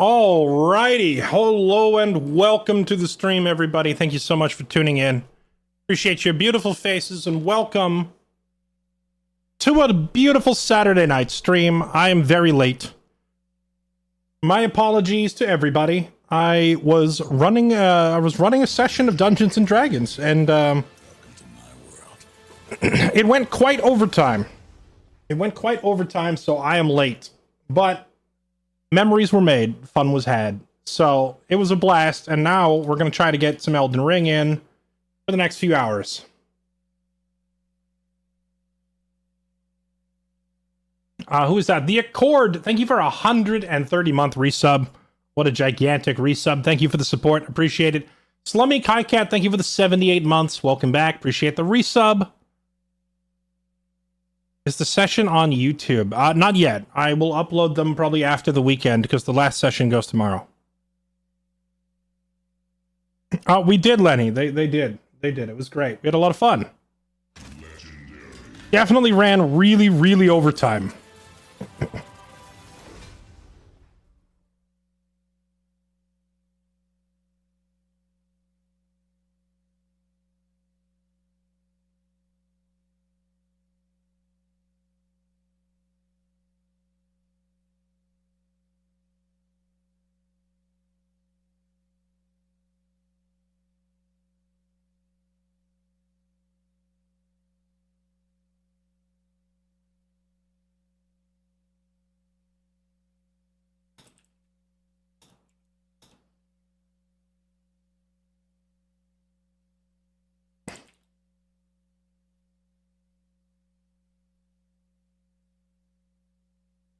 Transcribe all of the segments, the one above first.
Alrighty, hello and welcome to the stream, everybody. Thank you so much for tuning in. Appreciate your beautiful faces and welcome to a beautiful Saturday night stream. I am very late. My apologies to everybody. I was running a session of Dungeons and Dragons, and it went quite overtime. So I am late. But memories were made, fun was had. So it was a blast, and now we're going to try to get some Elden Ring in for the next few hours. Who is that? The Accord, thank you for 130-month resub. What a gigantic resub. Thank you for the support. Appreciate it. Slummy Kaikat, thank you for the 78 months. Welcome back. Appreciate the resub. Is the session on YouTube? Not yet. I will upload them probably after the weekend because the last session goes tomorrow. We did, Lenny. They did. It was great. We had a lot of fun. Definitely ran really overtime.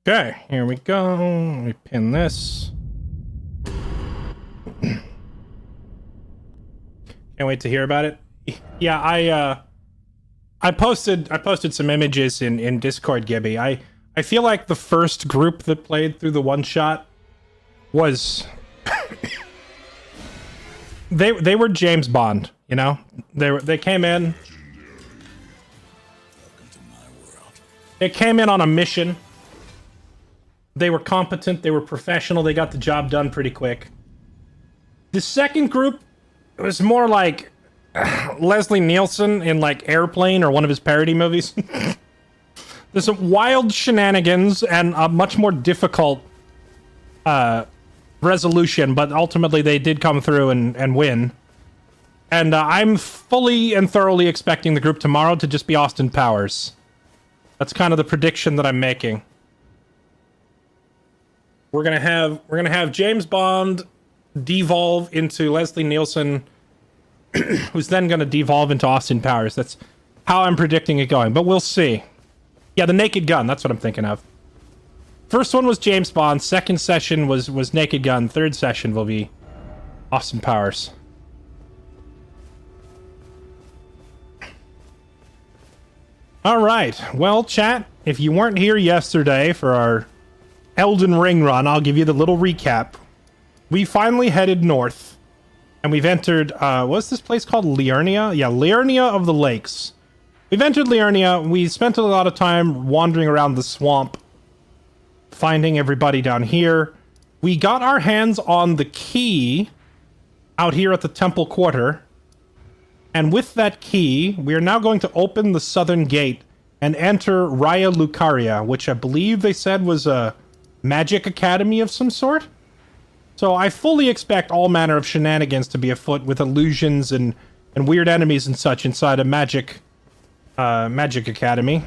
Okay, here we go. Let me pin this. Can't wait to hear about it. Yeah, I posted some images in Discord, Gibby. I feel like the first group that played through the one shot was they were James Bond, you know? They came in. They came in on a mission. They were competent, they were professional, they got the job done pretty quick. The second group was more like Leslie Nielsen in like Airplane or one of his parody movies. There's some wild shenanigans and a much more difficult resolution, but ultimately they did come through and win. And I'm fully and thoroughly expecting the group tomorrow to just be Austin Powers. That's kind of the prediction that I'm making. We're gonna have James Bond devolve into Leslie Nielsen, who's then gonna devolve into Austin Powers. That's how I'm predicting it going, but we'll see. Yeah, the Naked Gun, that's what I'm thinking of. First one was James Bond, second session was Naked Gun, third session will be Austin Powers. Alright, well chat, if you weren't here yesterday for our Elden Ring run, I'll give you the little recap. We finally headed north, and we've entered, what's this place called? Liurnia? Yeah, Liurnia of the Lakes. We've entered Liurnia. We spent a lot of time wandering around the swamp, finding everybody down here. We got our hands on the key out here at the Temple Quarter, and with that key, we are now going to open the southern gate and enter Raya Lucaria, which I believe they said was a magic academy of some sort. So I fully expect all manner of shenanigans to be afoot with illusions and weird enemies and such inside a magic academy.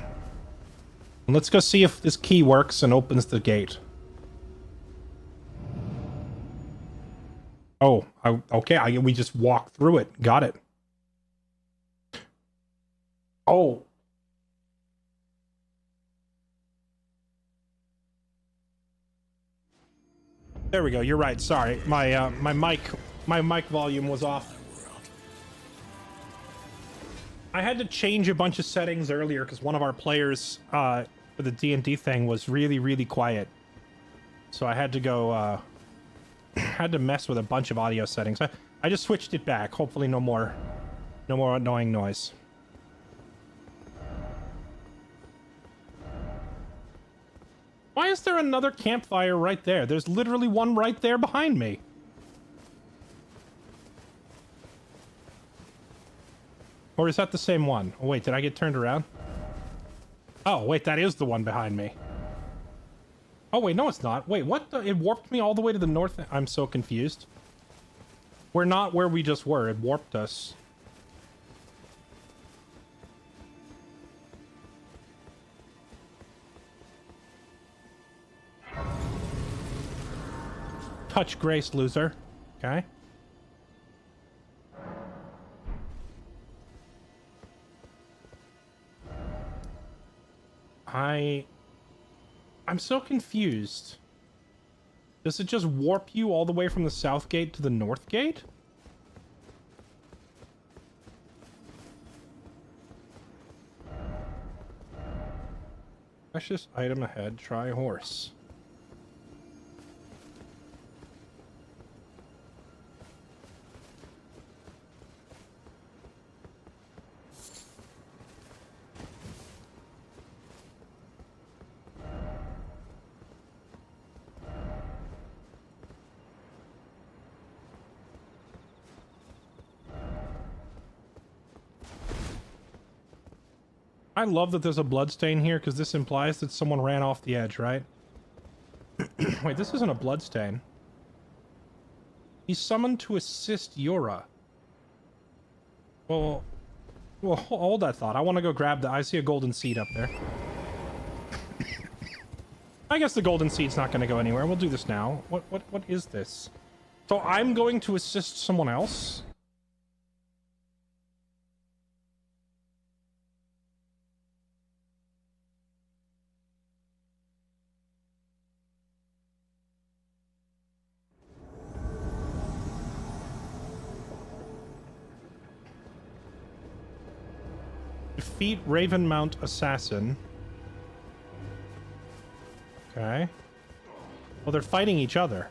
And let's go see if this key works and opens the gate. Oh, okay, we just walk through it. Got it. Oh. There we go. You're right. Sorry, my mic volume was off. I had to change a bunch of settings earlier because one of our players for the D&D thing was really quiet. So I had to go had to mess with a bunch of audio settings. I just switched it back. Hopefully no more annoying noise. Why is there another campfire right there? There's literally one right there behind me. Or is that the same one? Oh, wait, did I get turned around? Oh, wait, that is the one behind me. Oh, wait, no, it's not. Wait, what? It warped me all the way to the north. I'm so confused. We're not where we just were. It warped us. Touch grace, loser. Okay. I'm so confused. Does it just warp you all the way from the south gate to the north gate? Precious item ahead. Try horse. I love that there's a bloodstain here, because this implies that someone ran off the edge, right? Wait, this isn't a bloodstain. He's summoned to assist Yura. Well, hold that thought. I want to go grab the... I see a golden seed up there. I guess the golden seed's not going to go anywhere. We'll do this now. What is this? So I'm going to assist someone else? Defeat Ravenmount Assassin. Okay. Well, they're fighting each other.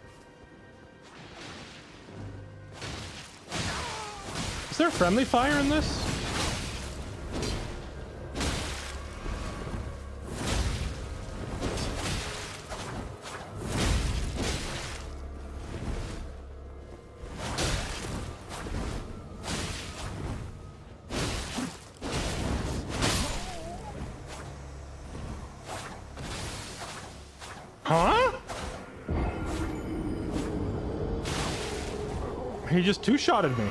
Is there friendly fire in this? Huh? He just two-shotted me.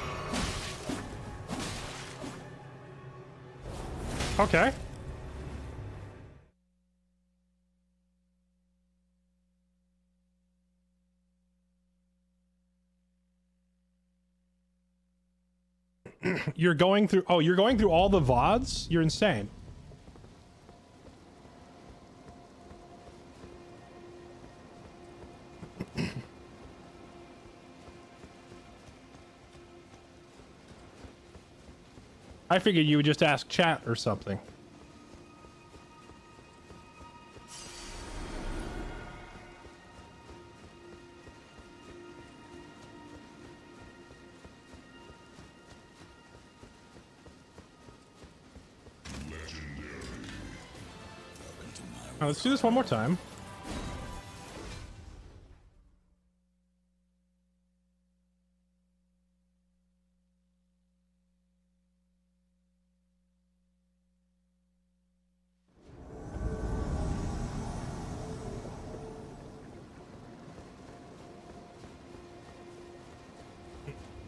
Okay. You're going through... Oh, you're going through all the VODs? You're insane. I figured you would just ask chat or something. Oh, let's do this one more time.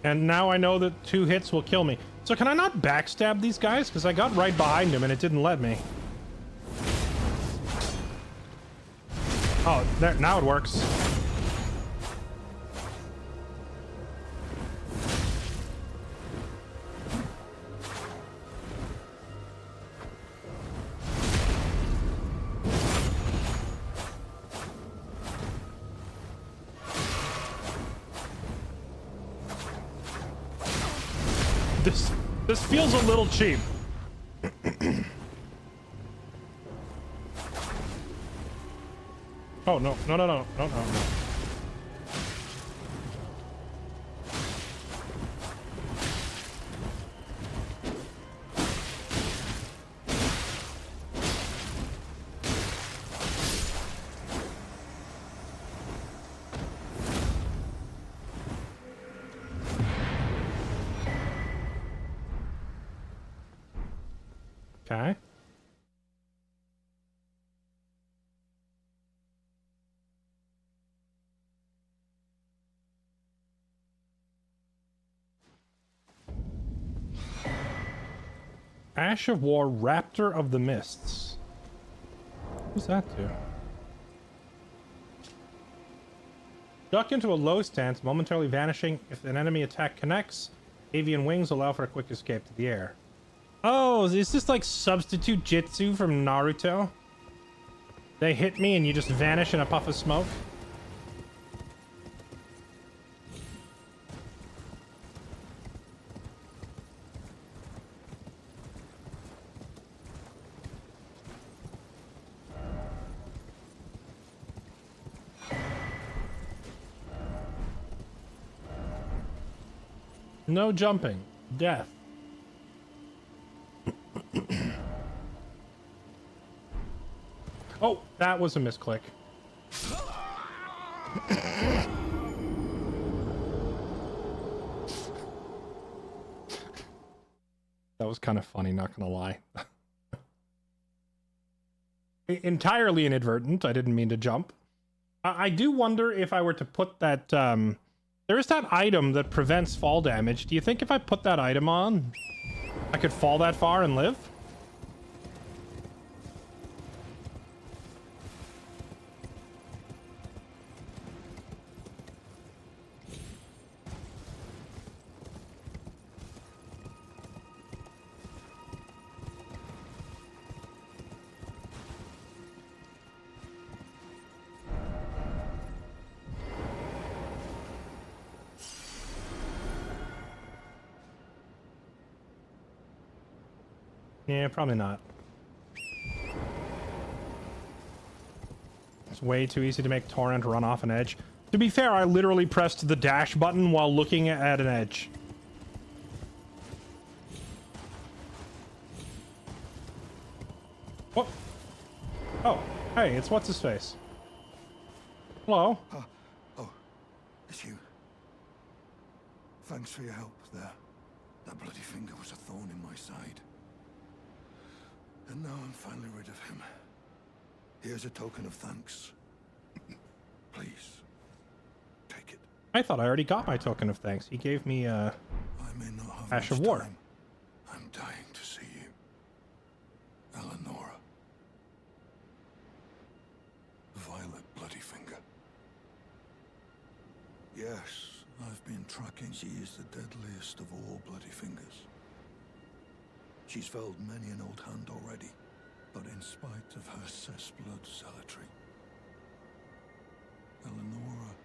And now I know that 2 hits will kill me. So can I not backstab these guys? Because I got right behind him and it didn't let me. Oh, there, now it works. This feels a little cheap. Oh, no. No. Okay. Ash of War, Raptor of the Mists. What's that do? Duck into a low stance, momentarily vanishing. If an enemy attack connects, avian wings allow for a quick escape to the air. Oh, is this like substitute Jitsu from Naruto? They hit me and you just vanish in a puff of smoke? No jumping. Death. Oh, that was a misclick. That was kind of funny, not gonna lie. Entirely inadvertent. I didn't mean to jump. I do wonder if I were to put that, there is that item that prevents fall damage. Do you think if I put that item on, I could fall that far and live? Yeah, probably not. It's way too easy to make Torrent run off an edge. To be fair, I literally pressed the dash button while looking at an edge. What? Oh, hey, it's what's-his-face. Hello? Oh, it's you. Thanks for your help there. That bloody finger was a thorn in my side. And now I'm finally rid of him. Here's a token of thanks. Please, take it. I thought I already got my token of thanks. He gave me, I may not have Ash much of War. time. I'm dying to see you. Eleonora. Violet bloody finger. Yes, I've been tracking. She is the deadliest of all bloody fingers. She's felled many an old hand already, but in spite of her cessblood zealotry, Eleonora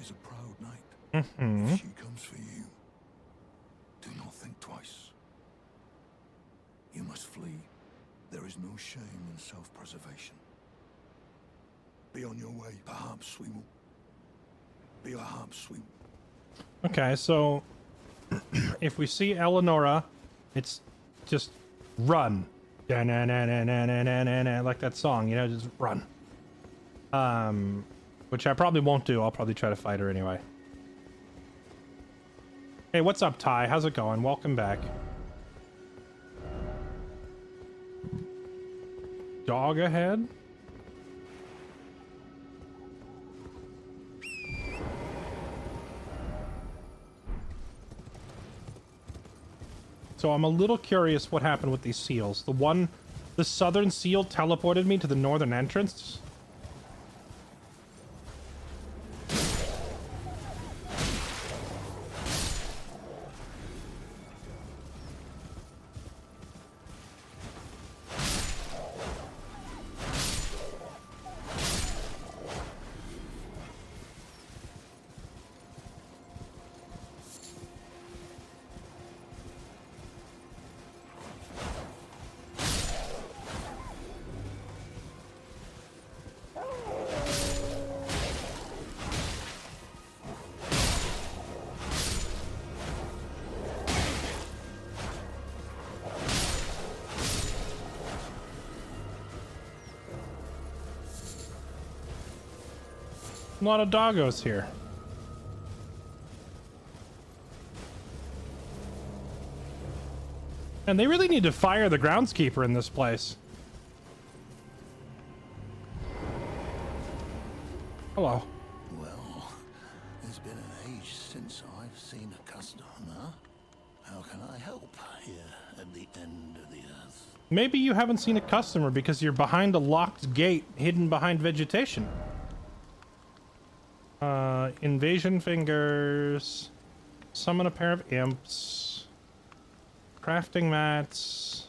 is a proud knight. If she comes for you, do not think twice. You must flee. There is no shame in self-preservation. Be on your way. Perhaps we will. Okay, so if we see Eleonora, it's just run. Da-na-na-na-na-na-na-na, like that song, you know, just run. Which I probably won't do. I'll probably try to fight her anyway. Hey, what's up, Ty? How's it going? Welcome back. Dog ahead? So I'm a little curious what happened with these seals. The southern seal teleported me to the northern entrance. A lot of doggos here. And they really need to fire the groundskeeper in this place. Hello. Well, it's been an age since I've seen a customer. How can I help here at the end of the earth? Maybe you haven't seen a customer because you're behind a locked gate hidden behind vegetation. Invasion fingers. Summon a pair of imps. Crafting mats.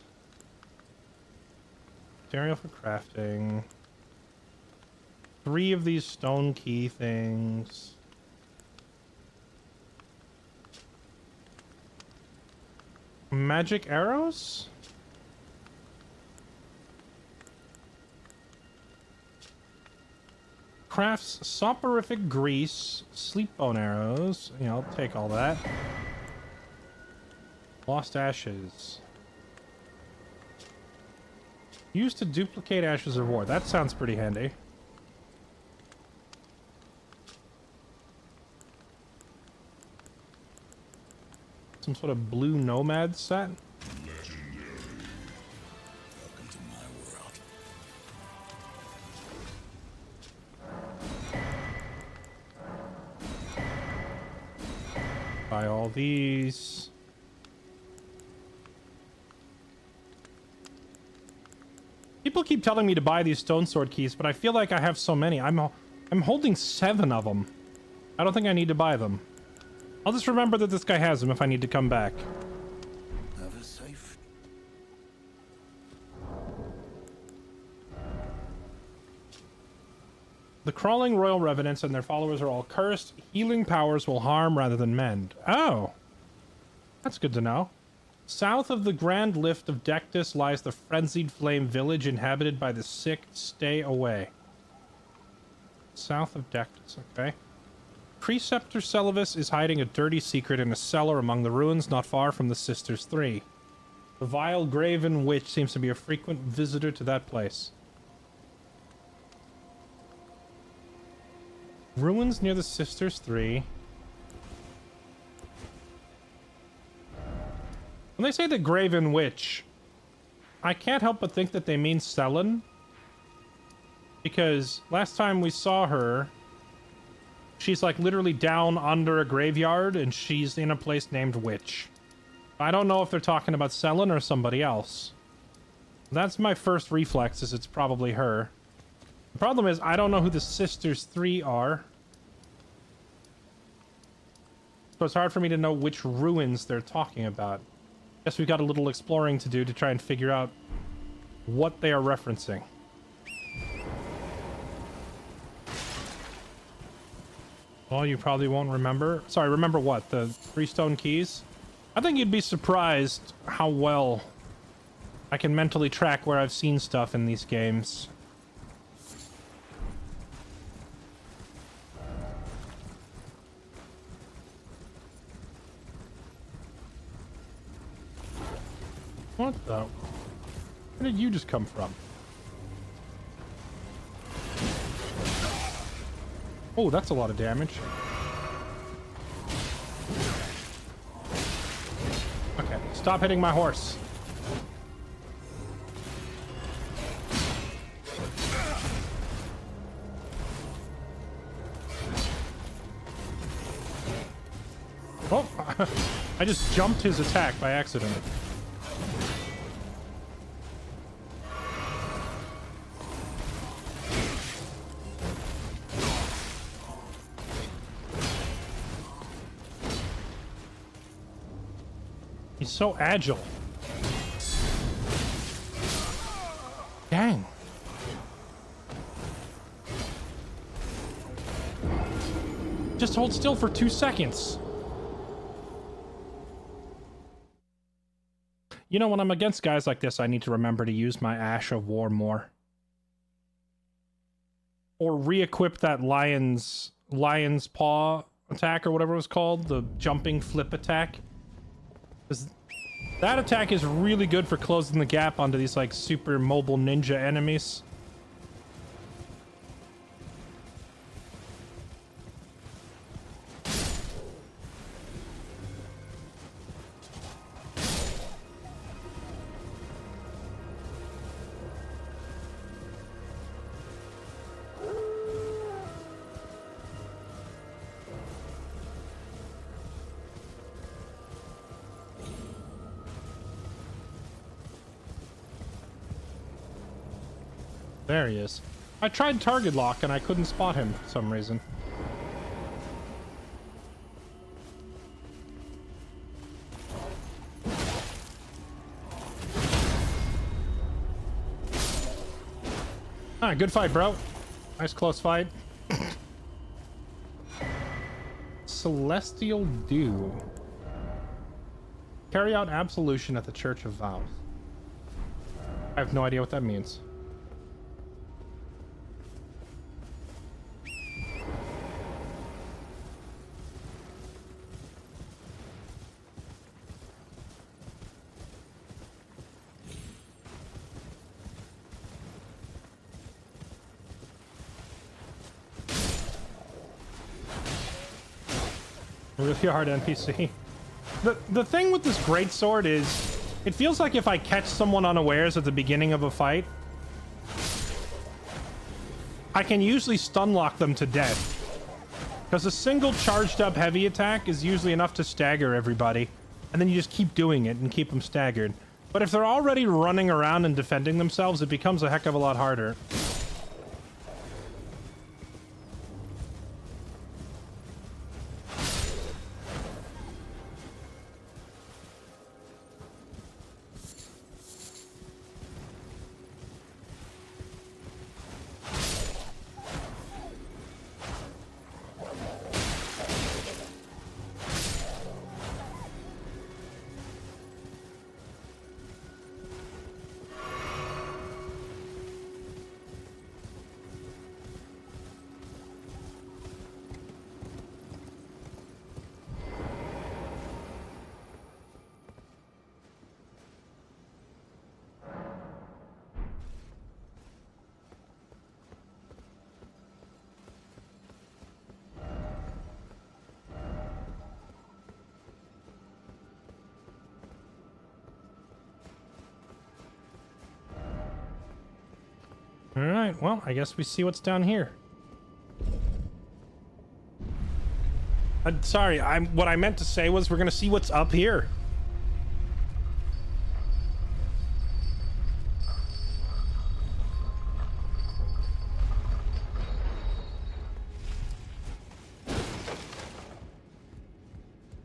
Material for crafting. 3 of these stone key things. Magic arrows? Crafts soporific grease, sleep bone arrows. Yeah, I'll take all that. Lost ashes. Used to duplicate ashes of war. That sounds pretty handy. Some sort of blue nomad set. Legendary. Welcome to my world. Buy all these. People keep telling me to buy these stone sword keys, but I feel like I have so many. I'm holding 7 of them. I don't think I need to buy them. I'll just remember that this guy has them if I need to come back. Have a safe. The crawling royal revenants and their followers are all cursed. Healing powers will harm rather than mend. Oh. That's good to know. South of the Grand Lift of Dectus lies the Frenzied Flame village inhabited by the sick. Stay away. South of Dectus, okay. Preceptor Celavus is hiding a dirty secret in a cellar among the ruins not far from the Sisters 3. The vile Graven Witch seems to be a frequent visitor to that place. Ruins near the Sisters 3. When they say the Graven Witch, I can't help but think that they mean Selen. Because last time we saw her, she's like literally down under a graveyard and she's in a place named Witch. I don't know if they're talking about Selen or somebody else. That's my first reflex, is it's probably her. The problem is I don't know who the Sisters 3 are. So it's hard for me to know which ruins they're talking about. Guess we've got a little exploring to do to try and figure out what they are referencing. Well, you probably won't remember. Sorry, remember what? The 3 stone keys? I think you'd be surprised how well I can mentally track where I've seen stuff in these games. What the? Where did you just come from? Oh, that's a lot of damage. Okay, stop hitting my horse. Oh, I just jumped his attack by accident. He's so agile. Dang. Just hold still for 2 seconds. You know, when I'm against guys like this, I need to remember to use my Ash of War more. Or re-equip that lion's paw attack or whatever it was called, the jumping flip attack. That attack is really good for closing the gap onto these like super mobile ninja enemies. There he is. I tried target lock and I couldn't spot him for some reason. Ah, good fight, bro. Nice close fight. Celestial Dew. Carry out absolution at the Church of Vows. I have no idea what that means. Really hard NPC. The thing with this greatsword is, it feels like if I catch someone unawares at the beginning of a fight, I can usually stun lock them to death. Because a single charged up heavy attack is usually enough to stagger everybody, and then you just keep doing it and keep them staggered. But if they're already running around and defending themselves, it becomes a heck of a lot harder. Alright, well, I guess we see what's down here. Sorry, what I meant to say was we're gonna see what's up here.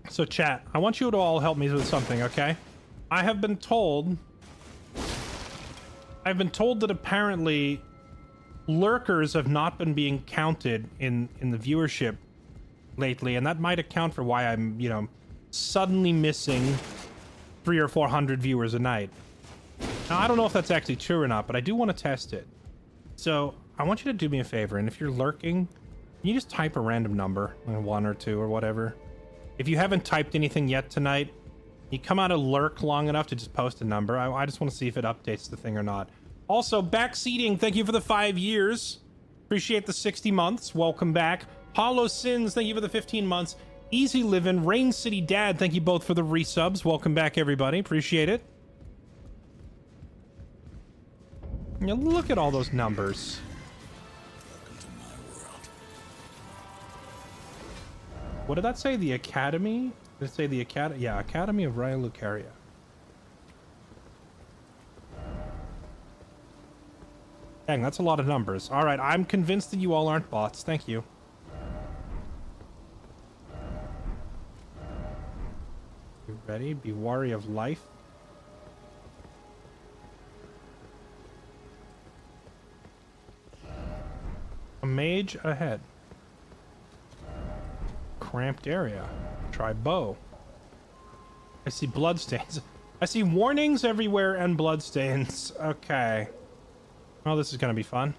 So chat, I want you to all help me with something, okay? I've been told that apparently lurkers have not been being counted in the viewership lately, and that might account for why I'm, you know, suddenly missing 300 or 400 viewers a night. Now, I don't know if that's actually true or not, but I do want to test it. So I want you to do me a favor, and if you're lurking, you just type a random number, like 1 or 2 or whatever. If you haven't typed anything yet tonight, you come out of lurk long enough to just post a number. I just want to see if it updates the thing or not. Also, backseating, thank you for the 5 years. Appreciate the 60 months. Welcome back. Hollow Sins, thank you for the 15 months. Easy Living, Rain City Dad, thank you both for the resubs. Welcome back, everybody. Appreciate it. Now, look at all those numbers. What did that say? The Academy? Did it say the Academy? Yeah, Academy of Raya Lucaria. Dang, that's a lot of numbers. All right, I'm convinced that you all aren't bots. Thank you. You ready? Be wary of life. A mage ahead. Cramped area. Try bow. I see bloodstains. I see warnings everywhere and bloodstains. Okay. Oh, this is gonna be fun.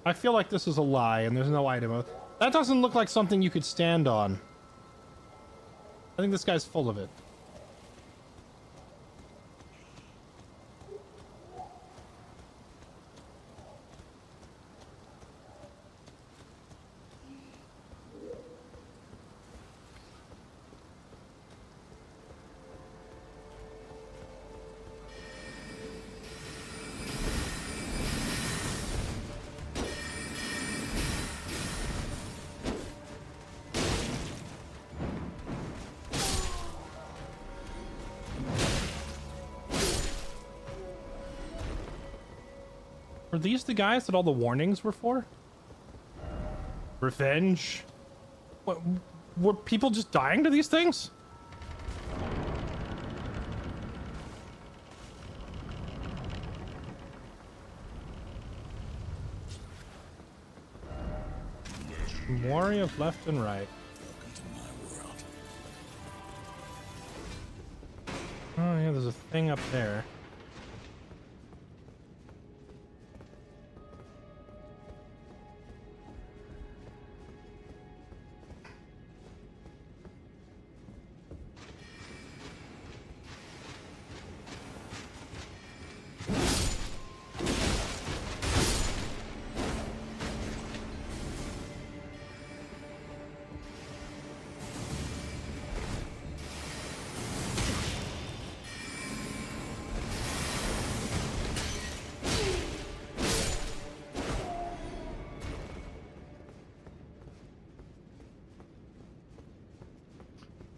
I feel like this is a lie and there's no item. That doesn't look like something you could stand on. I think this guy's full of it. Were these the guys that all the warnings were for? Revenge? What, were people just dying to these things? Worry of left and right. Oh yeah, there's a thing up there.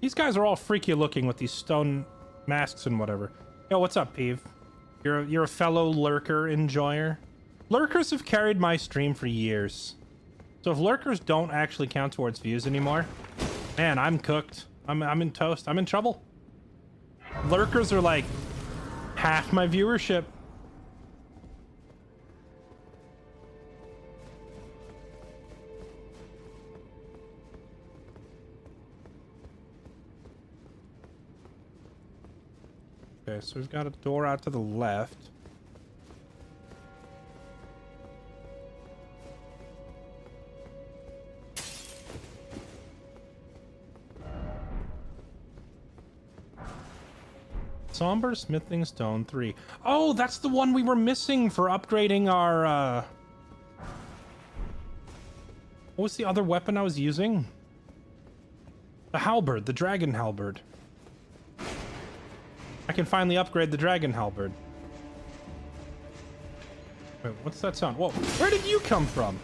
These guys are all freaky looking with these stone masks and whatever. Yo, what's up, Peeve? You're a fellow lurker enjoyer. Lurkers have carried my stream for years. So if lurkers don't actually count towards views anymore, man, I'm cooked. I'm in toast. I'm in trouble. Lurkers are like half my viewership. Okay, so we've got a door out to the left. Somber Smithing Stone 3. Oh, that's the one we were missing for upgrading our, What was the other weapon I was using? The halberd, the dragon halberd. I can finally upgrade the dragon halberd. Wait, what's that sound? Whoa, where did you come from?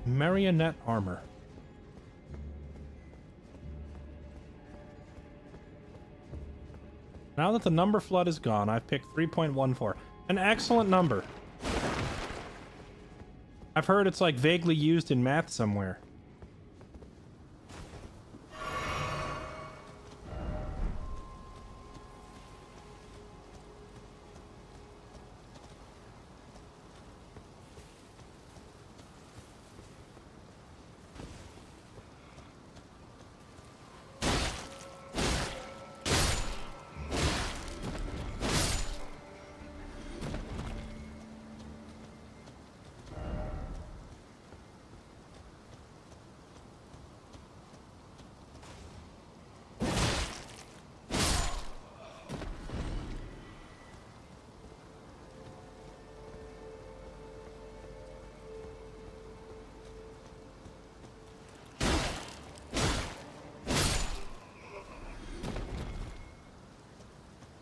Marionette armor. Now that the number flood is gone, I've picked 3.14. An excellent number. I've heard it's like vaguely used in math somewhere.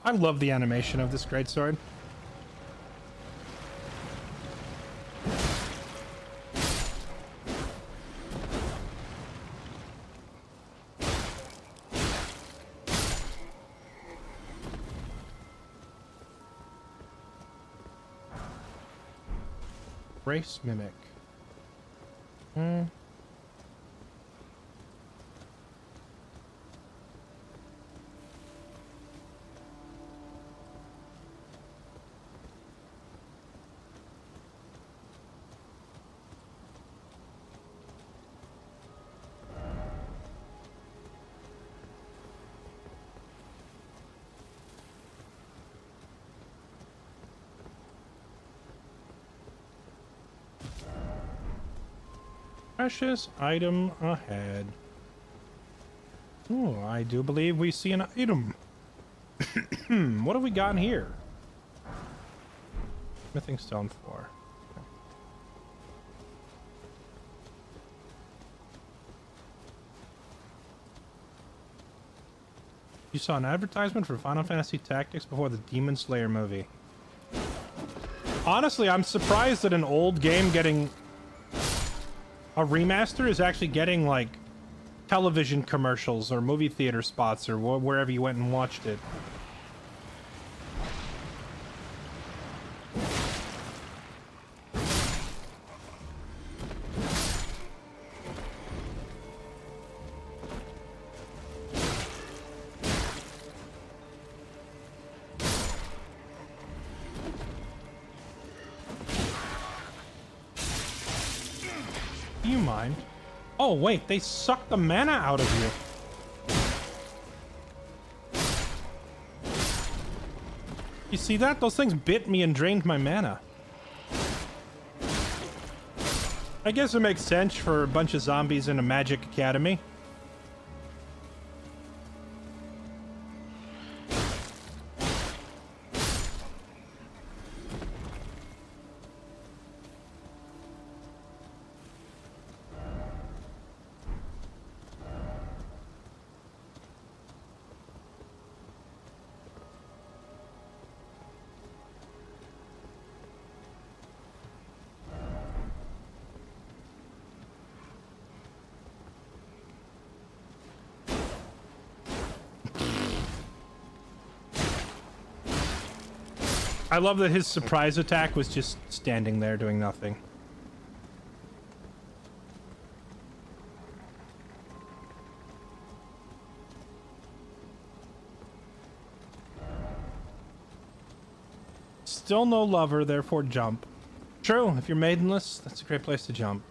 I love the animation of this greatsword. Race Mimic. Precious item ahead. Oh, I do believe we see an item. What have we got here? Smithing Stone 4. Okay. You saw an advertisement for Final Fantasy Tactics before the Demon Slayer movie. Honestly, I'm surprised that an old game getting a remaster is actually getting like television commercials or movie theater spots or wherever you went and watched it. Do you mind? Oh, wait, they suck the mana out of you. You see that? Those things bit me and drained my mana. I guess it makes sense for a bunch of zombies in a magic academy. I love that his surprise attack was just standing there doing nothing. Still no lover, therefore jump. True, if you're maidenless, that's a great place to jump.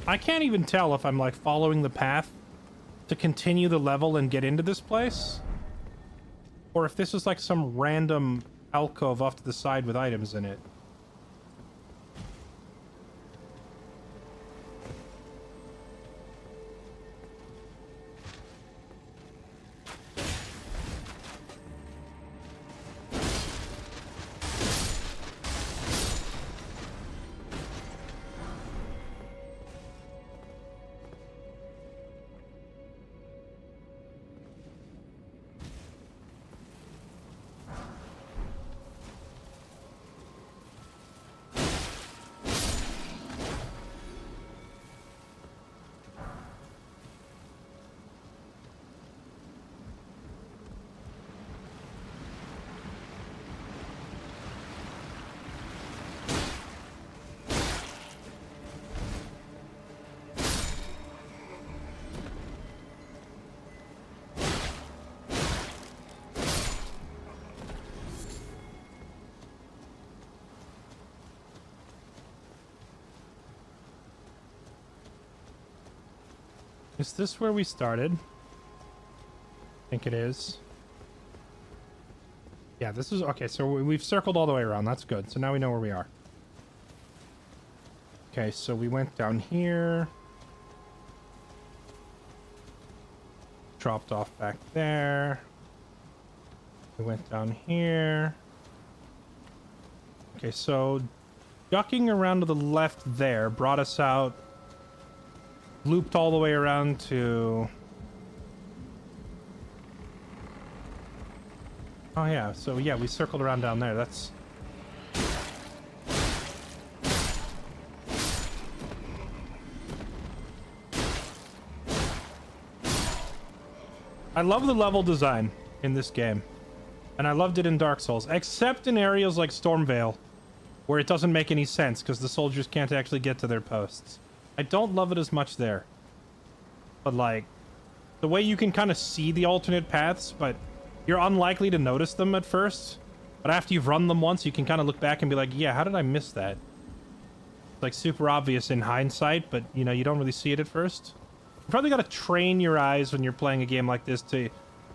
I can't even tell if I'm like following the path to continue the level and get into this place, or if this is like some random alcove off to the side with items in it. Is this where we started? I think it is. Yeah, this is... Okay, so we've circled all the way around. That's good. So now we know where we are. Okay, so we went down here. Dropped off back there. We went down here. Okay, so ducking around to the left there brought us out. Looped all the way around to... Oh yeah, so yeah, we circled around down there. That's... I love the level design in this game. And I loved it in Dark Souls, except in areas like Stormvale, where it doesn't make any sense because the soldiers can't actually get to their posts. I don't love it as much there. But like, the way you can kind of see the alternate paths, but you're unlikely to notice them at first. But after you've run them once, you can kind of look back and be like, yeah, how did I miss that? It's like super obvious in hindsight, but you know, you don't really see it at first. You probably got to train your eyes when you're playing a game like this to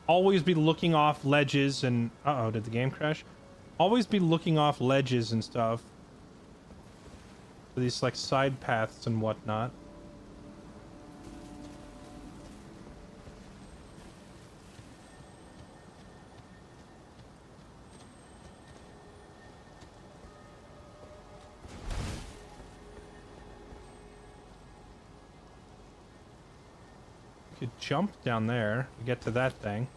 always be looking off ledges and... Uh-oh, did the game crash? Always be looking off ledges and stuff. For these like side paths and whatnot. You could jump down there to get to that thing.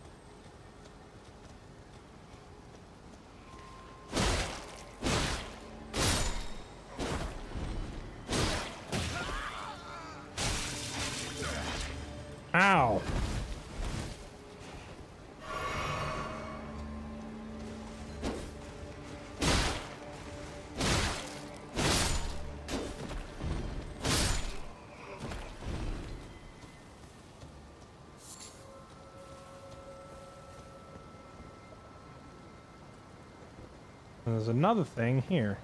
And there's another thing here.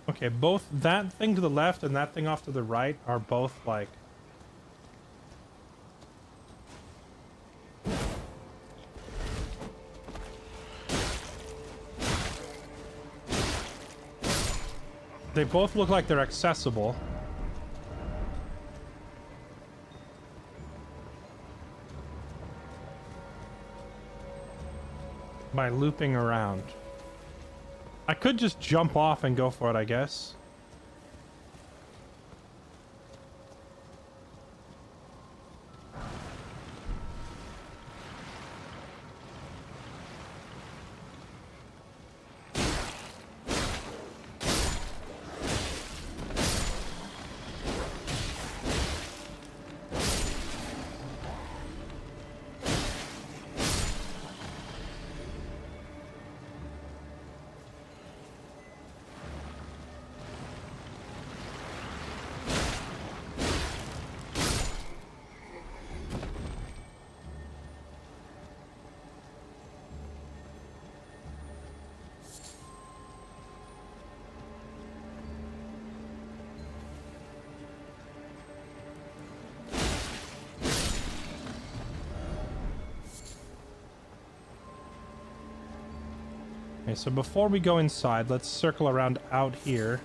Okay, both that thing to the left and that thing off to the right are both like... They both look like they're accessible. By looping around. I could just jump off and go for it, I guess. Okay, so before we go inside, let's circle around out here.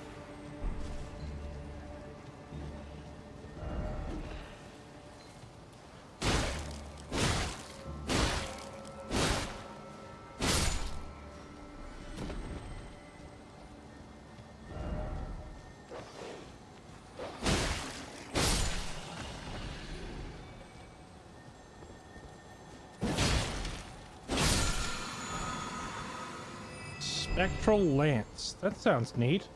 Spectral Lance. That sounds neat.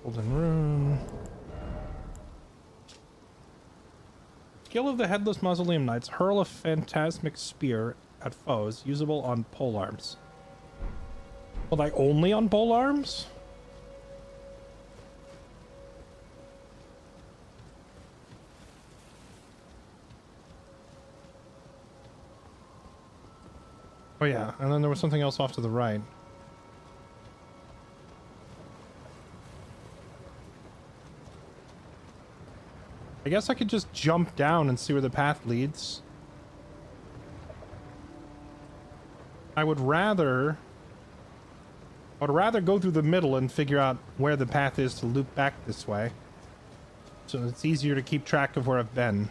Golden Rune. Skill of the Headless Mausoleum Knights. Hurl a phantasmic spear at foes, usable on polearms. Well, like only on polearms? Oh yeah, and then there was something else off to the right. I guess I could just jump down and see where the path leads. I would rather go through the middle and figure out where the path is to loop back this way. So it's easier to keep track of where I've been.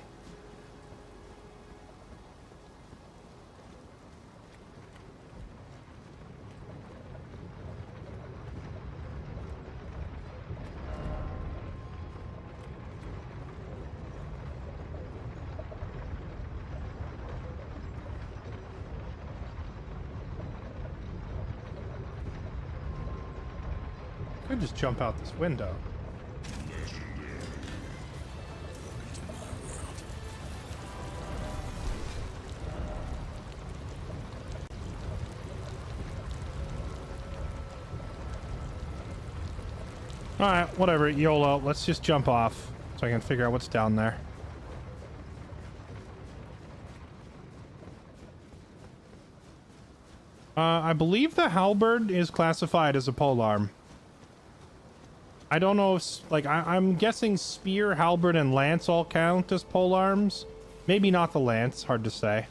Could just jump out this window. Alright, whatever, YOLO. Let's just jump off so I can figure out what's down there. I believe the halberd is classified as a polearm. I don't know if, like, I'm guessing spear, halberd, and lance all count as polearms. Maybe not the lance, hard to say.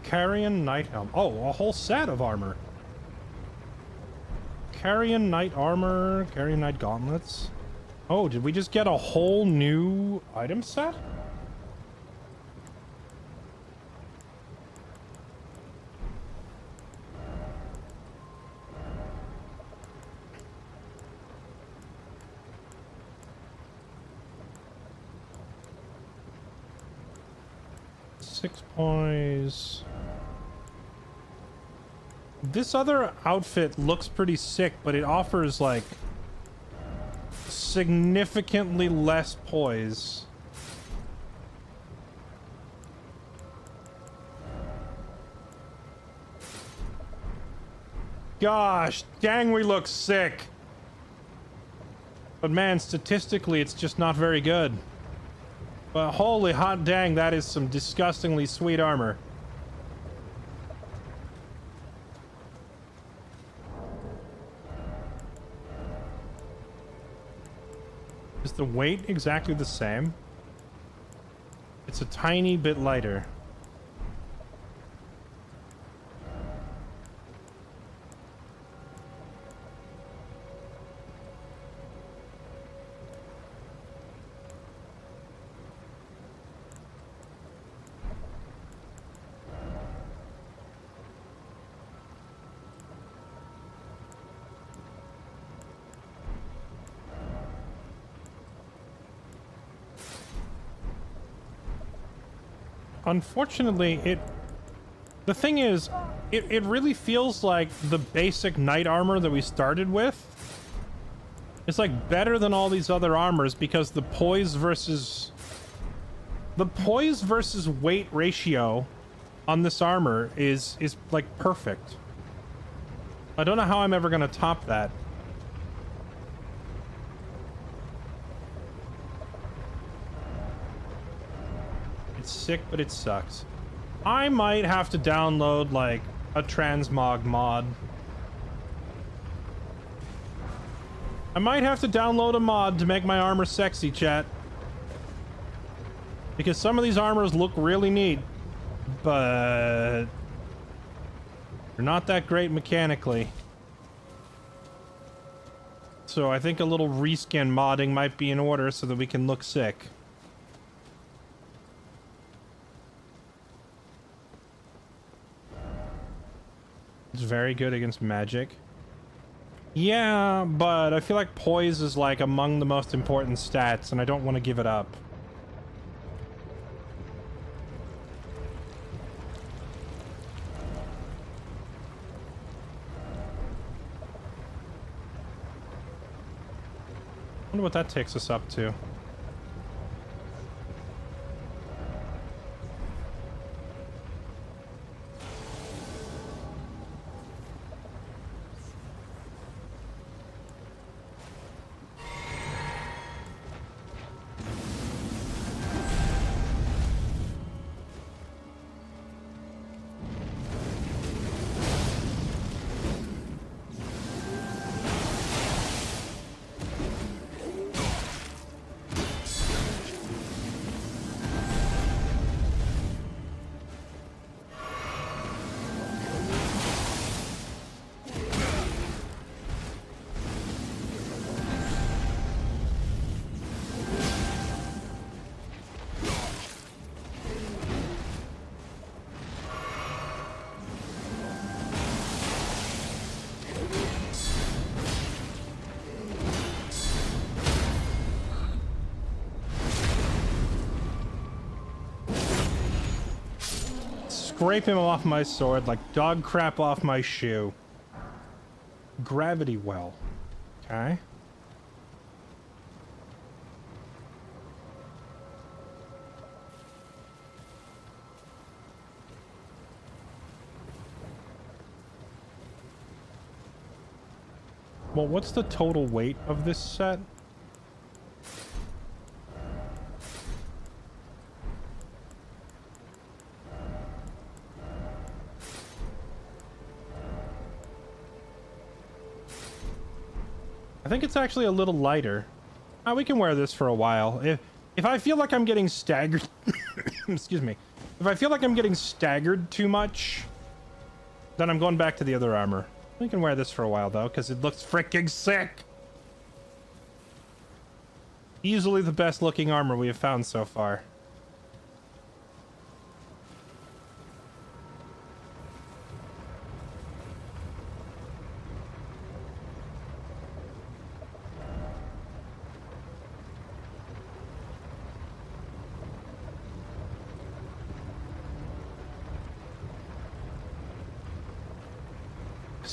Carrion Knight Helm. Oh, a whole set of armor. Carrion Knight Armor, Carrion Knight Gauntlets. Oh, did we just get a whole new item set? 6 poise. This other outfit looks pretty sick, but it offers like significantly less poise. Gosh, dang, we look sick. But man, statistically, it's just not very good. But holy hot dang, that is some disgustingly sweet armor. Is the weight exactly the same? It's a tiny bit lighter. Unfortunately, the thing is, it really feels like the basic knight armor that we started with. It's like better than all these other armors because the poise versus weight ratio on this armor is like perfect. I don't know how I'm ever gonna top that. Sick, but it sucks. I might have to download like a transmog mod. I might have to download a mod to make my armor sexy, chat. Because some of these armors look really neat, but they're not that great mechanically. So I think a little reskin modding might be in order so that we can look sick. It's very good against magic. Yeah, but I feel like poise is like among the most important stats, and I don't want to give it up. I wonder what that takes us up to. Scrape him off my sword like dog crap off my shoe. Gravity well. Okay. Well, what's the total weight of this set? I think it's actually a little lighter. We can wear this for a while. If I feel like I'm getting staggered... Excuse me. If I feel like I'm getting staggered too much, then I'm going back to the other armor. We can wear this for a while, though, because it looks freaking sick. Easily the best looking armor we have found so far.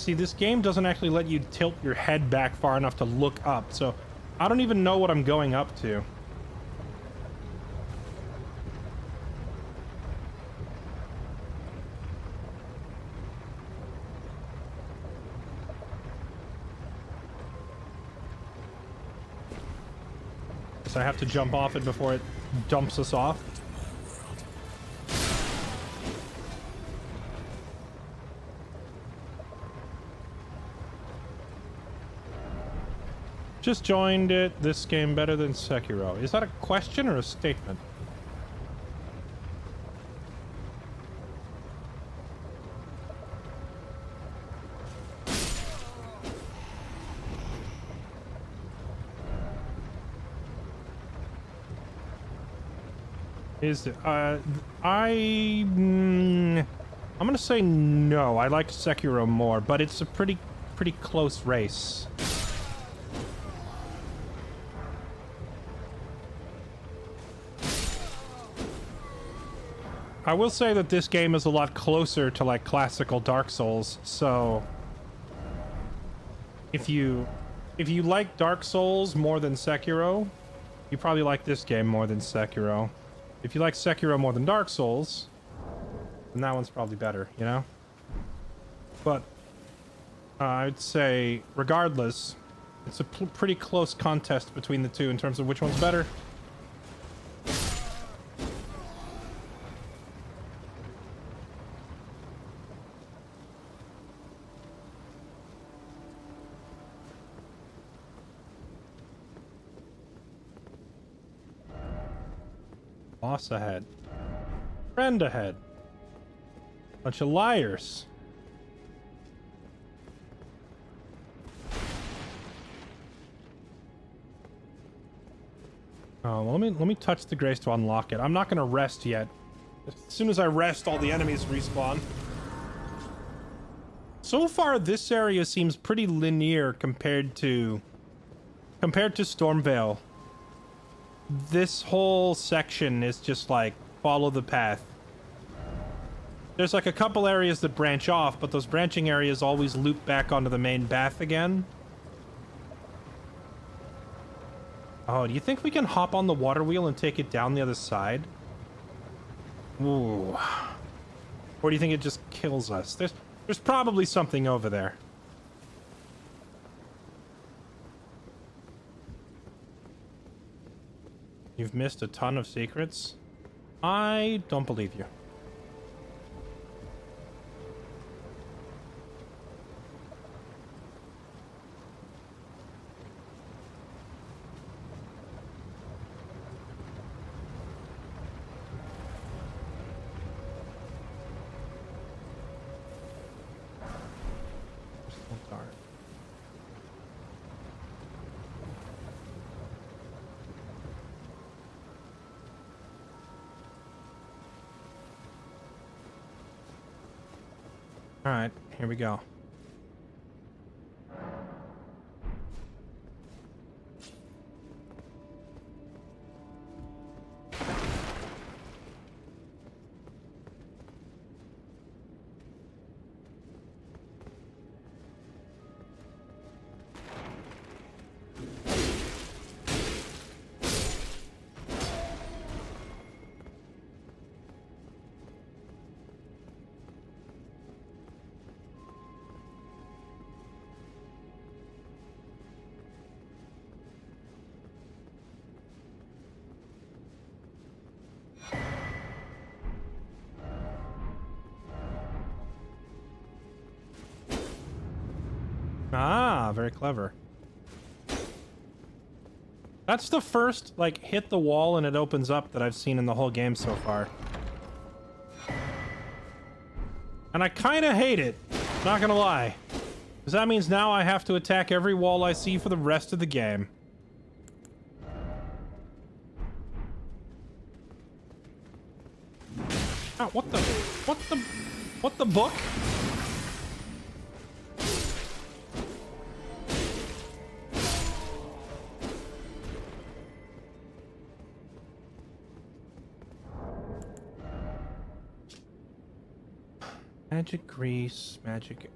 See, this game doesn't actually let you tilt your head back far enough to look up, so I don't even know what I'm going up to. So I have to jump off it before it dumps us off. Just joined it. This game better than Sekiro. Is that a question or a statement? Is it? I'm gonna say no. I like Sekiro more, but it's a pretty close race. I will say that this game is a lot closer to like classical Dark Souls, so if you like Dark Souls more than Sekiro, you probably like this game more than Sekiro. If you like Sekiro more than Dark Souls, then that one's probably better, you know? But I'd say, regardless, it's a pretty close contest between the two in terms of which one's better. Boss ahead. Friend ahead. Bunch of liars. Oh, well, let me touch the grace to unlock it. I'm not gonna rest yet. As soon as I rest, all the enemies respawn. So far, this area seems pretty linear compared to Stormvale. This whole section is just like follow the path. There's like a couple areas that branch off, but those branching areas always loop back onto the main path again. Oh, do you think we can hop on the water wheel and take it down the other side? Ooh. Or do you think it just kills us? There's probably something over there. You've missed a ton of secrets? I don't believe you. All right, here we go. Ah, very clever. That's the first, like, hit the wall and it opens up that I've seen in the whole game so far. And I kind of hate it, not gonna lie. Because that means now I have to attack every wall I see for the rest of the game. Oh, what the book? Magic grease, magic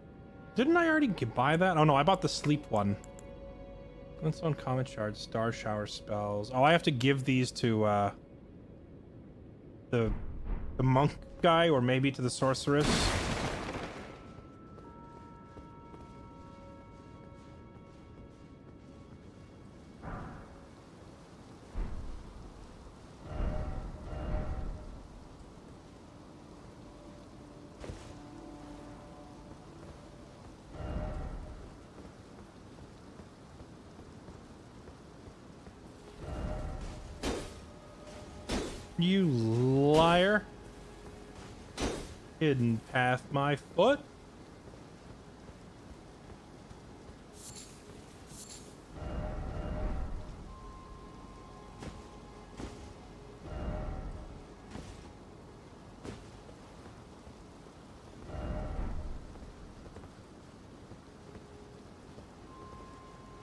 Didn't I already buy that? Oh no, I bought the sleep one. Glintstone common shards, star shower spells. Oh, I have to give these to the monk guy, or maybe to the sorceress. You liar. Hidden path, my foot.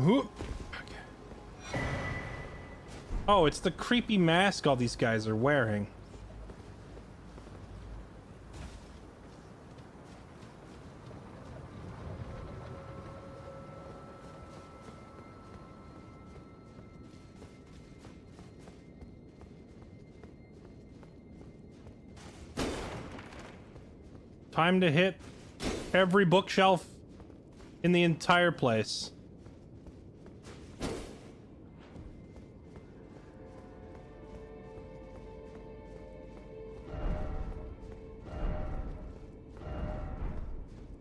Ooh. Oh, it's the creepy mask all these guys are wearing. Time to hit every bookshelf in the entire place.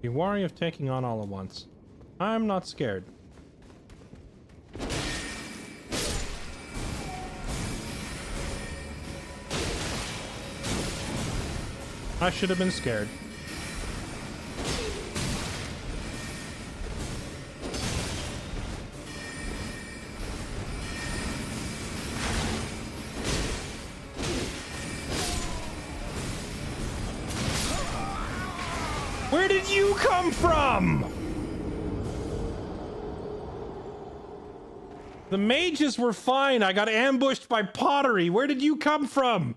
Be wary of taking on all at once. I'm not scared. I should have been scared. Where did you come from? The mages were fine. I got ambushed by pottery. Where did you come from?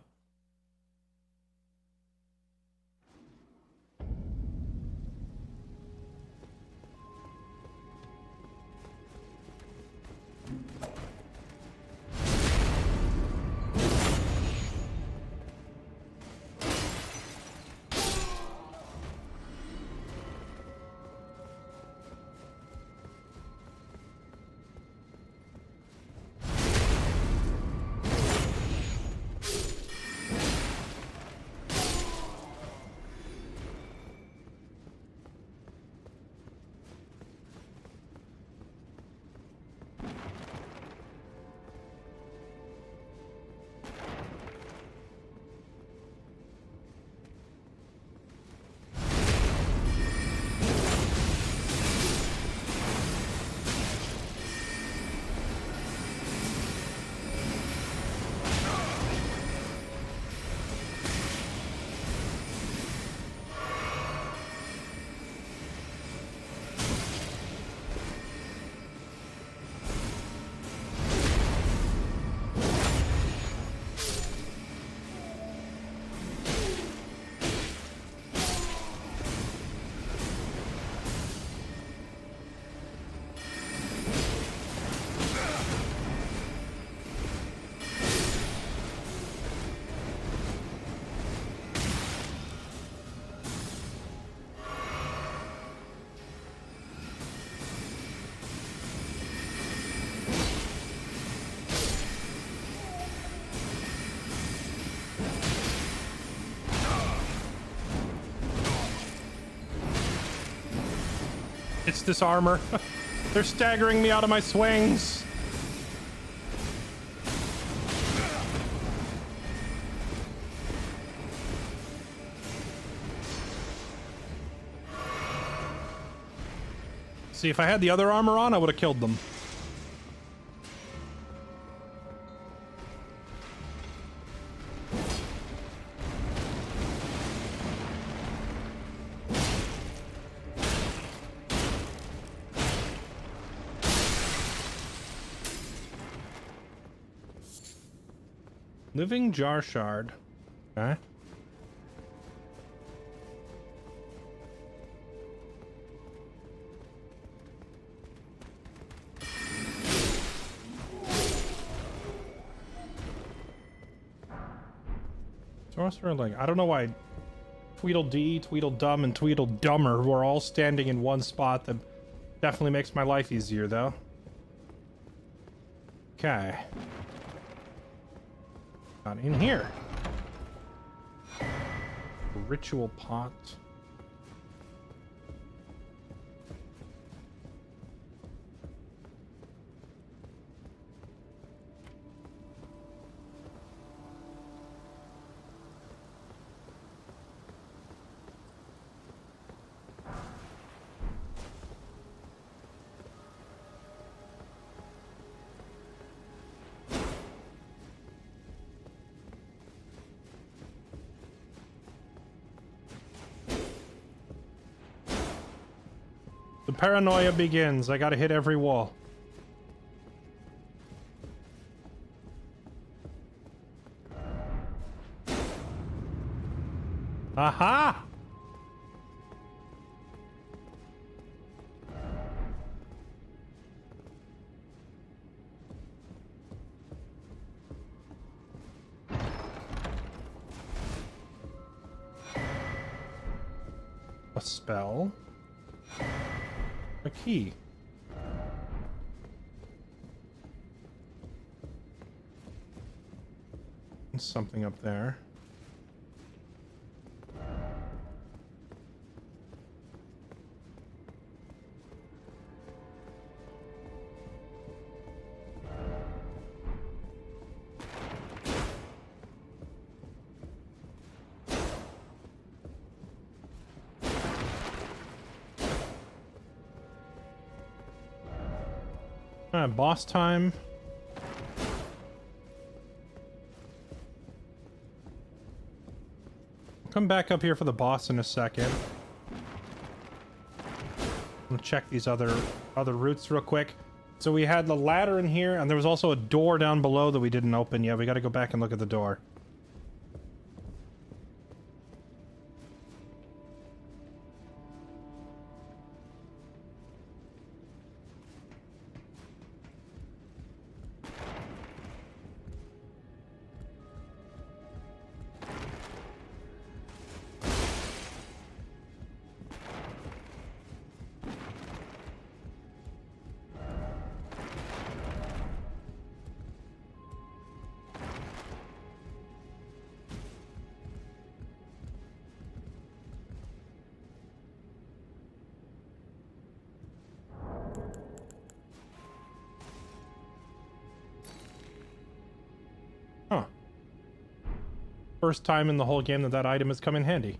It's this armor. They're staggering me out of my swings. See, if I had the other armor on, I would have killed them. Living jar shard. Okay. Sorcerer Link. I don't know why Tweedledee, Tweedledum, and Tweedledummer were all standing in one spot. That definitely makes my life easier, though. Okay. Not in here. Ritual pot. The paranoia begins. I gotta hit every wall. Aha! A spell. A key. And something up there. Boss time. Come back up here for the boss in a second. I'll check these other routes real quick. So we had the ladder in here, and there was also a door down below that we didn't open yet. We got to go back and look at the door. Huh. First time in the whole game that that item has come in handy.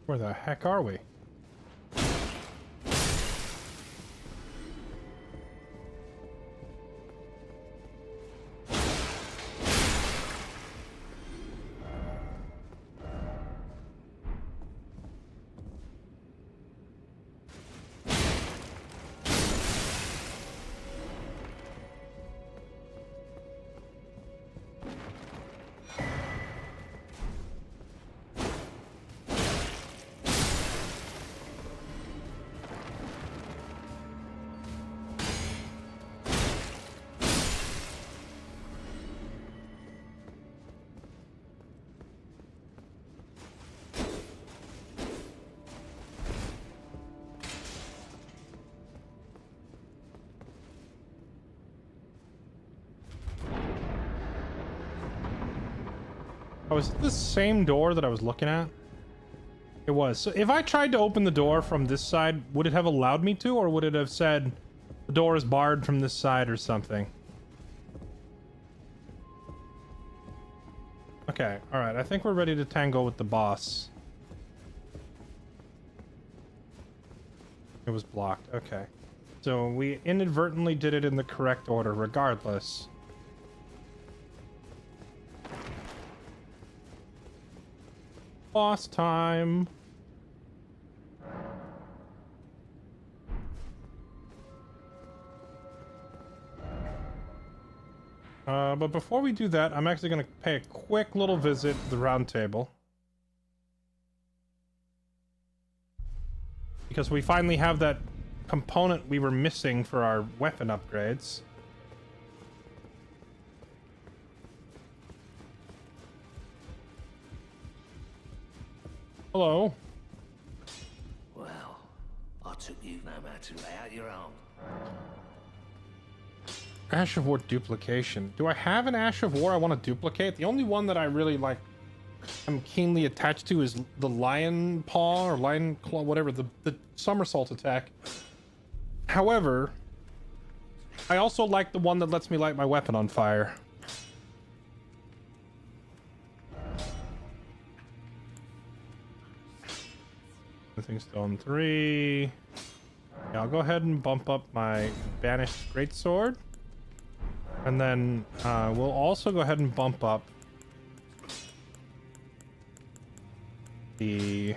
Where the heck are we? Oh, is it the same door that I was looking at? It was. So if I tried to open the door from this side, would it have allowed me to, or would it have said the door is barred from this side or something? Okay, alright. I think we're ready to tango with the boss. It was blocked. Okay. So we inadvertently did it in the correct order, regardless. Boss time. But before we do that, I'm actually going to pay a quick little visit to the round table. Because we finally have that component we were missing for our weapon upgrades. Hello. Well, I took you no matter to lay out your own. Ash of War duplication. Do I have an Ash of War I want to duplicate? The only one that I really like, I'm keenly attached to, is the lion paw or lion claw, whatever, the somersault attack. However, I also like the one that lets me light my weapon on fire. Anything stone 3. Yeah, I'll go ahead and bump up my banished greatsword. And then we'll also go ahead and bump up the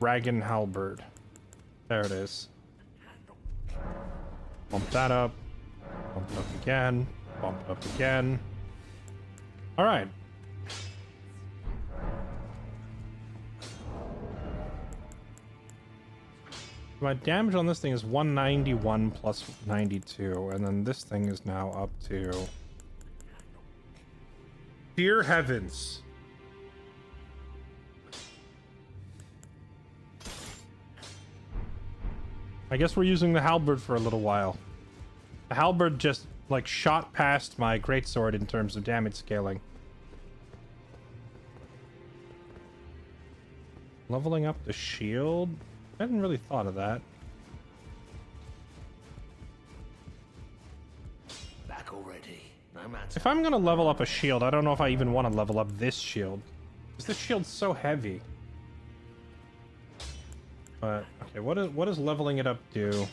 dragon halberd. There it is. Bump that up. Bump it up again. Bump it up again. All right. My damage on this thing is 191 plus 92, and then this thing is now up to... Dear heavens. I guess we're using the halberd for a little while. The halberd just, like, shot past my greatsword in terms of damage scaling. Leveling up the shield? I hadn't really thought of that. Back already. No matter. If I'm gonna level up a shield, I don't know if I even want to level up this shield. Because this shield's so heavy. But, okay, what does leveling it up do?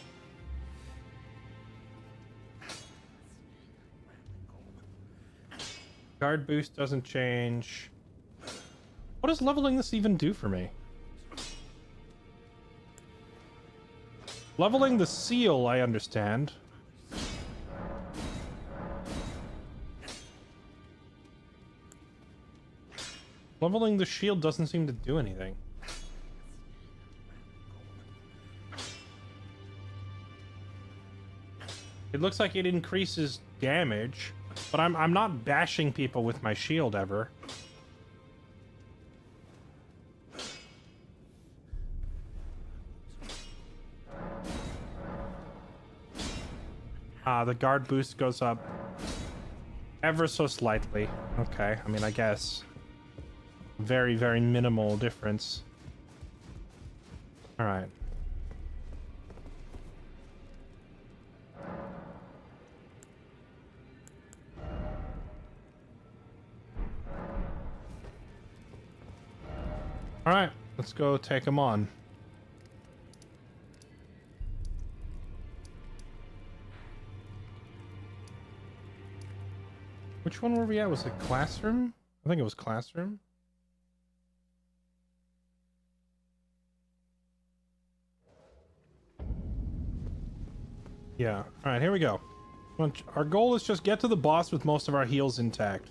Guard boost doesn't change. What does leveling this even do for me? Leveling the seal, I understand. Leveling the shield doesn't seem to do anything. It looks like it increases damage, but I'm not bashing people with my shield ever. The guard boost goes up ever so slightly. Okay, I mean, I guess. Very, very minimal difference. Alright. Alright, let's go take him on. Which one were we at? Was it classroom? I think it was classroom. Yeah. Alright, here we go. Our goal is just get to the boss with most of our heals intact.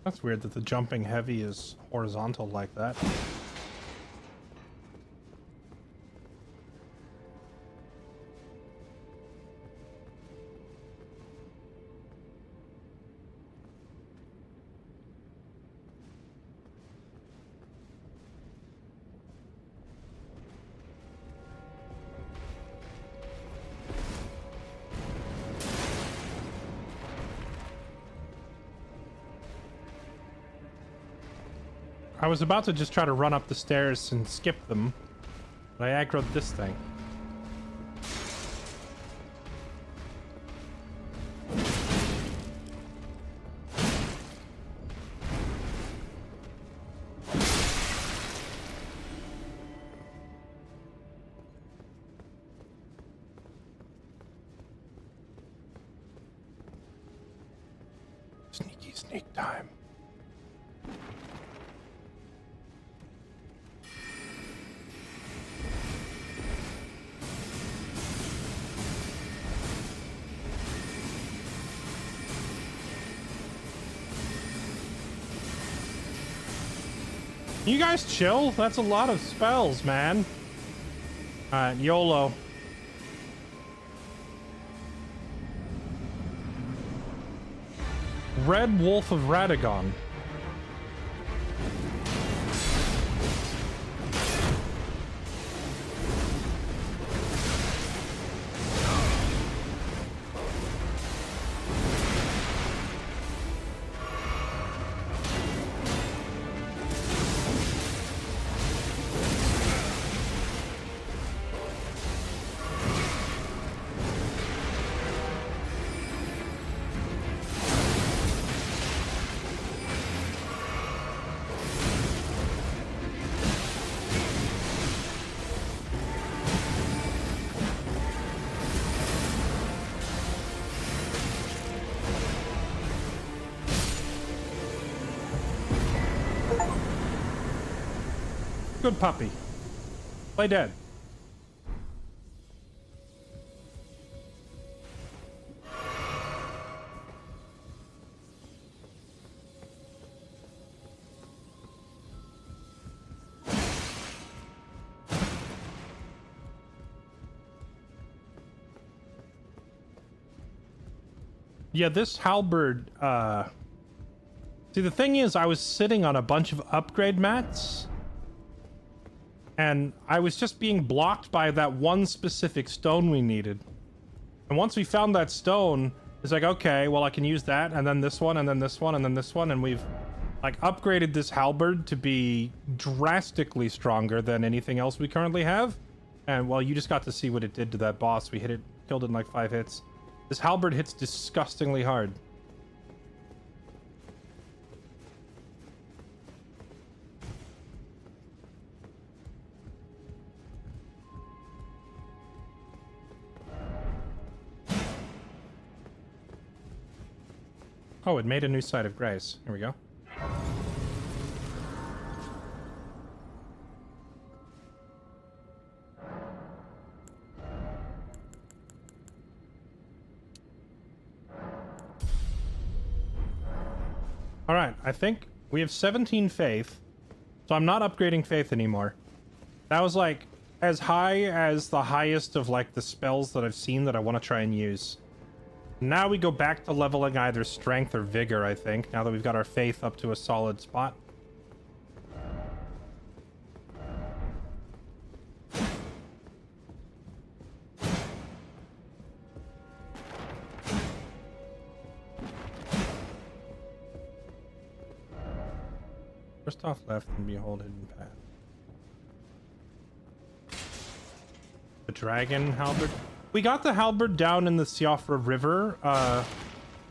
That's weird that the jumping heavy is horizontal like that. I was about to just try to run up the stairs and skip them, but I aggroed this thing. Sneak time. You guys chill? That's a lot of spells, man. Alright, YOLO. Red Wolf of Radagon. Good puppy. Play dead. Yeah, this halberd, see, the thing is, I was sitting on a bunch of upgrade mats, and I was just being blocked by that one specific stone we needed. And once we found that stone, it's like, okay, well, I can use that, and then this one, and then this one, and then this one, and we've, like, upgraded this halberd to be drastically stronger than anything else we currently have. And, well, you just got to see what it did to that boss. We hit it, killed it in, like, 5 hits. This halberd hits disgustingly hard. Oh, it made a new site of grace. Here we go. Alright, I think we have 17 faith, so I'm not upgrading faith anymore. That was like as high as the highest of like the spells that I've seen that I want to try and use. Now we go back to leveling either strength or vigor, I think, now that we've got our faith up to a solid spot. First off left and behold hidden path. The dragon halberd. We got the halberd down in the Siofra River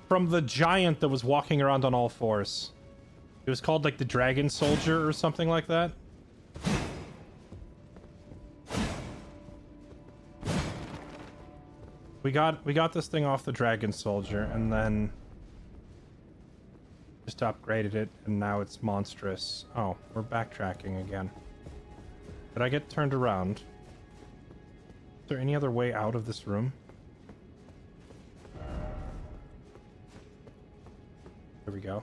from the giant that was walking around on all fours. It was called like the dragon soldier or something like that. We got this thing off the dragon soldier and then just upgraded it, and now it's monstrous. Oh, we're backtracking again. Did I get turned around? Is there any other way out of this room? There we go.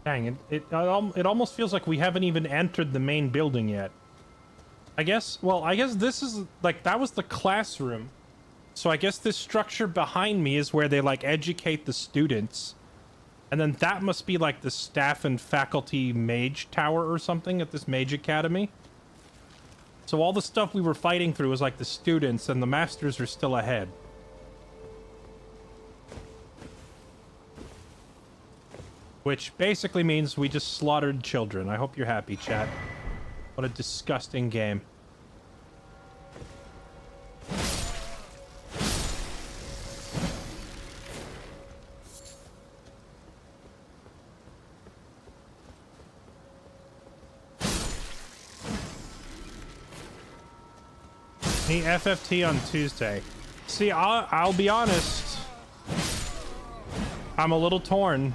Dang, it almost feels like we haven't even entered the main building yet. I guess this is, like, that was the classroom. So I guess this structure behind me is where they, like, educate the students. And then that must be, like, the staff and faculty mage tower or something at this mage academy. So all the stuff we were fighting through was, like, the students, and the masters are still ahead. Which basically means we just slaughtered children. I hope you're happy, chat. What a disgusting game. The FFT on Tuesday. See, I'll be honest. I'm a little torn.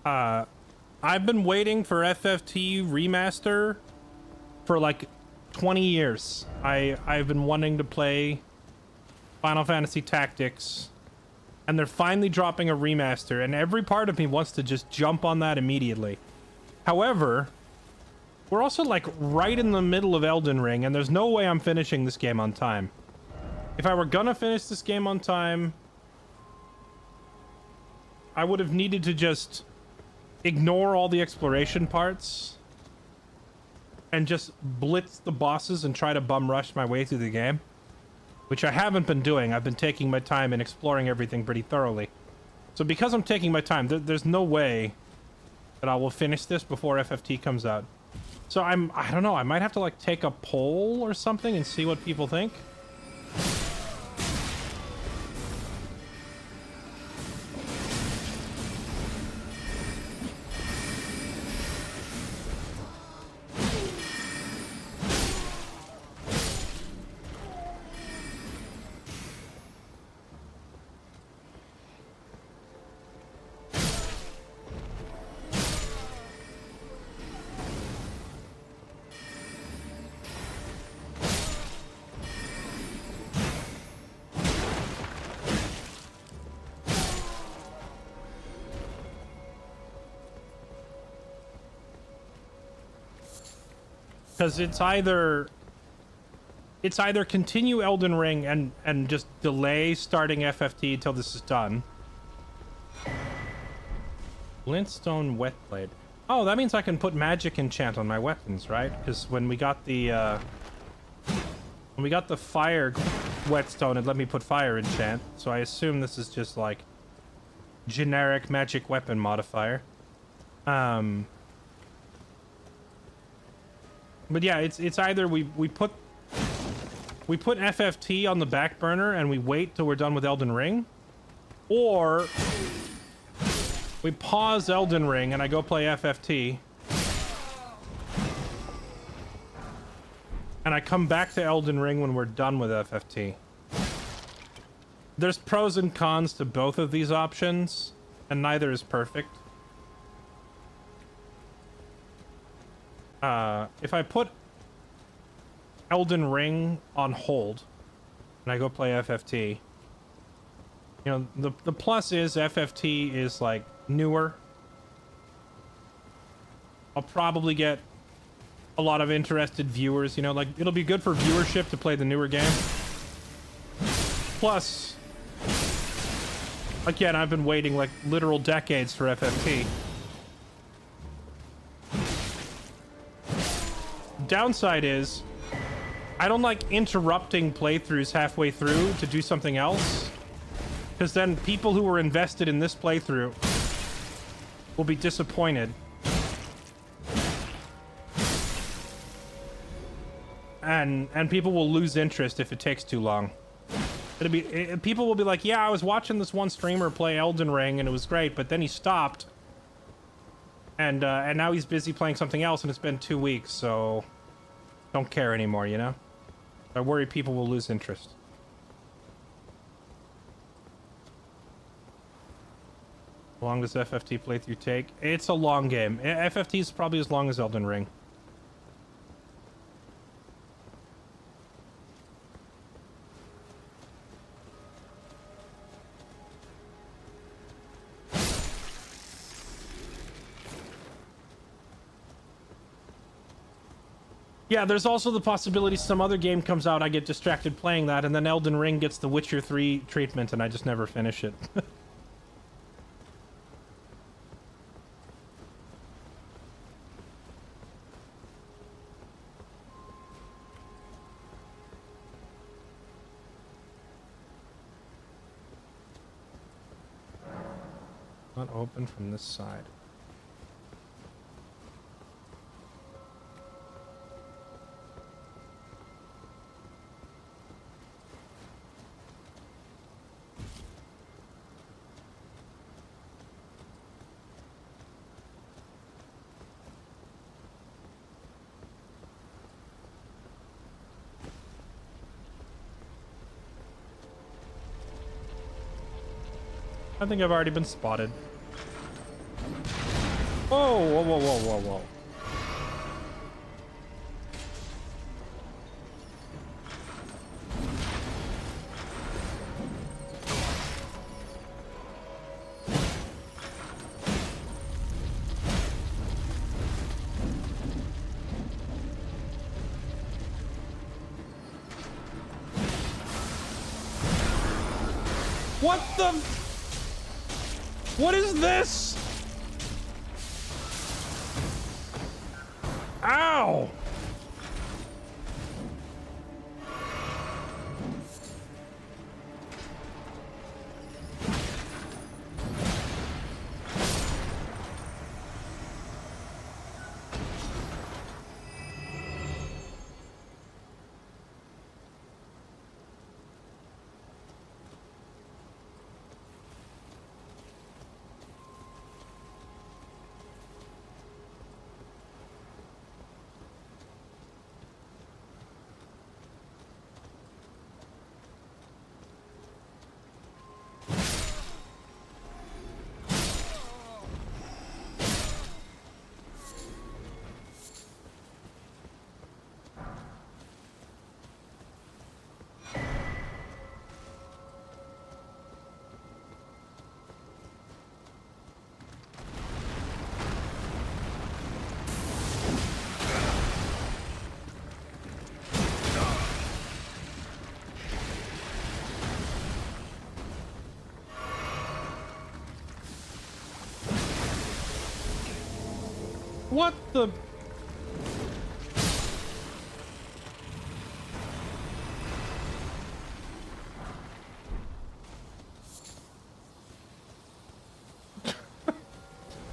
I've been waiting for FFT remaster for like 20 years. I've been wanting to play Final Fantasy Tactics, and they're finally dropping a remaster, and every part of me wants to just jump on that immediately. However, we're also like right in the middle of Elden Ring, and there's no way I'm finishing this game on time. If I were gonna finish this game on time, I would have needed to just ignore all the exploration parts and just blitz the bosses and try to bum rush my way through the game, which I haven't been doing. I've been taking my time and exploring everything pretty thoroughly. So because I'm taking my time, there's no way that I will finish this before FFT comes out. So I don't know, I might have to like take a poll or something and see what people think. Because it's either continue Elden Ring and just delay starting FFT until this is done. Glintstone Wetblade. Oh, that means I can put magic enchant on my weapons, right? Because when we got the fire whetstone, it let me put fire enchant. So I assume this is just like generic magic weapon modifier. But yeah, it's either we put FFT on the back burner and we wait till we're done with Elden Ring, or we pause Elden Ring and I go play FFT, and I come back to Elden Ring when we're done with FFT. There's pros and cons to both of these options, and neither is perfect. If I put Elden Ring on hold and I go play FFT, you know, the plus is FFT is like newer. I'll probably get a lot of interested viewers, you know, like it'll be good for viewership to play the newer game. Plus, again, I've been waiting like literal decades for FFT. Downside is I don't like interrupting playthroughs halfway through to do something else, because then people who were invested in this playthrough will be disappointed, and people will lose interest if it takes too long. People will be like, yeah, I was watching this one streamer play Elden Ring and it was great, but then he stopped, and now he's busy playing something else and it's been 2 weeks, so don't care anymore, you know? I worry people will lose interest. How long does FFT playthrough take? It's a long game. FFT is probably as long as Elden Ring. Yeah, there's also the possibility some other game comes out, I get distracted playing that, and then Elden Ring gets the Witcher 3 treatment, and I just never finish it. Not open from this side. I think I've already been spotted. Whoa, whoa, whoa, whoa, whoa, whoa. What the? What is this? Ow! What the?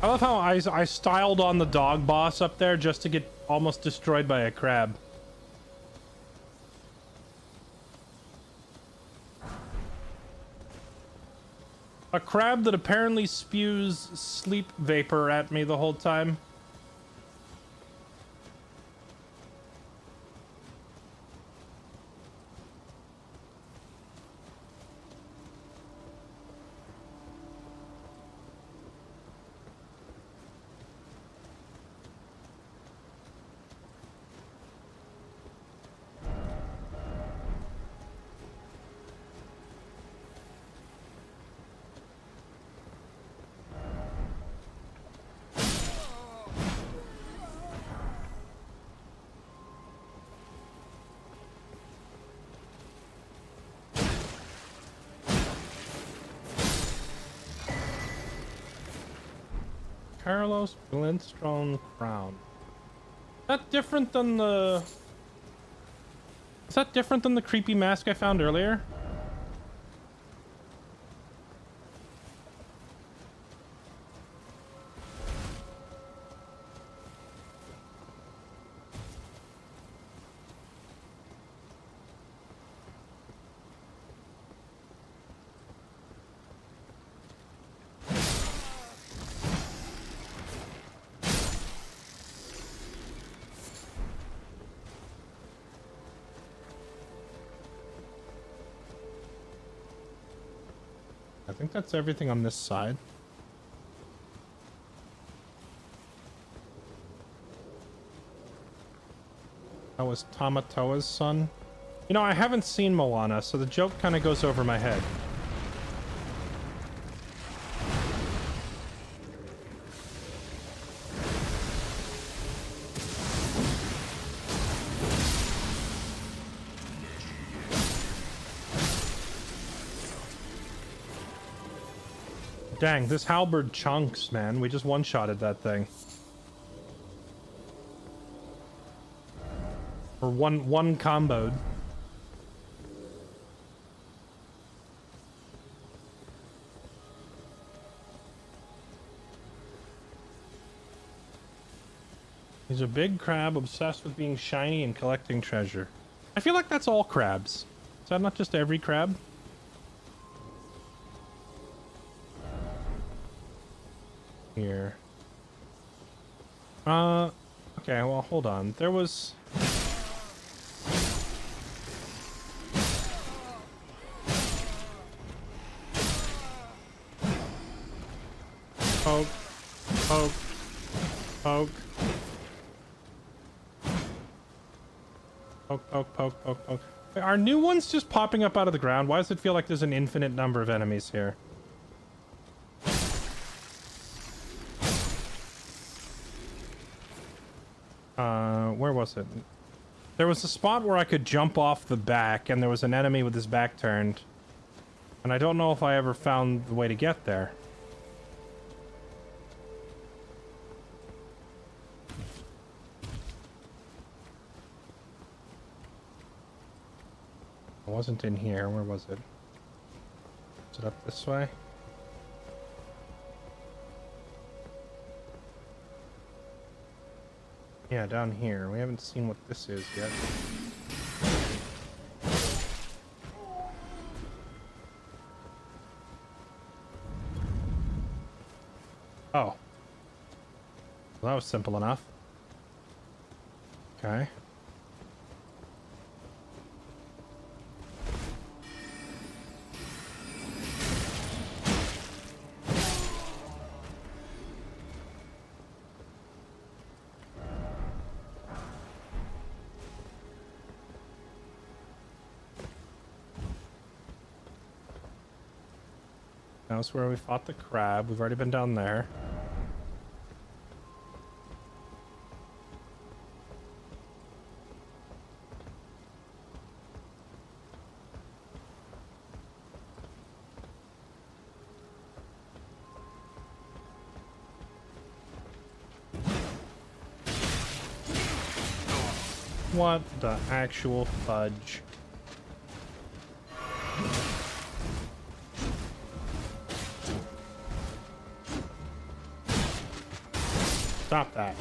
I love how I styled on the dog boss up there just to get almost destroyed by a crab. A crab that apparently spews sleep vapor at me the whole time. Carlos Glintstone Crown. Is that different than the... Is that different than the creepy mask I found earlier? I think that's everything on this side. That was Tamatoa's son. You know, I haven't seen Moana, so the joke kind of goes over my head. Dang, this halberd chunks, man. We just one-shotted that thing. Or one comboed. He's a big crab obsessed with being shiny and collecting treasure. I feel like that's all crabs. Is that not just every crab? Here. Okay, well, hold on. There was... Poke. Poke. Poke. Poke, poke, poke, poke, poke. Wait, are new ones just popping up out of the ground? Why does it feel like there's an infinite number of enemies here? Where was it? There was a spot where I could jump off the back, and there was an enemy with his back turned. And I don't know if I ever found the way to get there. It wasn't in here. Where was it? Is it up this way? Yeah, down here. We haven't seen what this is yet. Oh. Well, that was simple enough. Okay. That's where we fought the crab. We've already been down there. What the actual fudge? Stop that.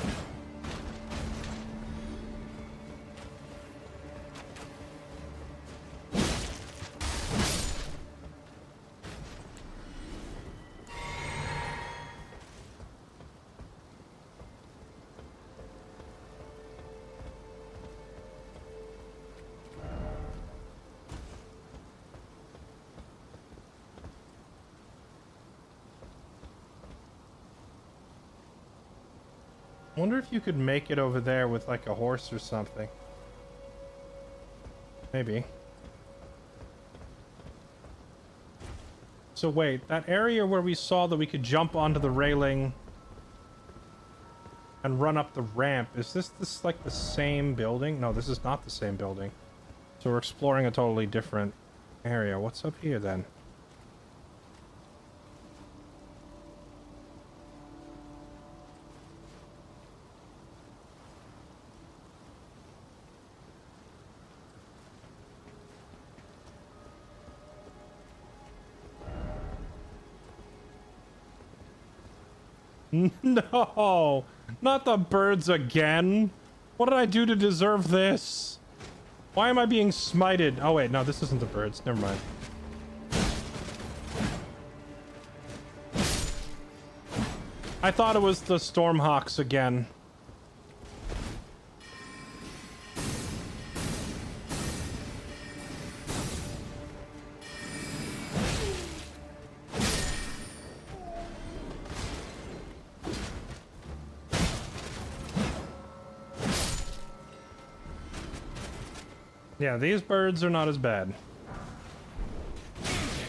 I wonder if you could make it over there with like a horse or something. Maybe. So wait, that area where we saw that we could jump onto the railing and run up the ramp, is this like the same building? No, this is not the same building. So we're exploring a totally different area. What's up here then? No, not the birds again. What did I do to deserve this? Why am I being smited? Oh wait, no, this isn't the birds. Never mind. I thought it was the Stormhawks again. Yeah, these birds are not as bad.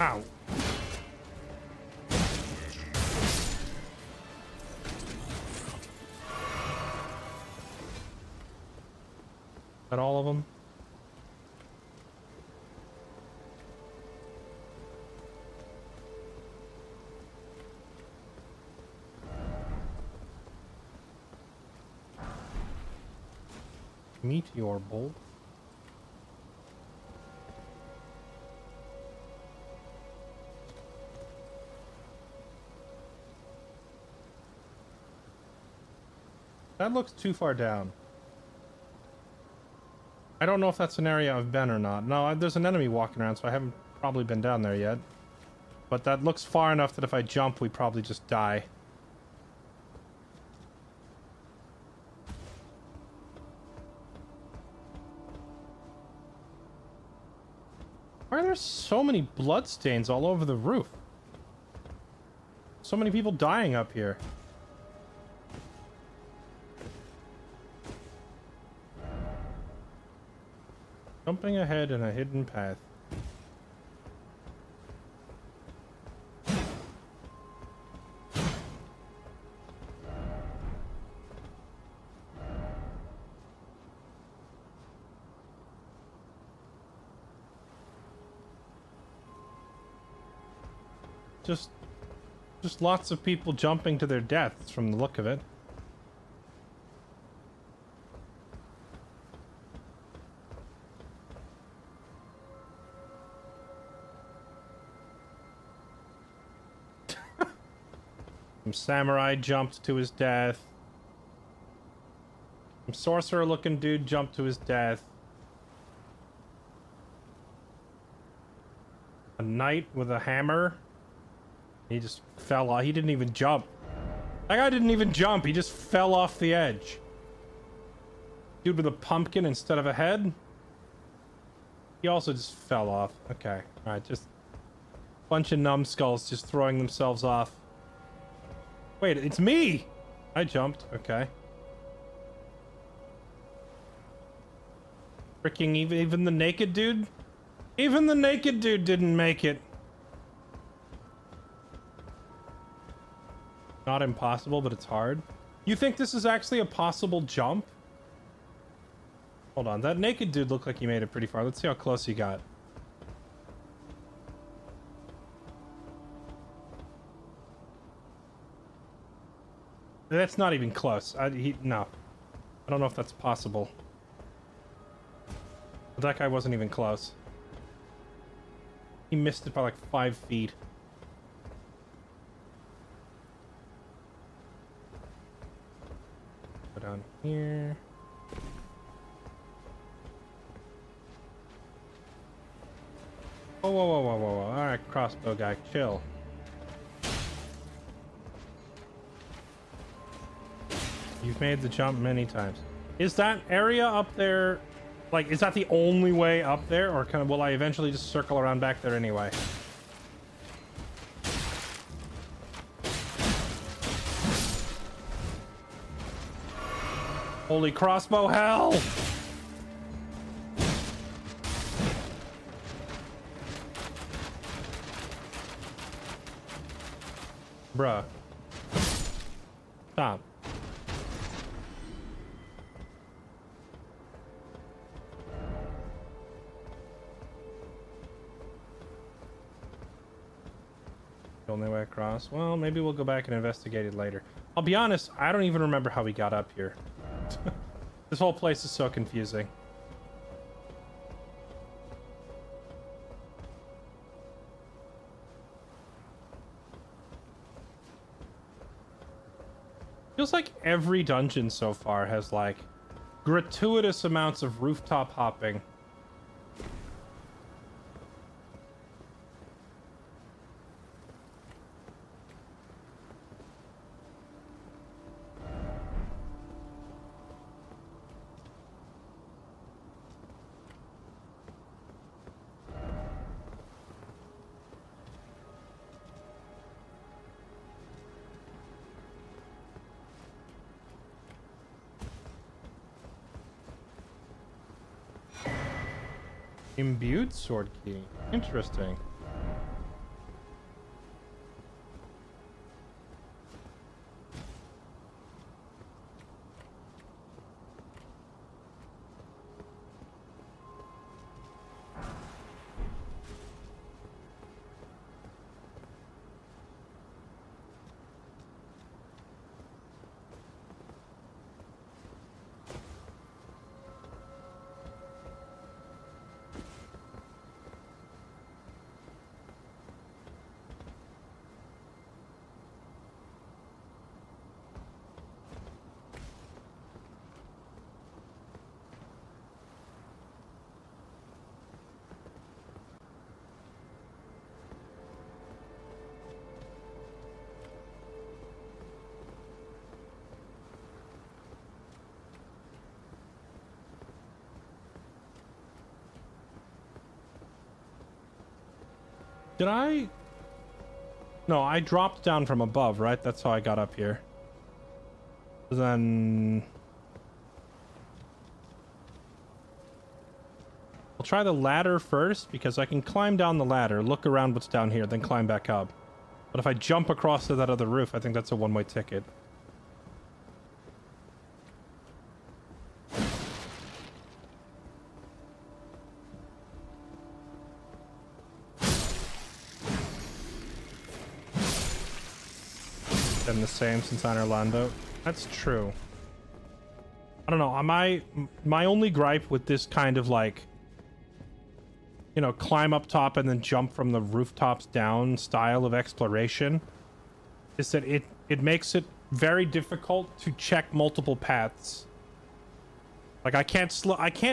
Ow. Is that all of them? Meteor bolt. That looks too far down. I don't know if that's an area I've been or not. No, there's an enemy walking around, so I haven't probably been down there yet. But that looks far enough that if I jump, we probably just die. Why are there so many bloodstains all over the roof? So many people dying up here. Jumping ahead in a hidden path. Just lots of people jumping to their deaths from the look of it. Some samurai jumped to his death. Some sorcerer looking dude jumped to his death. A knight with a hammer. He just fell off. He didn't even jump. That guy didn't even jump. He just fell off the edge. Dude with a pumpkin instead of a head. He also just fell off. Okay. Alright, just a bunch of numbskulls just throwing themselves off. Wait, it's me! I jumped. Okay. Freaking even the naked dude? Even the naked dude didn't make it. Not impossible, but it's hard. You think this is actually a possible jump? Hold on, that naked dude looked like he made it pretty far. Let's see how close he got. That's not even close. No. I don't know if that's possible. But that guy wasn't even close. He missed it by like 5 feet. Go down here. Whoa, whoa, whoa, whoa, whoa, whoa. Alright, crossbow guy, chill. You've made the jump many times. Is that area up there, like, is that the only way up there? Or will I eventually just circle around back there anyway? Holy crossbow hell! Bruh. Stop. The only way across? Well, maybe we'll go back and investigate it later. I'll be honest, I don't even remember how we got up here. This whole place is so confusing. Feels like every dungeon so far has like gratuitous amounts of rooftop hopping. Imbued sword key. Interesting. Did I... No, I dropped down from above, right? That's how I got up here. Then I'll try the ladder first because I can climb down the ladder, look around what's down here, then climb back up. But if I jump across to that other roof, I think that's a one-way ticket. Been the same since Anor Londo. That's true. I don't know. My only gripe with this kind of like, you know, climb up top and then jump from the rooftops down style of exploration is that it makes it very difficult to check multiple paths. Like I can't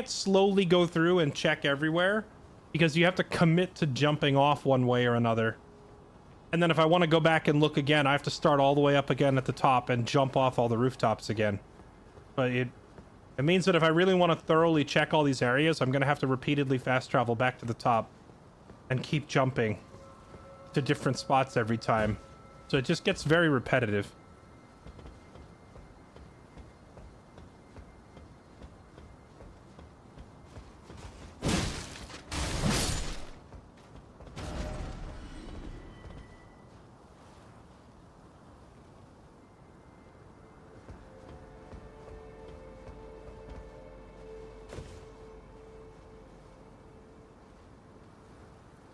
slowly go through and check everywhere because you have to commit to jumping off one way or another. And then if I want to go back and look again, I have to start all the way up again at the top and jump off all the rooftops again. But it means that if I really want to thoroughly check all these areas, I'm going to have to repeatedly fast travel back to the top and keep jumping to different spots every time. So it just gets very repetitive.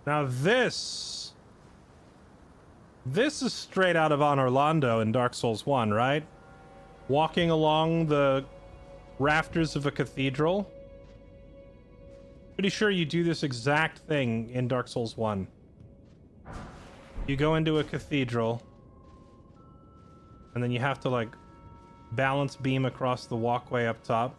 Now this is straight out of Anor Londo in Dark Souls 1, right? Walking along the rafters of a cathedral. Pretty sure you do this exact thing in Dark Souls 1. You go into a cathedral, and then you have to like balance beam across the walkway up top.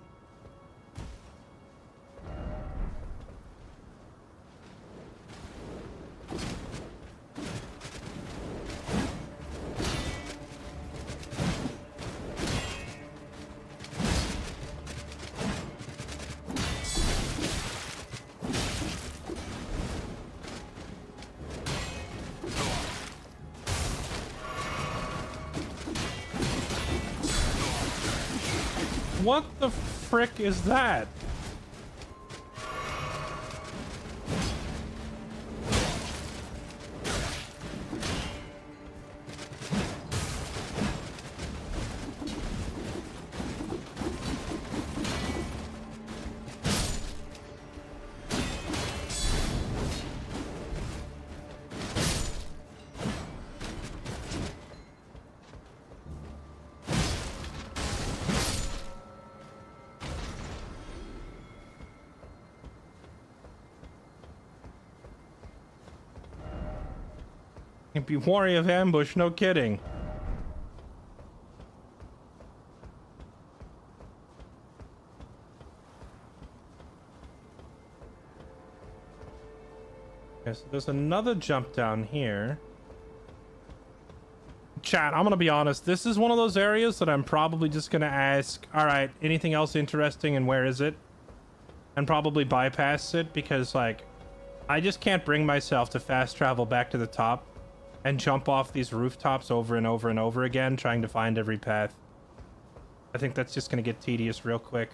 What the frick is that? Be wary of ambush, no kidding. Okay, so there's another jump down here. Chat, I'm gonna be honest, this is one of those areas that I'm probably just gonna ask, alright, anything else interesting and where is it? And probably bypass it because, like, I just can't bring myself to fast travel back to the top and jump off these rooftops over and over and over again, trying to find every path. I think that's just going to get tedious real quick.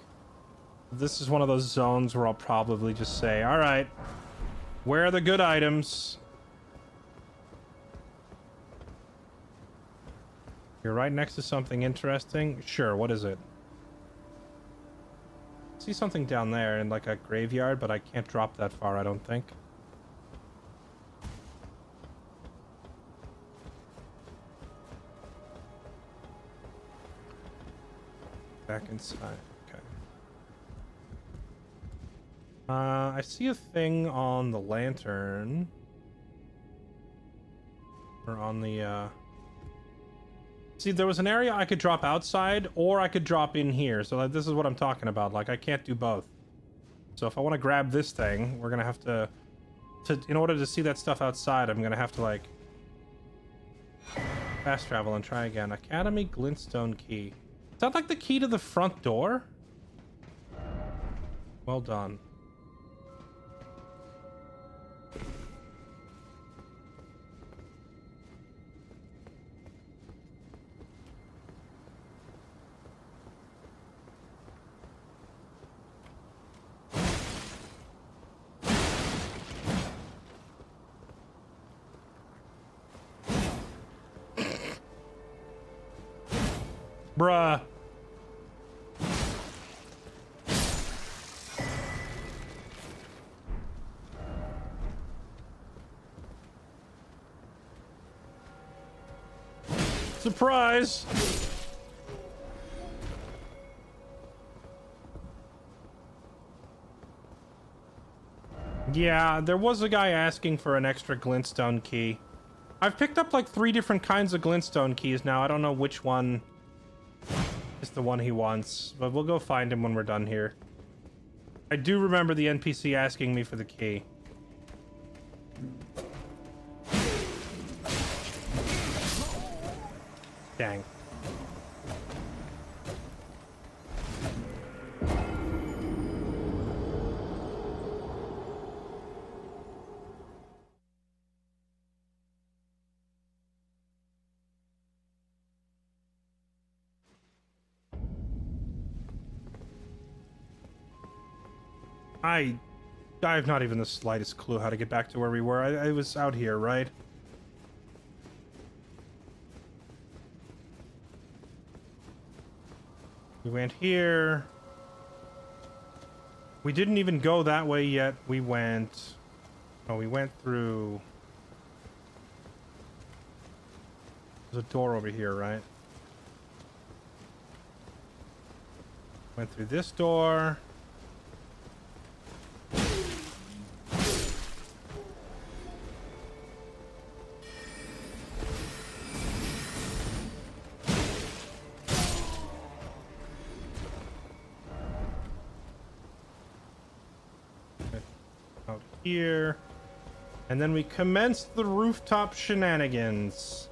This is one of those zones where I'll probably just say, all right, where are the good items? You're right next to something interesting? Sure, what is it? I see something down there in like a graveyard, but I can't drop that far, I don't think. Back inside. Okay. I see a thing on the lantern. Or on the, See, there was an area I could drop outside, or I could drop in here. So like, this is what I'm talking about. Like, I can't do both. So if I want to grab this thing, we're gonna have to... In order to see that stuff outside, I'm gonna have to, like... fast travel and try again. Academy Glintstone Key. Is that like the key to the front door? Well done. Bruh. Surprise! Yeah, there was a guy asking for an extra glintstone key. I've picked up like 3 different kinds of glintstone keys now. I don't know which one is the one he wants, but we'll go find him when we're done here. I do remember the NPC asking me for the key. Dang. I have not even the slightest clue how to get back to where we were. I was out here, right? We went here. We didn't even go that way yet. We went... Oh, we went through... There's a door over here, right? Went through this door. Out here. And then we commenced the rooftop shenanigans.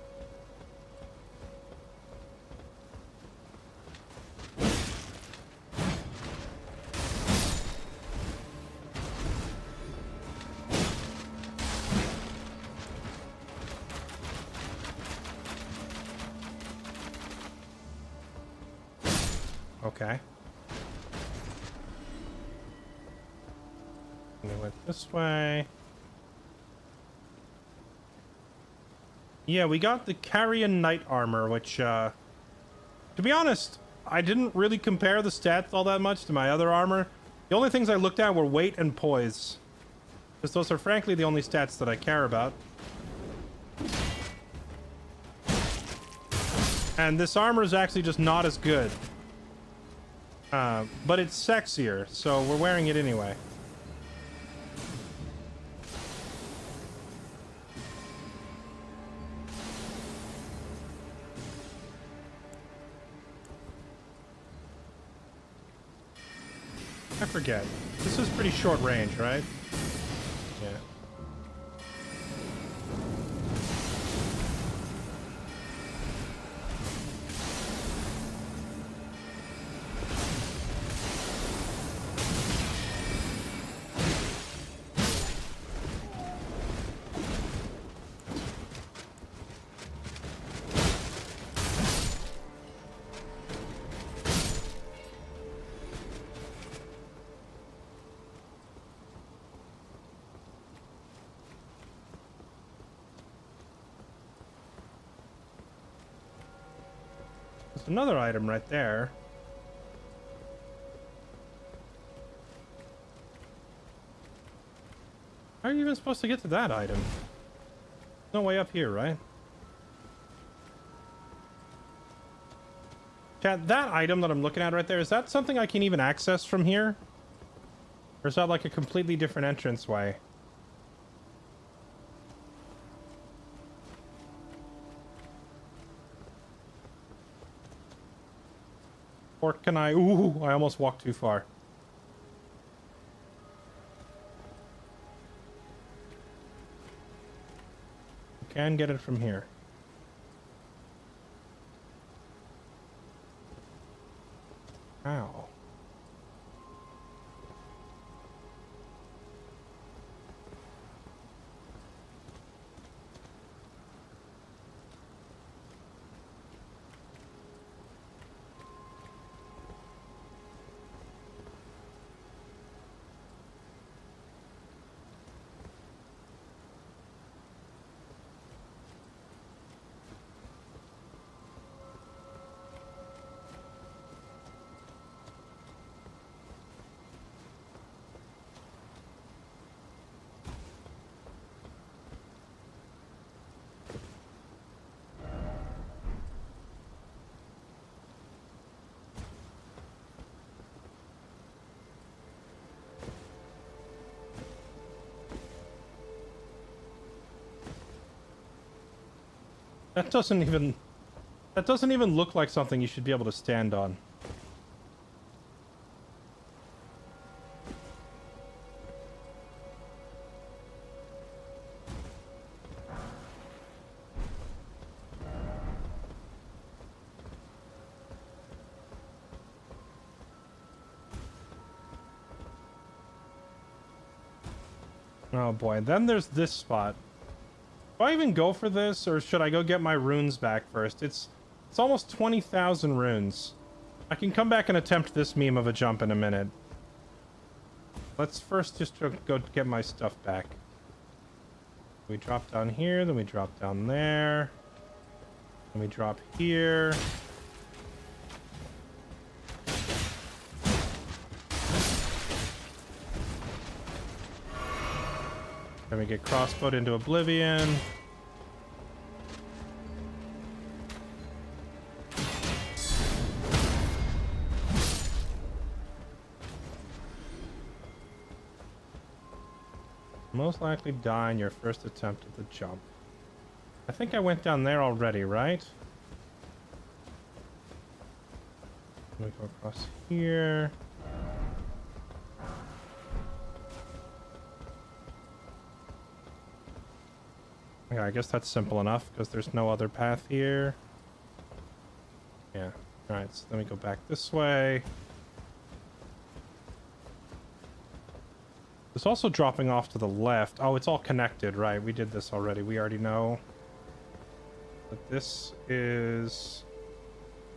Okay. And we went this way. Yeah, we got the Carrion Knight armor, which, to be honest, I didn't really compare the stats all that much to my other armor. The only things I looked at were weight and poise, because those are frankly the only stats that I care about. And this armor is actually just not as good. But it's sexier, so we're wearing it anyway. I forget. This is pretty short range, right? Yeah. There's another item right there. How are you even supposed to get to that item? No way up here, right? Chat, that item that I'm looking at right there, is that something I can even access from here? Or is that like a completely different entranceway? Or can I... Ooh, I almost walked too far. You can get it from here. Ow. That doesn't even... That doesn't even look like something you should be able to stand on. Oh boy, then there's this spot. Do I even go for this, or should I go get my runes back first? It's almost 20,000 runes. I can come back and attempt this meme of a jump in a minute. Let's first just go get my stuff back. We drop down here, then we drop down there. Then we drop here. Then we get crossbowed into oblivion. Most likely die in your first attempt at the jump. I think I went down there already, right? Let me go across here. Yeah, I guess that's simple enough because there's no other path here. Yeah. Alright, so let me go back this way. There's also dropping off to the left. Oh, it's all connected, right? We did this already. We already know. But this is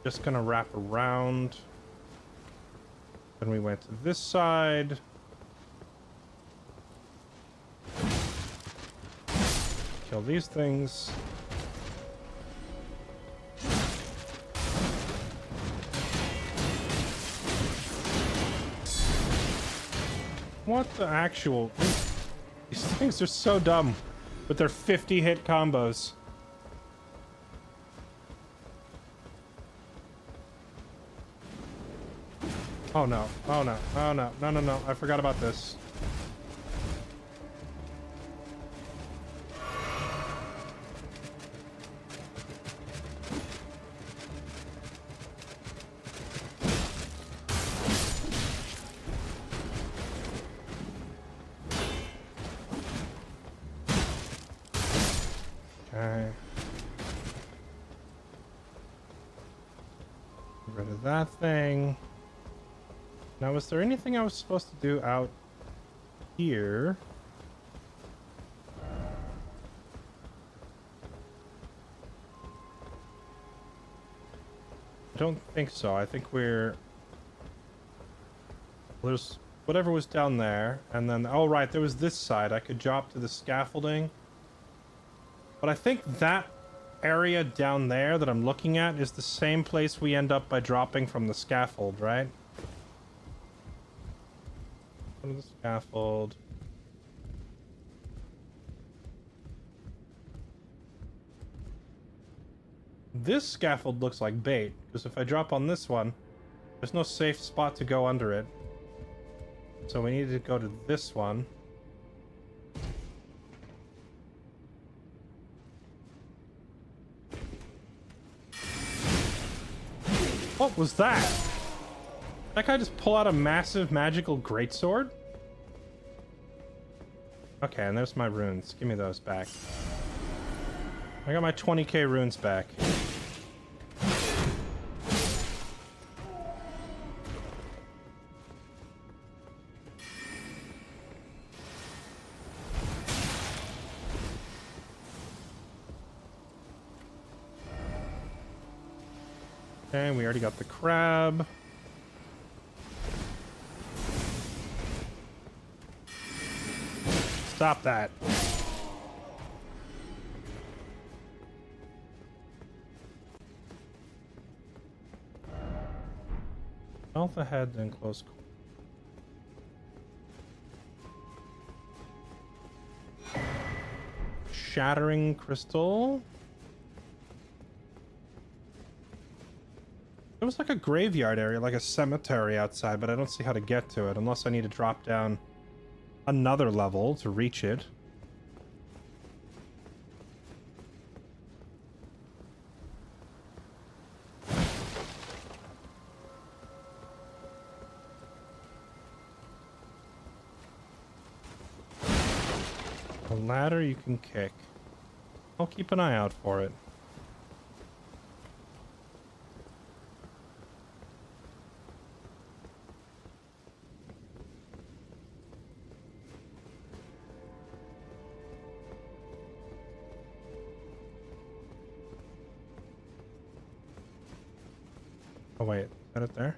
just gonna wrap around. Then we went to this side. Kill these things. What the actual... These things are so dumb with their 50 hit combos. Oh no, oh no, oh no, no, no, no, I forgot about this. Okay. Get rid of that thing. Now, was there anything I was supposed to do out here? I don't think so. I think there's whatever was down there, and then... Oh, right, there was this side. I could drop to the scaffolding. But I think that area down there that I'm looking at is the same place we end up by dropping from the scaffold, right? Go to the scaffold. This scaffold looks like bait, because if I drop on this one, there's no safe spot to go under it. So we need to go to this one. What was that? That guy just pull out a massive magical greatsword? Okay, and there's my runes. Give me those back. I got my 20k runes back. Okay, we already got the crab. Stop that. Health ahead, then close. Shattering crystal. There was like a graveyard area, like a cemetery outside, but I don't see how to get to it unless I need to drop down another level to reach it. A ladder you can kick. I'll keep an eye out for it. Oh wait, is that it there?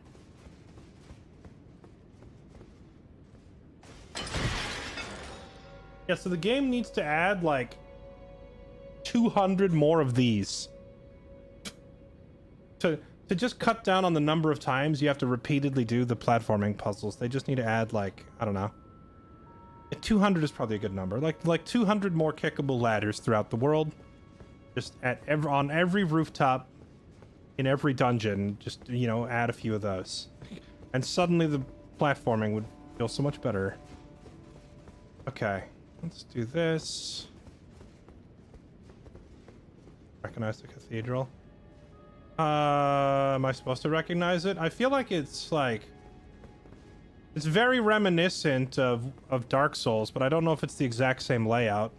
Yeah, so the game needs to add like 200 more of these to just cut down on the number of times you have to repeatedly do the platforming puzzles. They just need to add like, I don't know. 200 is probably a good number. Like 200 more kickable ladders throughout the world. Just on every rooftop, in every dungeon, just, you know, add a few of those. And suddenly the platforming would feel so much better. Okay, let's do this. Recognize the cathedral. Am I supposed to recognize it? I feel like it's like... It's very reminiscent of Dark Souls, but I don't know if it's the exact same layout.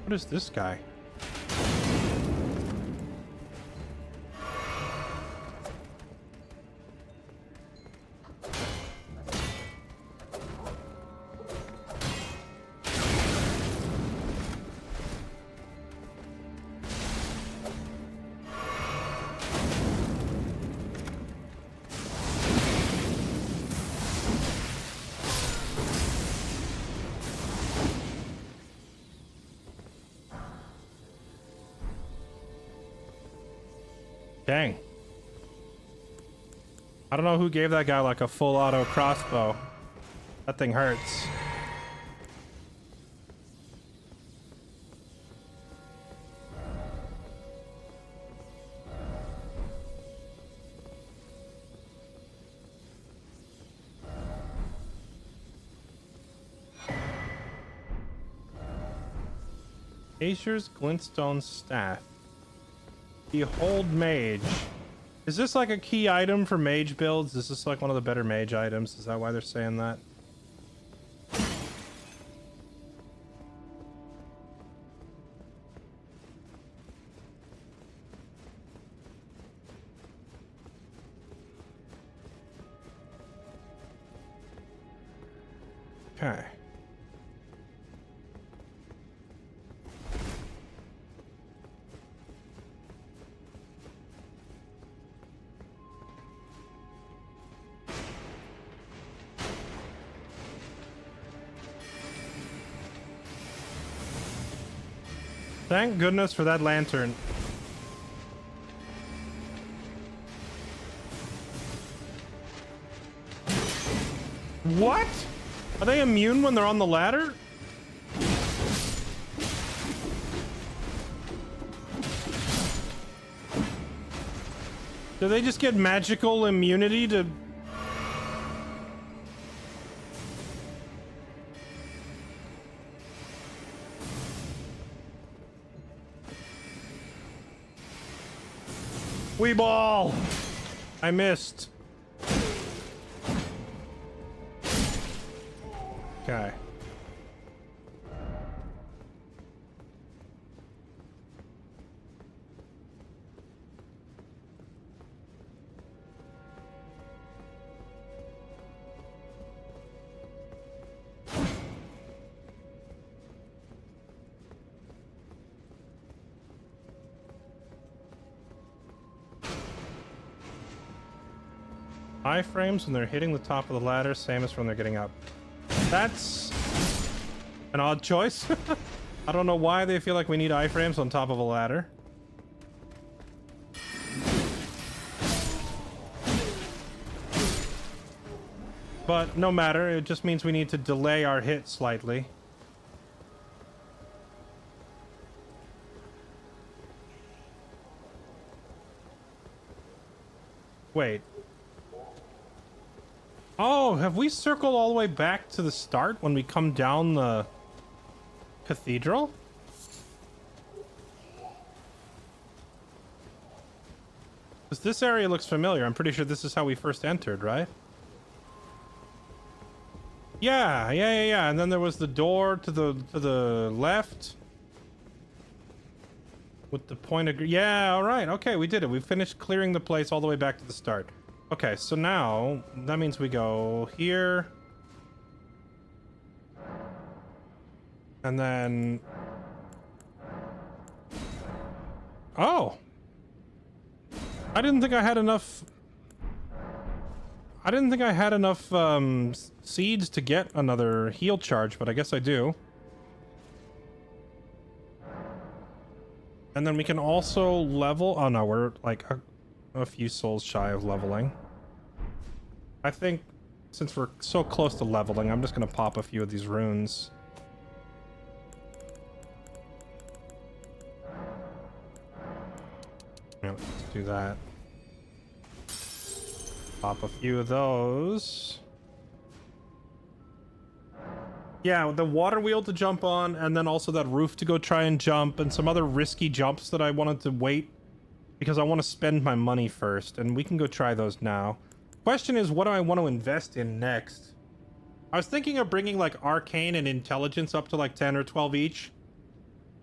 What is this guy? Dang. I don't know who gave that guy like a full auto crossbow. That thing hurts. Aesir's Glintstone Staff. Behold Mage. Is this like a key item for mage builds? Is this like one of the better mage items? Is that why they're saying that? Okay. Thank goodness for that lantern. What? Are they immune when they're on the ladder? Do they just get magical immunity to... Wee ball! I missed. Okay. Iframes when they're hitting the top of the ladder, same as when they're getting up. That's an odd choice. I don't know why they feel like we need iframes on top of a ladder. But no matter, it just means we need to delay our hit slightly. Wait. Oh, have we circled all the way back to the start when we come down the cathedral? Because this area looks familiar. I'm pretty sure this is how we first entered, right? Yeah. And then there was the door to the left. With the point of... Yeah, all right. Okay, we did it. We finished clearing the place all the way back to the start. Okay, so now that means we go here. And then... Oh! I didn't think I had enough... I didn't think I had enough seeds to get another heal charge, but I guess I do. And then we can also level... Oh no, we're like a few souls shy of leveling. I think since we're so close to leveling, I'm just going to pop a few of these runes. Yeah, let's do that. Pop a few of those. Yeah, the water wheel to jump on, and then also that roof to go try and jump, and some other risky jumps that I wanted to wait because I want to spend my money first, and we can go try those now. Question is, what do I want to invest in next? I was thinking of bringing like arcane and intelligence up to like 10 or 12 each,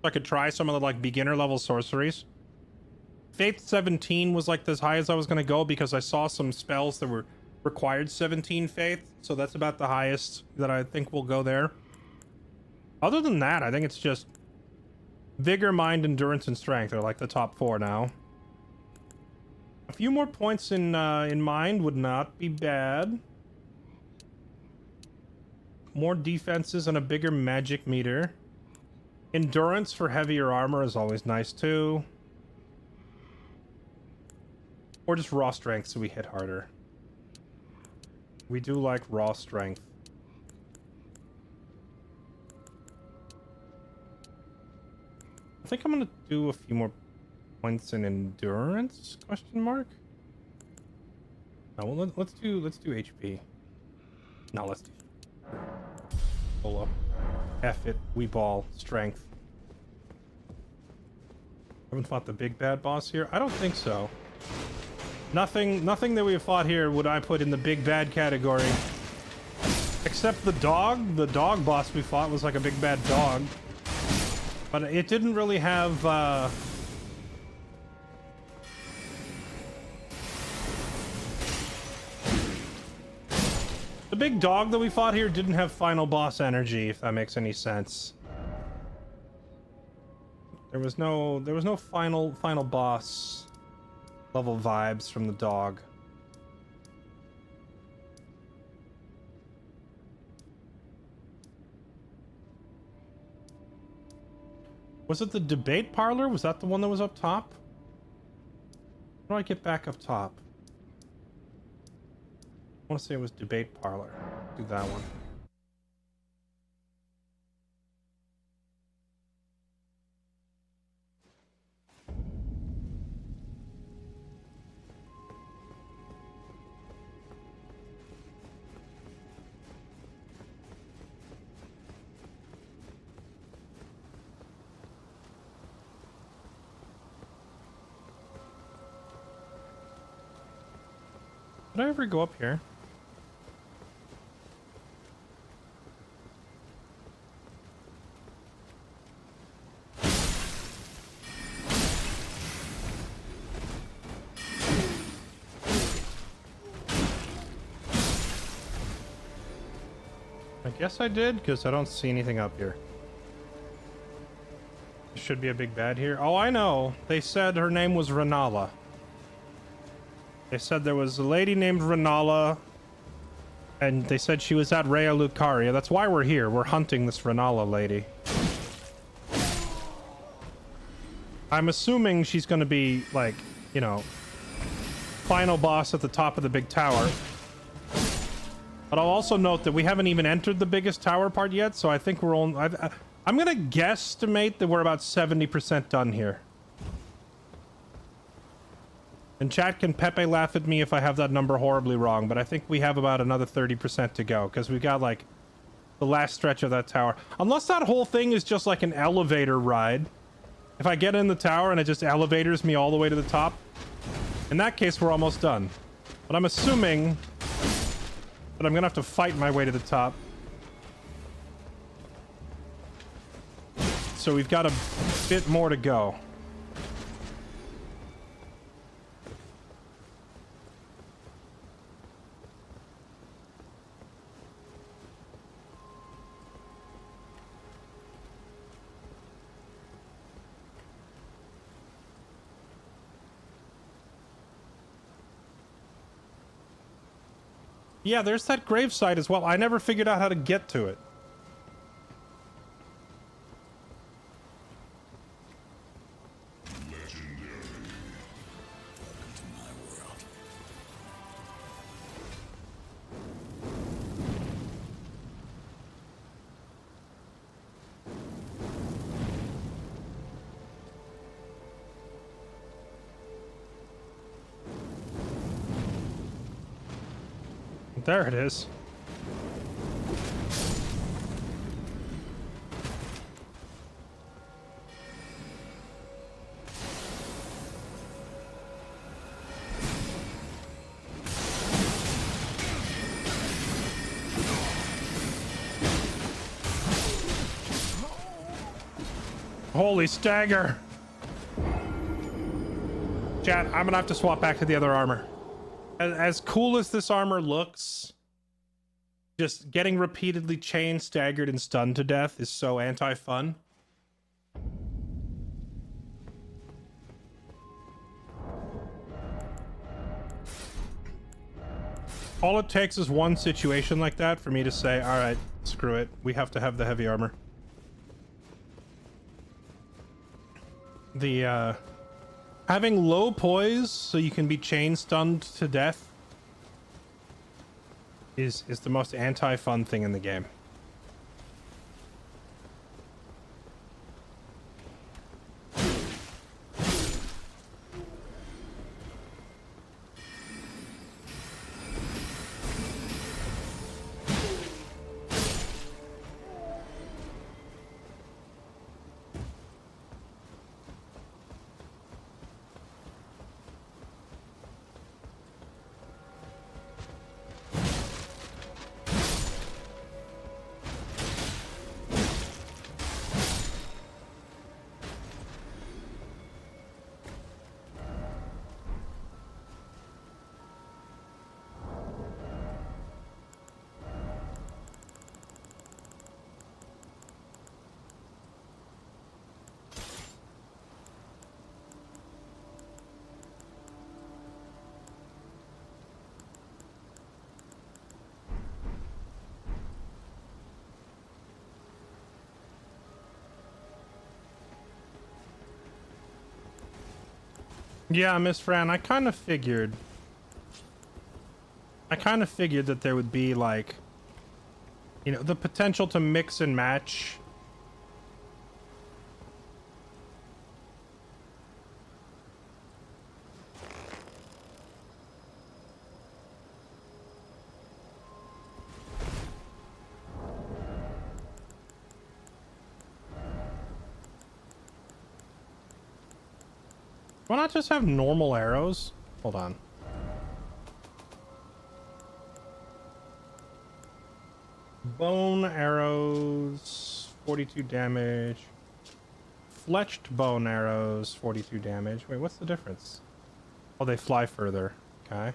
so I could try some of the like beginner level sorceries. Faith 17 was like as high as I was going to go because I saw some spells that were required 17 faith, so that's about the highest that I think will go there. Other than that, I think it's just vigor, mind, endurance, and strength are like the top 4 now. A few more points in mind would not be bad. More defenses and a bigger magic meter. Endurance for heavier armor is always nice too. Or just raw strength so we hit harder. We do like raw strength. I think I'm gonna do a few more points in endurance? Question mark. No, well, let's do HP. No, let's do solo. F it. We ball strength. Haven't fought the big bad boss here. I don't think so. Nothing that we have fought here would I put in the big bad category. Except the dog. The dog boss we fought was like a big bad dog. But it didn't really have, the big dog that we fought here didn't have final boss energy, if that makes any sense. There was no final boss level vibes from the dog. Was it the debate parlor? Was that the one that was up top? How do I get back up top? I want to say it was debate parlor. Do that one. Did I ever go up here? I guess I did, because I don't see anything up here. There should be a big bad here. Oh, I know. They said her name was Renala. They said there was a lady named Renala, and they said she was at Rea Lucaria. That's why we're here. We're hunting this Renala lady. I'm assuming she's going to be, like, you know, final boss at the top of the big tower. But I'll also note that we haven't even entered the biggest tower part yet, so I think we're only... I'm going to guesstimate that we're about 70% done here. And chat can Pepe laugh at me if I have that number horribly wrong, but I think we have about another 30% to go, because we got, like, the last stretch of that tower. Unless that whole thing is just like an elevator ride. If I get in the tower and it just elevators me all the way to the top, in that case, we're almost done. But I'm assuming that I'm gonna have to fight my way to the top. So we've got a bit more to go. Yeah, there's that gravesite as well. I never figured out how to get to it. There it is. Holy stagger. Chat, I'm gonna have to swap back to the other armor. As cool as this armor looks, just getting repeatedly chained, staggered, and stunned to death is so anti-fun. All it takes is one situation like that for me to say, alright, screw it. We have to have the heavy armor. The, having low poise so you can be chain stunned to death is the most anti-fun thing in the game. Yeah, Miss Fran, I kind of figured that there would be, like, you know, the potential to mix and match. Why not just have normal arrows? Hold on. Bone arrows, 42 damage. Fletched bone arrows, 42 damage. Wait, what's the difference? Oh, they fly further. Okay.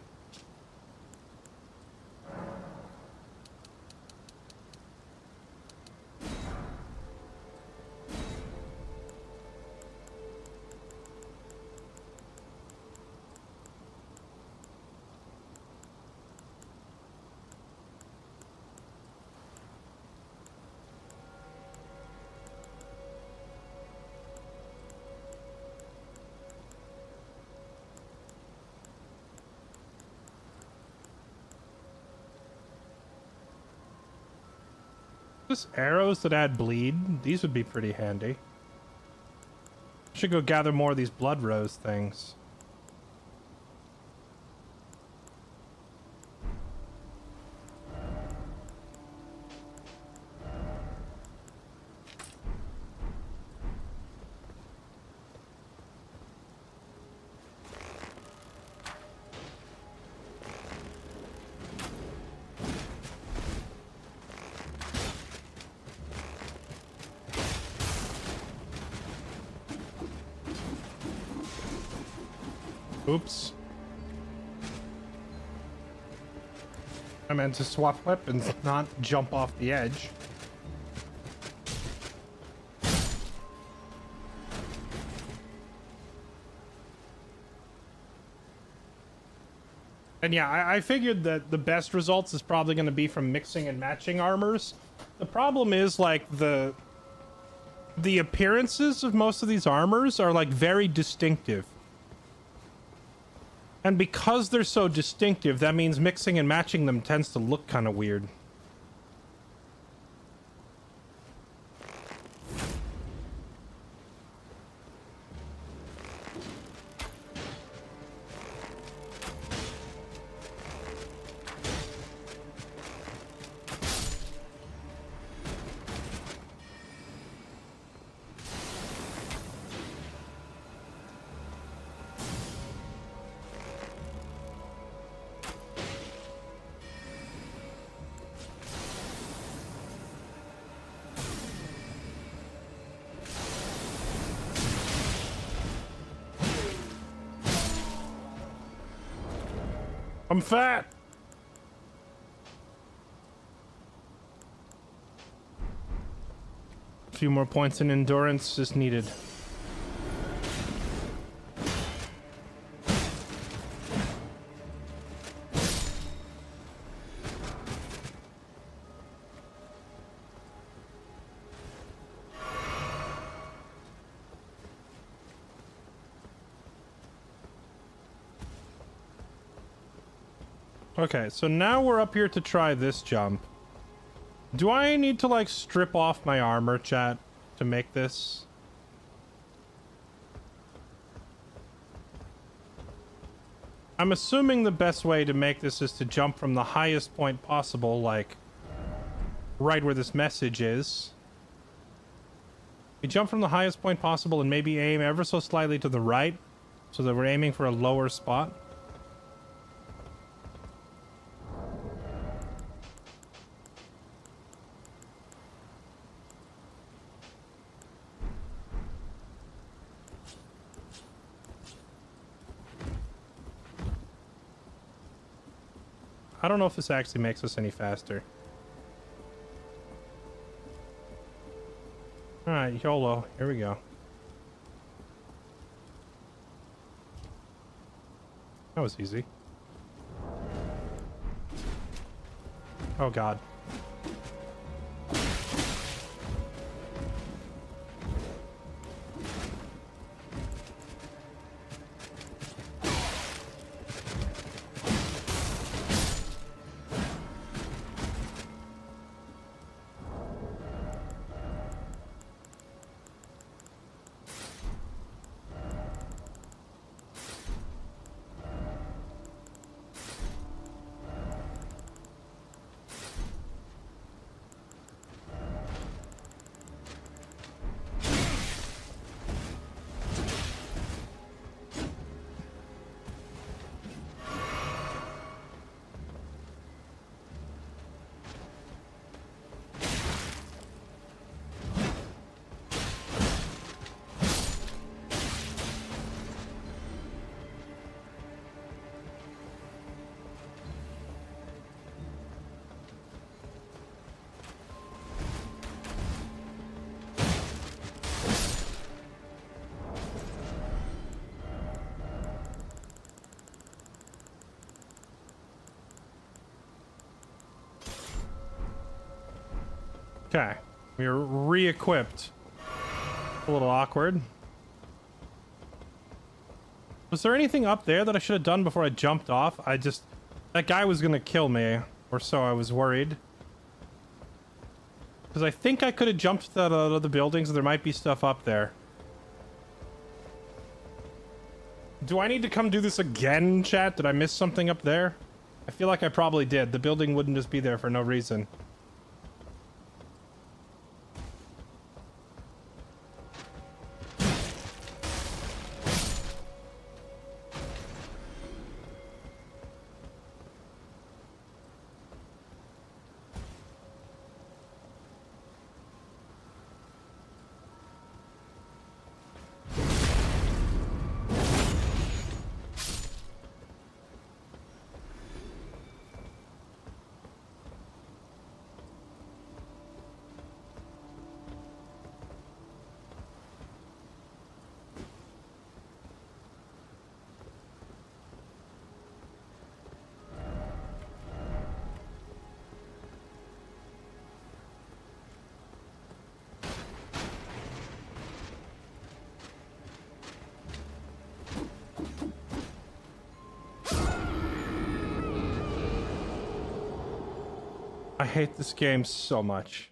Just arrows that add bleed. These would be pretty handy. Should go gather more of these blood rose things. Oops. I meant to swap weapons, not jump off the edge. And yeah, I figured that the best results is probably going to be from mixing and matching armors. The problem is, like, the appearances of most of these armors are, like, very distinctive. And because they're so distinctive, that means mixing and matching them tends to look kind of weird. I'm fat. A few more points in endurance is needed. Okay, so now we're up here to try this jump. Do I need to, like, strip off my armor, chat, to make this? I'm assuming the best way to make this is to jump from the highest point possible, like, right where this message is. We jump from the highest point possible and maybe aim ever so slightly to the right, so that we're aiming for a lower spot. I don't know if this actually makes us any faster. Alright, YOLO. Here we go. That was easy. Oh god. Okay, we're re-equipped. A little awkward. Was there anything up there that I should have done before I jumped off? That guy was gonna kill me, or so I was worried. Because I think I could have jumped out of the buildings and there might be stuff up there. Do I need to come do this again, chat? Did I miss something up there? I feel like I probably did. The building wouldn't just be there for no reason. I hate this game so much.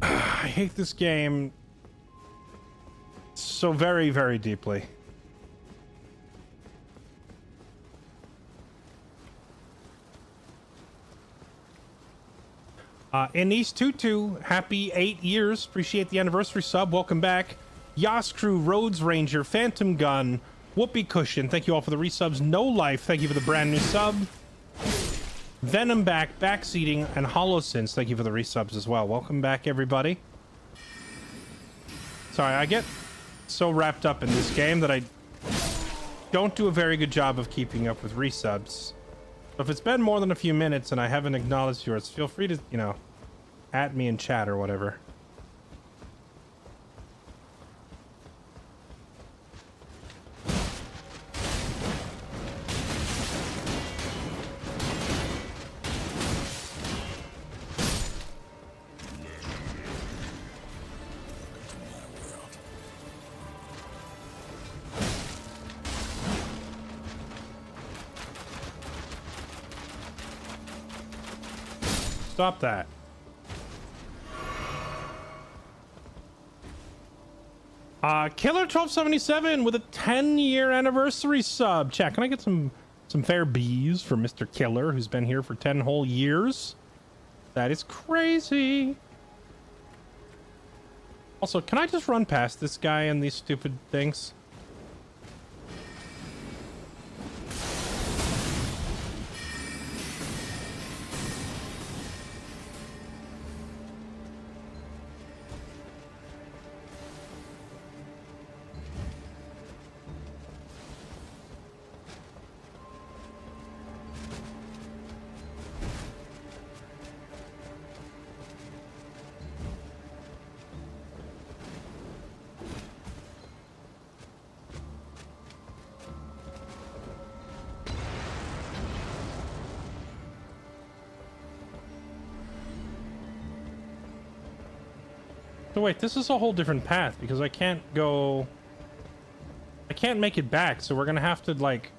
I hate this game so very, very deeply. Anise Tutu, happy 8 years. Appreciate the anniversary sub. Welcome back. Yas Crew, Rhodes Ranger, Phantom Gun, Whoopee Cushion. Thank you all for the resubs. No Life, thank you for the brand new sub. Venom back, Backseating, and Holosins, thank you for the resubs as well. Welcome back, everybody. Sorry, I get so wrapped up in this game that I don't do a very good job of keeping up with resubs. So if it's been more than a few minutes and I haven't acknowledged yours, feel free to, you know, at me in chat or whatever. Stop that. Killer 1277 with a 10-year anniversary sub. Chat, can I get some fair bees for Mr. Killer, who's been here for 10 whole years? That is crazy. Also, can I just run past this guy and these stupid things? So wait, this is a whole different path because I can't make it back, so we're gonna have to like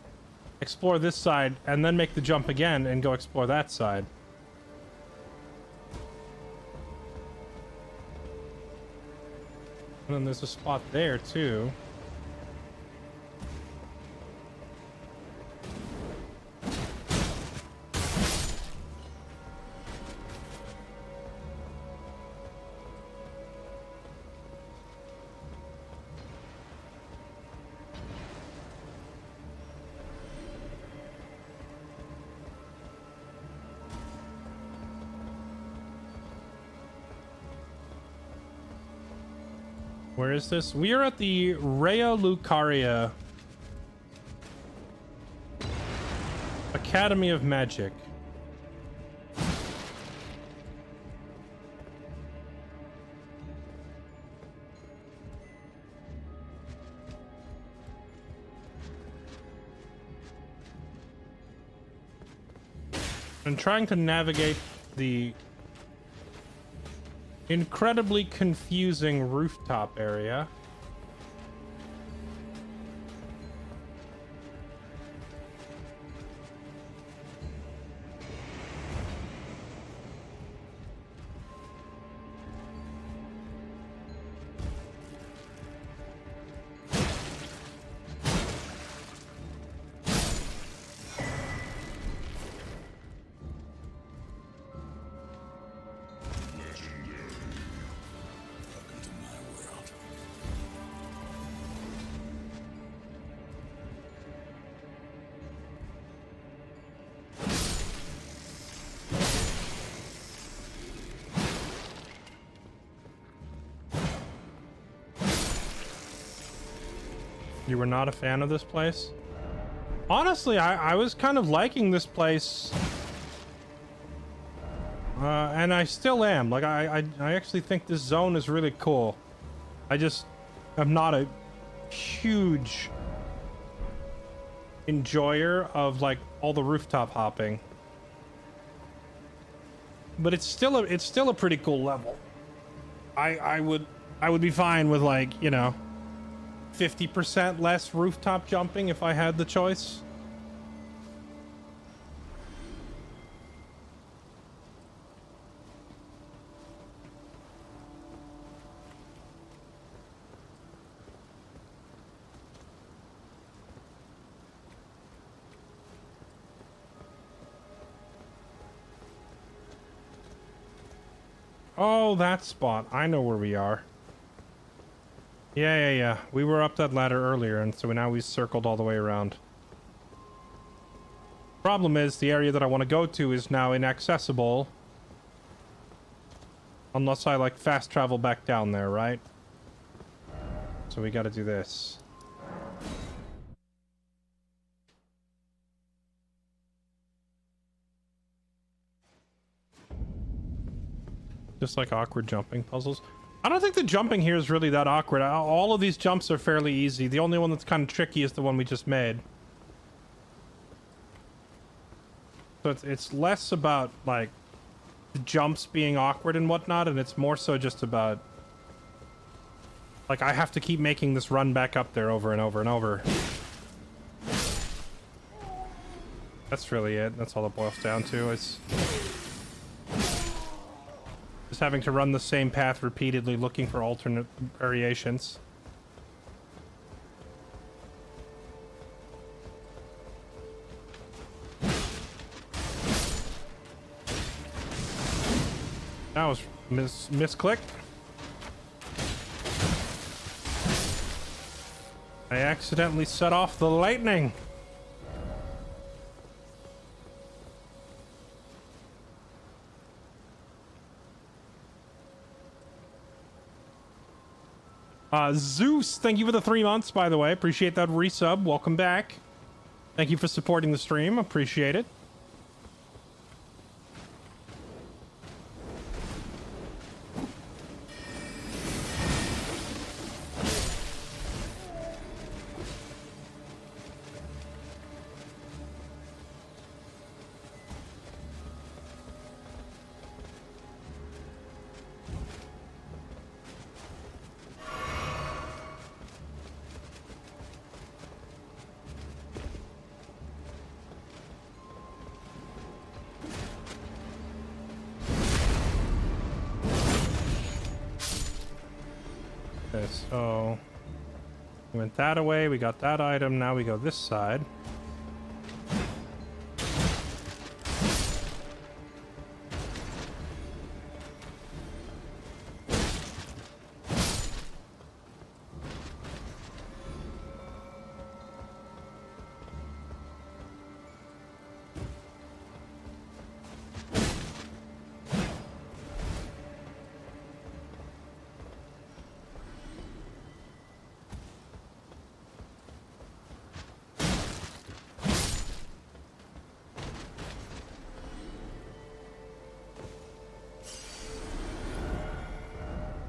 explore this side and then make the jump again and go explore that side. And then there's a spot there too. Where is this? We are at the Rea Lucaria Academy of Magic. I'm trying to navigate the incredibly confusing rooftop area. You were not a fan of this place? Honestly, I was kind of liking this place. And I still am. Like, I actually think this zone is really cool. I just am not a huge enjoyer of, like, all the rooftop hopping. But it's still a pretty cool level. I would be fine with, like, you know, 50% less rooftop jumping if I had the choice. Oh, that spot. I know where we are. Yeah. We were up that ladder earlier, and so now we circled all the way around. Problem is, the area that I want to go to is now inaccessible. Unless I, like, fast travel back down there, right? So we gotta do this. Just like awkward jumping puzzles. I don't think the jumping here is really that awkward. All of these jumps are fairly easy. The only one that's kind of tricky is the one we just made. So it's less about, like, the jumps being awkward and whatnot, and it's more so just about... like, I have to keep making this run back up there over and over and over. That's really it. That's all it boils down to. It's... just having to run the same path repeatedly, looking for alternate variations. That was misclicked. I accidentally set off the lightning. Zeus, thank you for the 3 months, by the way. Appreciate that resub. Welcome back. Thank you for supporting the stream. Appreciate it. Okay, so we went that away, we got that item, now we go this side.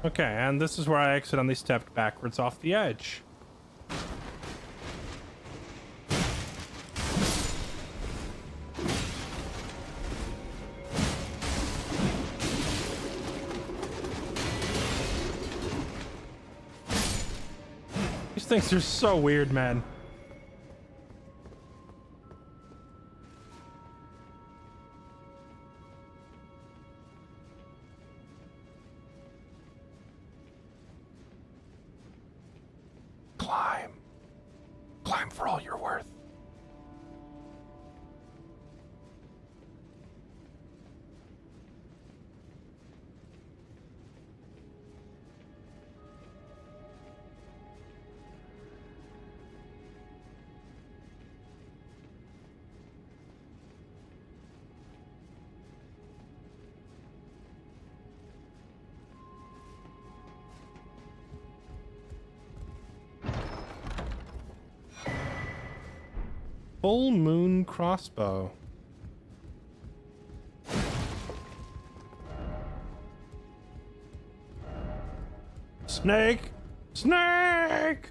Okay, and this is where I accidentally stepped backwards off the edge. These things are so weird, man. Climb for all you're worth. Full moon crossbow. Snake! Snake!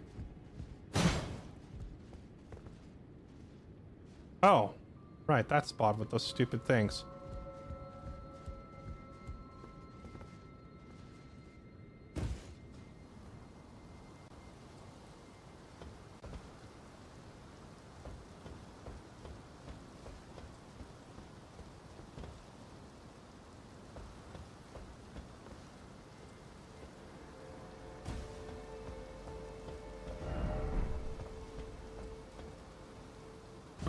Oh, right, that spot with those stupid things.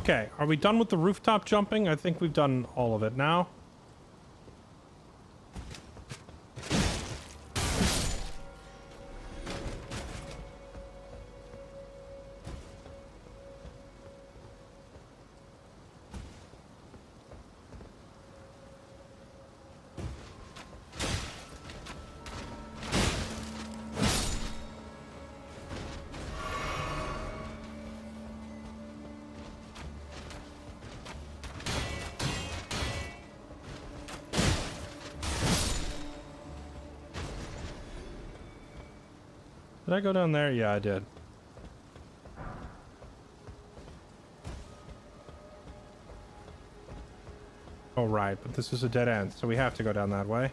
Okay, are we done with the rooftop jumping? I think we've done all of it now. Did I go down there? Yeah, I did. Oh, right, but this is a dead end, so we have to go down that way.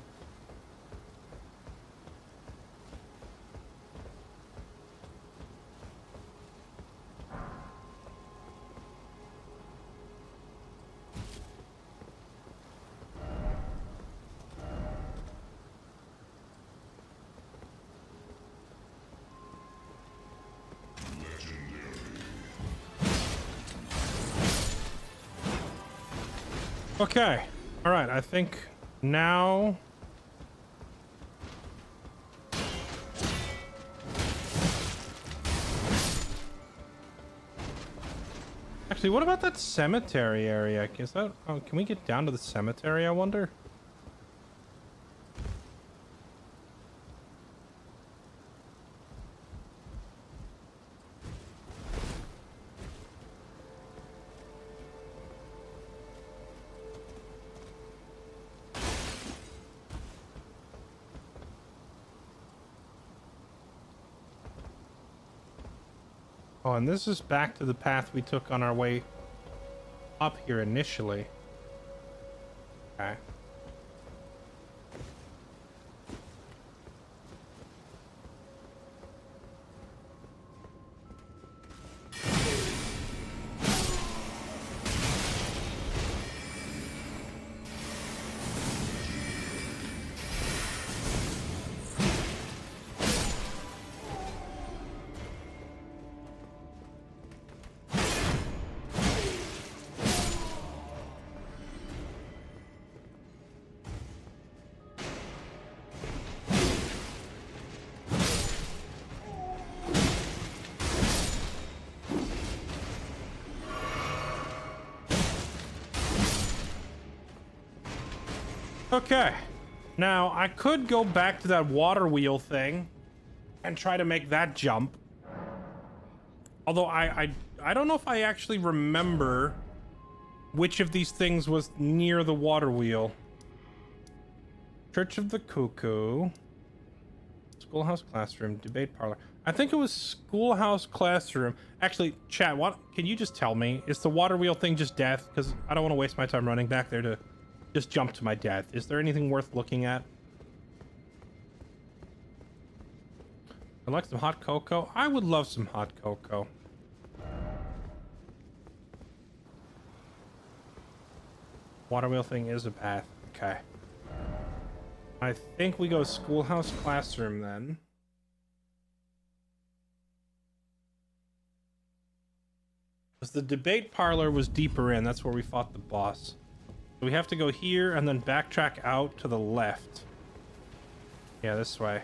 Okay. All right. I think now. Actually, what about that cemetery area? Is that? Oh, can we get down to the cemetery? I wonder. Oh, and this is back to the path we took on our way up here initially. Okay. Okay, now I could go back to that water wheel thing and try to make that jump. Although I don't know if I actually remember which of these things was near the water wheel. Church of the Cuckoo, Schoolhouse Classroom, Debate Parlor. I think it was Schoolhouse Classroom. Actually, chat, what can you just tell me? Is the water wheel thing just death? Because I don't want to waste my time running back there to just jump to my death. Is there anything worth looking at? I'd like some hot cocoa. I would love some hot cocoa. Water wheel thing is a path. Okay. I think we go Schoolhouse Classroom then. Because the debate parlor was deeper in. That's where we fought the boss. So we have to go here and then backtrack out to the left. Yeah, this way.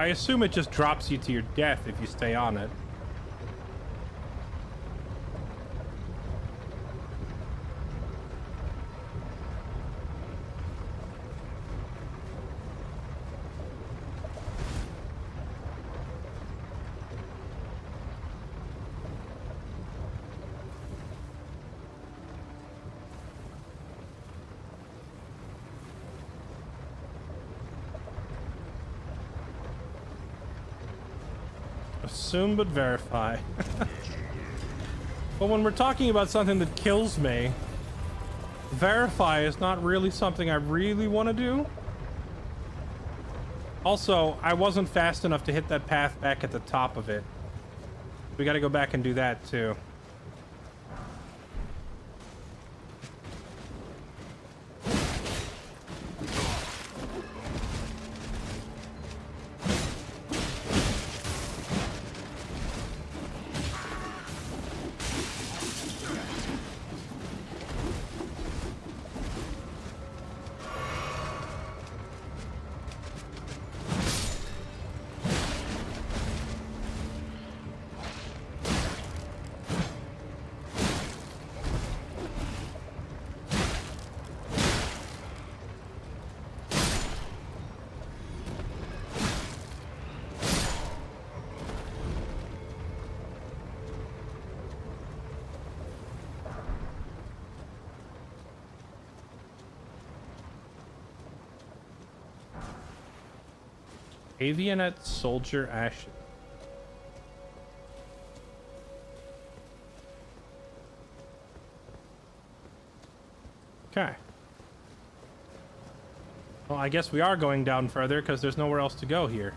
I assume it just drops you to your death if you stay on it. assume but verify. But when we're talking about something that kills me, verify is not really something I really want to do. Also, I wasn't fast enough to hit that path back at the top of it. We gotta go back and do that too. Avionet Soldier Ashes. Okay. Well, I guess we are going down further because there's nowhere else to go here.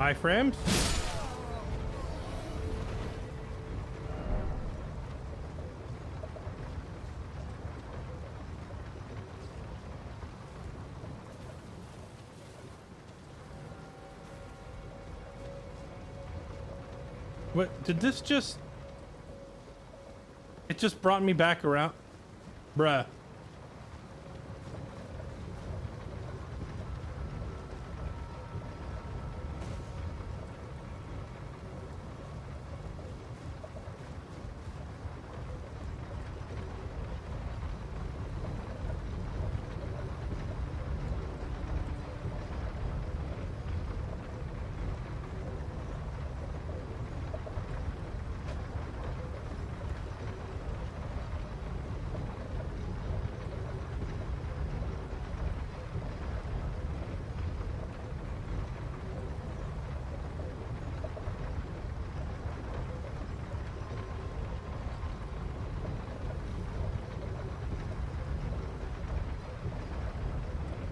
Iframes? What, did this just... It just brought me back around? Bruh.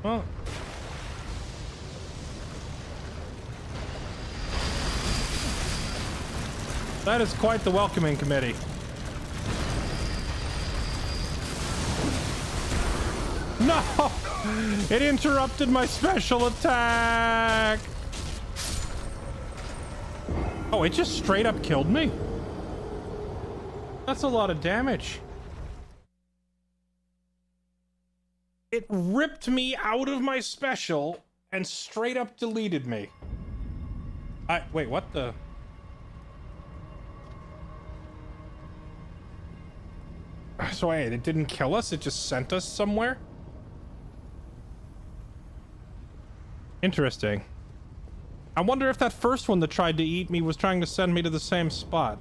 Well, that is quite the welcoming committee. No! It interrupted my special attack! Oh, it just straight up killed me? That's a lot of damage. It ripped me out of my special and straight up deleted me. Wait, what the? So wait, it didn't kill us? It just sent us somewhere? Interesting. I wonder if that first one that tried to eat me was trying to send me to the same spot.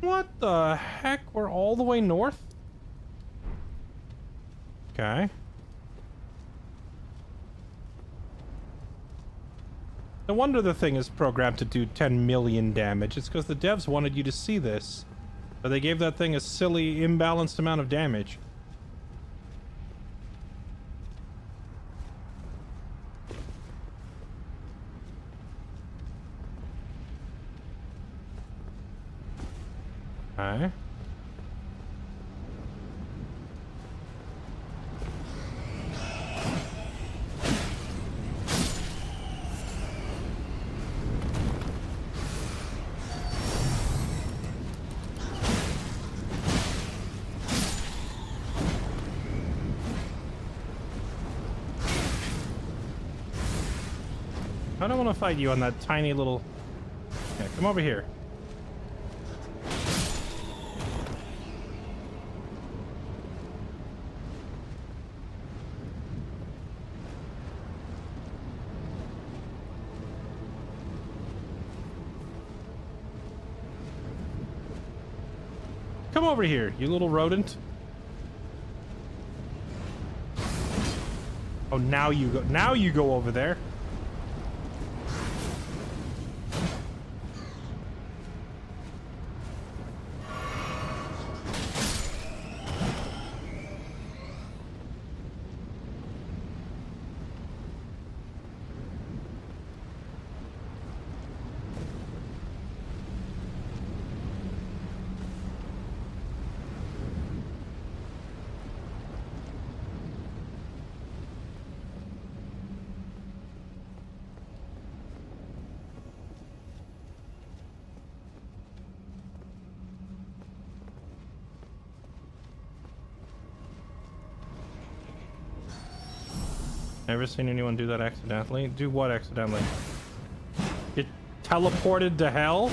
What the heck? We're all the way north? Okay. No wonder the thing is programmed to do 10 million damage. It's because the devs wanted you to see this. But they gave that thing a silly, imbalanced amount of damage. Okay. I don't want to fight you on that tiny little... Yeah, come over here. Come over here, you little rodent. Oh, now you go. Now you go over there. Ever seen anyone do that accidentally? Do what accidentally? Get teleported to hell?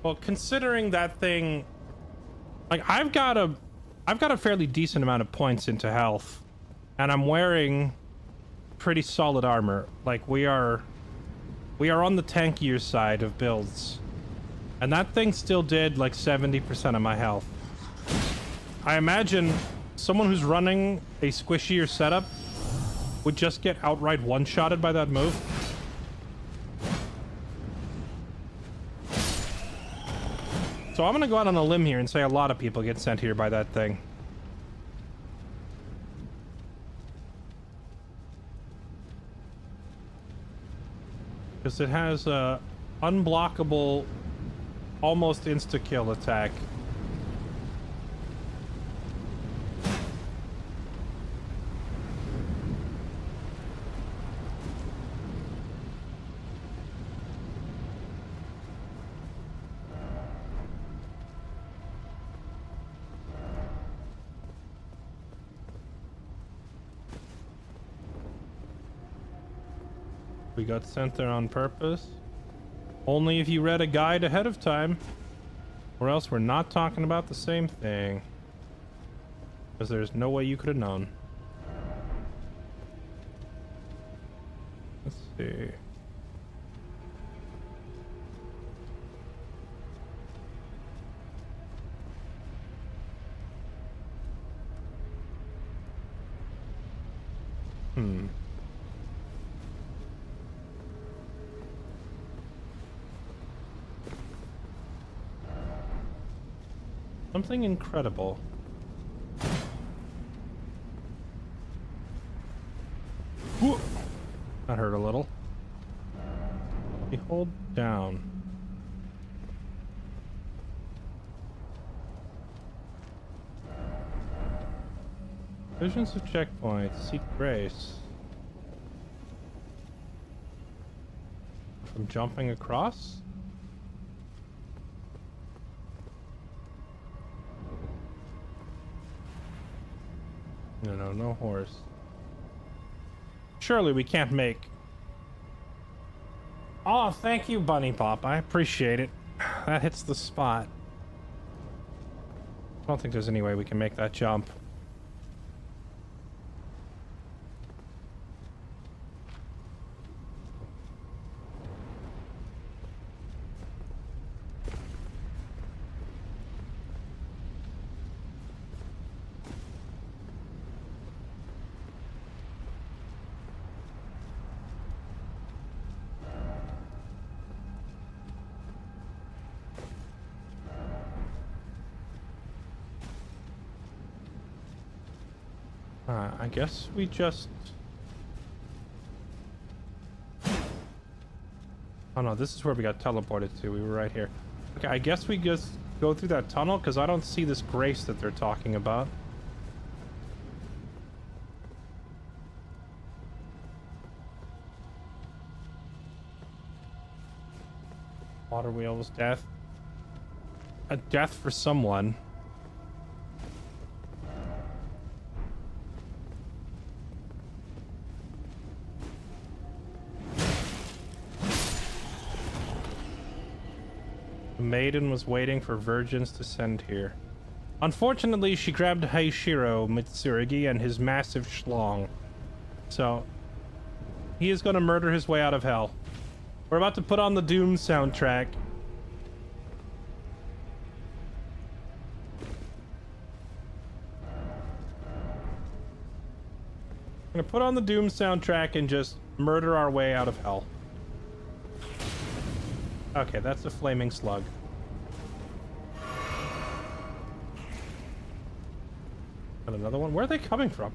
Well, considering that thing, like I've got a fairly decent amount of points into health, and I'm wearing pretty solid armor. Like we are on the tankier side of builds, and that thing still did like 70% of my health. I imagine someone who's running a squishier setup would just get outright one-shotted by that move. So I'm gonna go out on a limb here and say a lot of people get sent here by that thing. Because it has a unblockable, almost insta-kill attack. We got sent there on purpose. Only if you read a guide ahead of time, or else we're not talking about the same thing. Because there's no way you could have known. Let's see. Something incredible. Whoa. That hurt a little. You hold down. Visions of checkpoints. Seek grace. From jumping across? No horse. Surely we can't make... Oh, thank you, Bunny Pop. I appreciate it. That hits the spot. I don't think there's any way we can make that jump. I guess we just... Oh no, this is where we got teleported to. We were right here. Okay, I guess we just go through that tunnel because I don't see this grace that they're talking about. Water wheels, death. A death for someone. The maiden was waiting for virgins to send here. Unfortunately, she grabbed Heishiro Mitsuragi and his massive schlong. So, he is going to murder his way out of hell. We're about to put on the Doom soundtrack. I'm going to put on the Doom soundtrack and just murder our way out of hell. Okay, that's a flaming slug. And another one? Where are they coming from?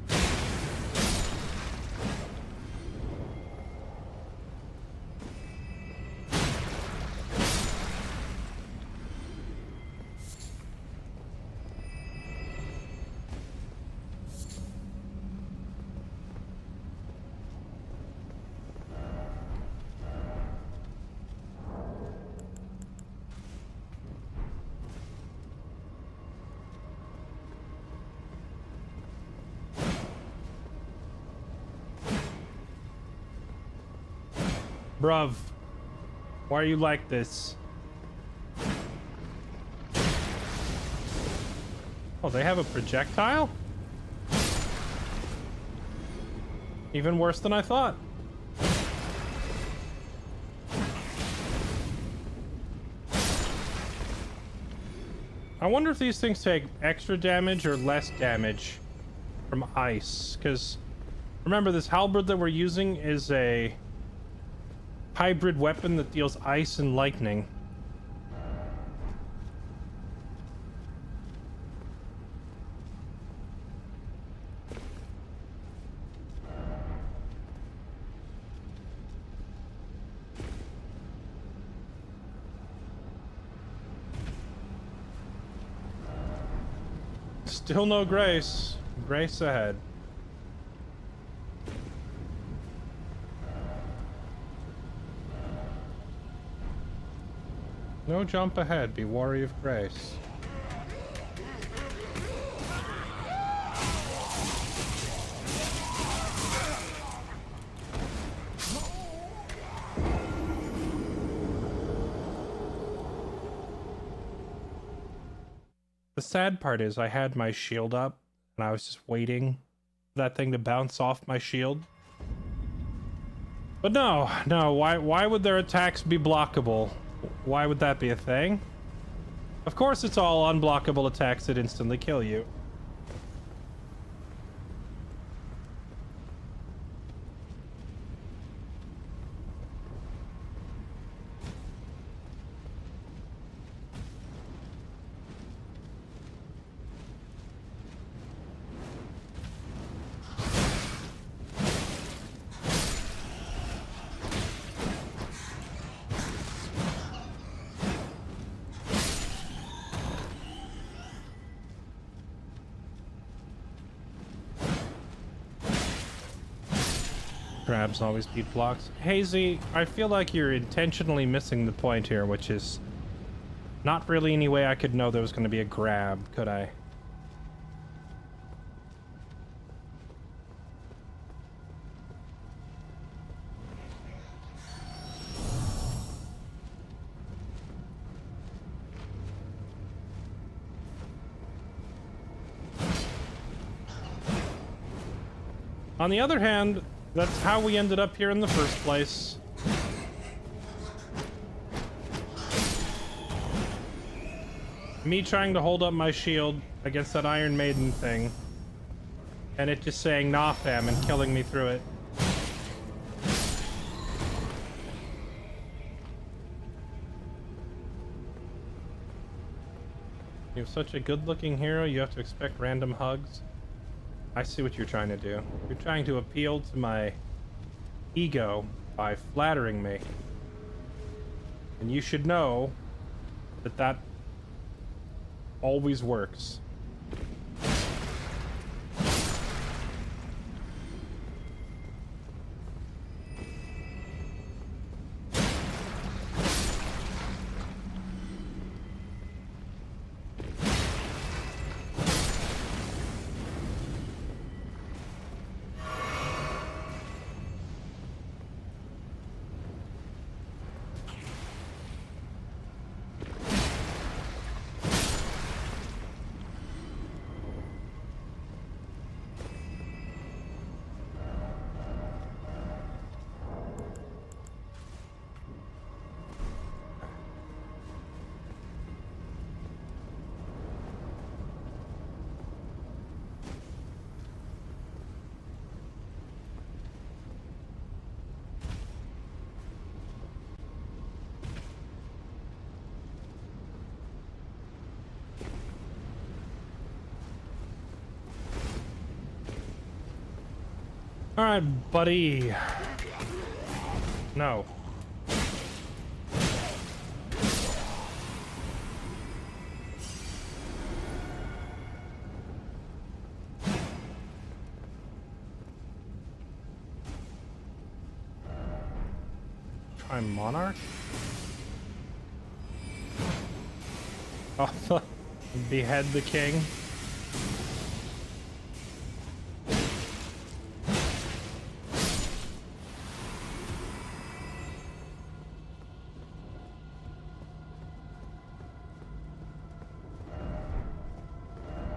Bruv, why are you like this? Oh, they have a projectile? Even worse than I thought. I wonder if these things take extra damage or less damage from ice, because remember, this halberd that we're using is a hybrid weapon that deals ice and lightning. Still no grace. Grace ahead. No jump ahead, be wary of grace. The sad part is I had my shield up and I was just waiting for that thing to bounce off my shield. But no, why would their attacks be blockable? Why would that be a thing? Of course it's all unblockable attacks that instantly kill you. Crabs always beat blocks. Hazy, I feel like you're intentionally missing the point here, which is not really any way I could know there was going to be a grab, could I? On the other hand, that's how we ended up here in the first place. Me trying to hold up my shield against that Iron Maiden thing, and it just saying nah fam and killing me through it. You have such a good-looking hero, you have to expect random hugs. I see what you're trying to do. You're trying to appeal to my ego by flattering me. And you should know that that always works. All right, buddy. No. Try Monarch. Oh, behead the king.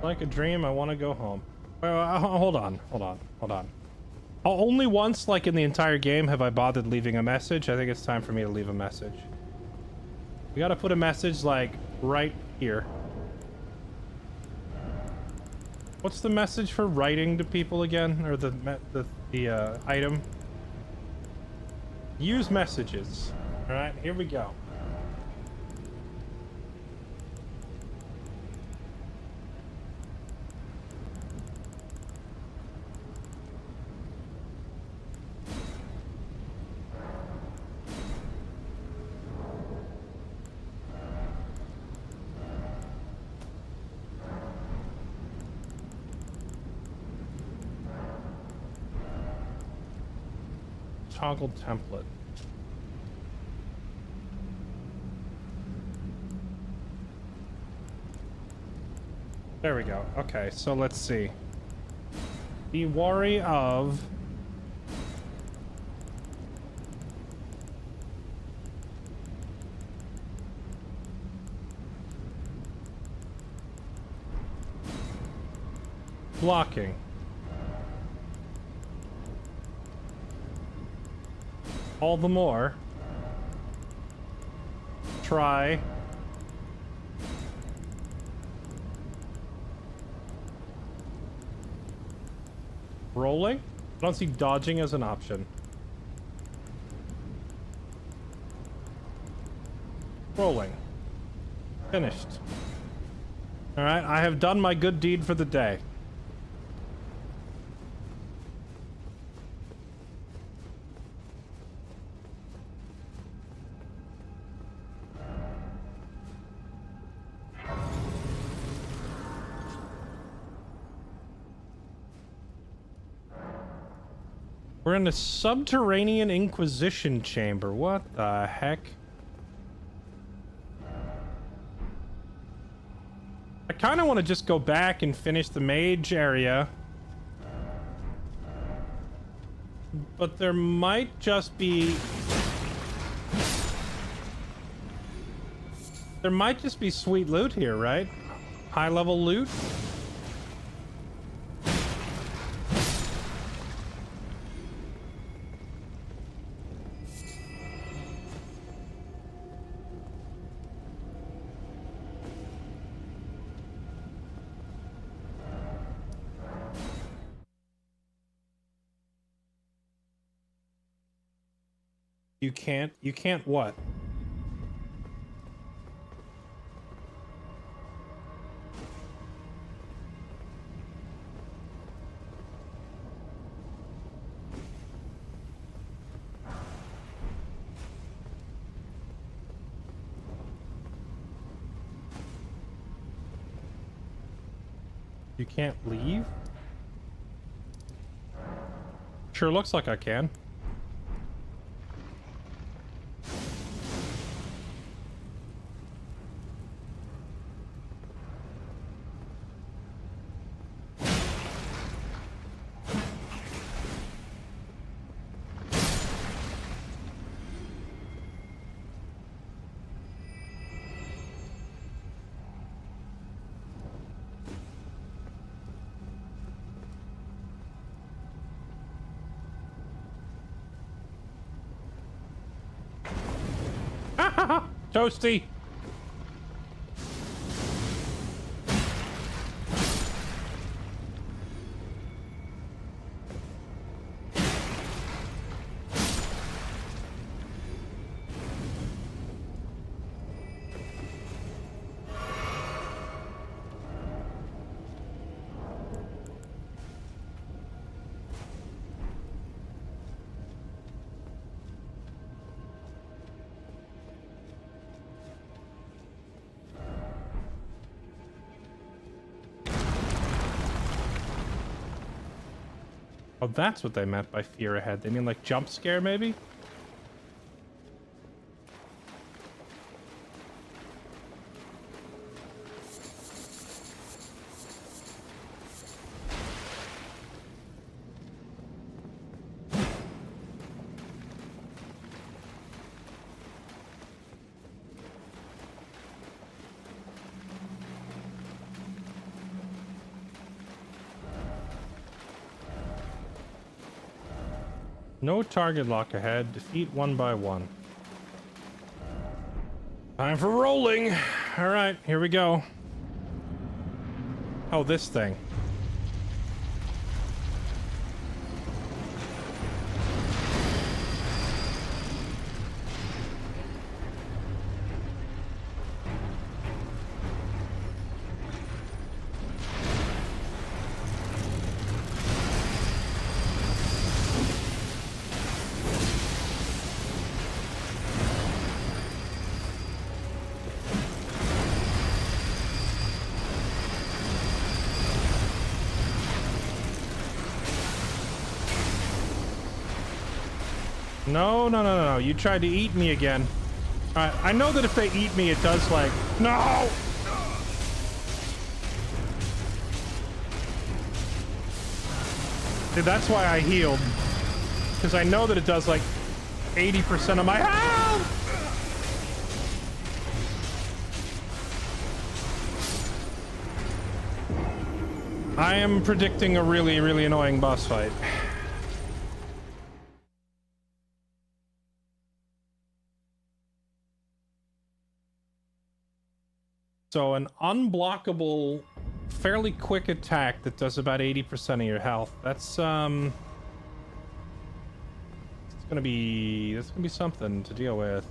Like a dream, I want to go home. Hold on. Only once, like in the entire game, have I bothered leaving a message. I think it's time for me to leave a message. We gotta put a message, like, right here. What's the message for writing to people again? Or the item? Use messages. Alright, here we go. Toggle template. There we go. Okay, so let's see. Be wary of blocking. All the more, try rolling. I don't see dodging as an option. Rolling. Finished. All right, I have done my good deed for the day. We're in a subterranean inquisition chamber. What the heck? I kind of want to just go back and finish the mage area. But there might just be... There might just be sweet loot here, right? High level loot? You can't what? You can't leave? Sure looks like I can. Toasty. Oh, that's what they meant by fear ahead. They mean like jump scare, maybe? No target lock ahead. Defeat one by one. Time for rolling. All right, here we go. Oh, this thing. No, no, no, no, no. You tried to eat me again. Alright, I know that if they eat me, it does like... No! See, that's why I healed. Because I know that it does like 80% of my health! I am predicting a really, really annoying boss fight. So an unblockable, fairly quick attack that does about 80% of your health. That's that's gonna be something to deal with.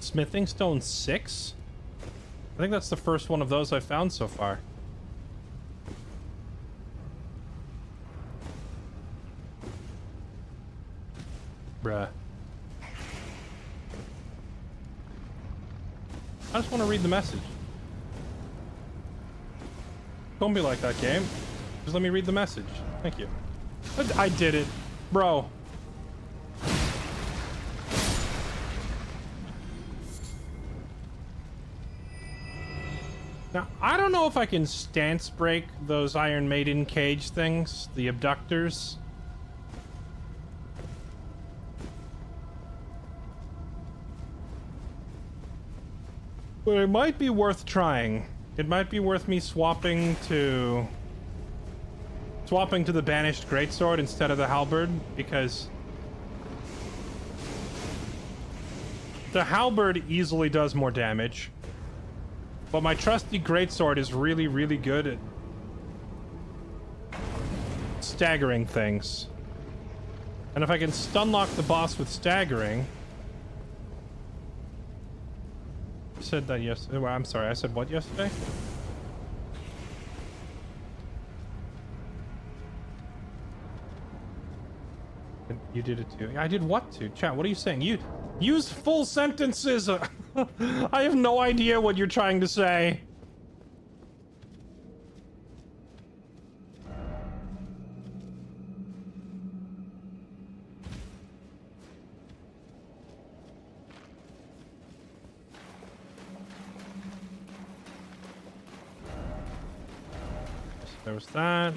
Smithing stone 6? I think that's the first one of those I found so far. Bruh. I just want to read the message. Don't be like that, game. Just let me read the message. Thank you. I did it, bro. Now, I don't know if I can stance break those Iron Maiden cage things, the abductors. But it might be worth trying. It might be worth me swapping to the banished greatsword instead of the halberd, because the halberd easily does more damage. But my trusty greatsword is really, really good at staggering things. And if I can stun lock the boss with staggering... I said that yesterday. Well, I'm sorry, I said what yesterday? You did it too. I did what too? Chat, what are you saying? You use full sentences! I have no idea what you're trying to say. So there was that.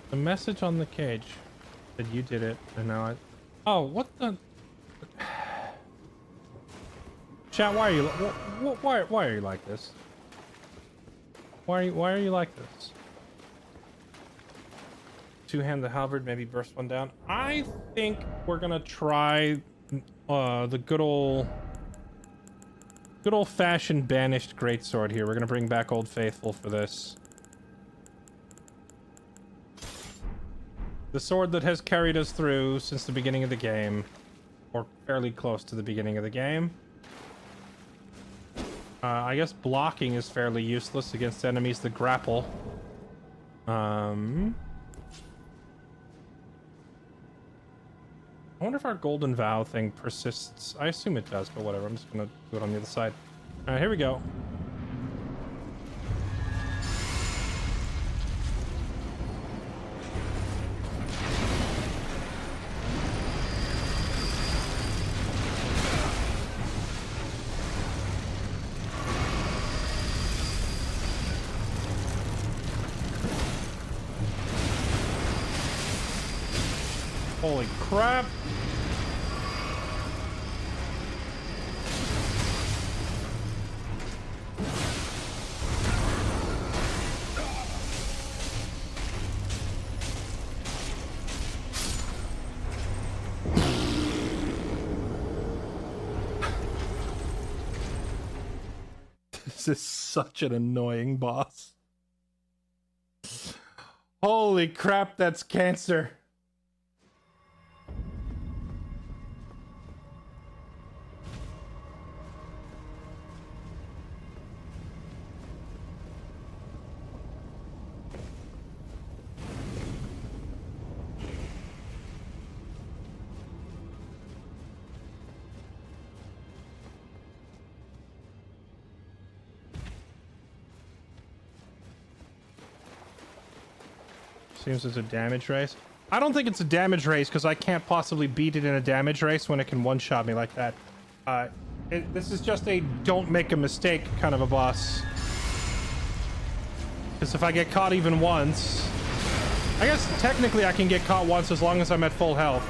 The message on the cage said you did it, and now I... Oh, what the... Chat, why are you... Why are you like this? Why are you like this? Two-hand the halberd, maybe burst one down. I think we're gonna try the good old Good old-fashioned banished greatsword here. We're gonna bring back Old Faithful for this. The sword that has carried us through since the beginning of the game. Or fairly close to the beginning of the game. I guess blocking is fairly useless against enemies that grapple. I wonder if our Golden Vow thing persists. I assume it does, but whatever. I'm just gonna do it on the other side. Alright, here we go. Holy crap! This is such an annoying boss. Holy crap, that's cancer. Seems it's a damage race. I don't think it's a damage race because I can't possibly beat it in a damage race when it can one-shot me like that. This is just a don't make a mistake kind of a boss. Because if I get caught even once... I guess technically I can get caught once as long as I'm at full health.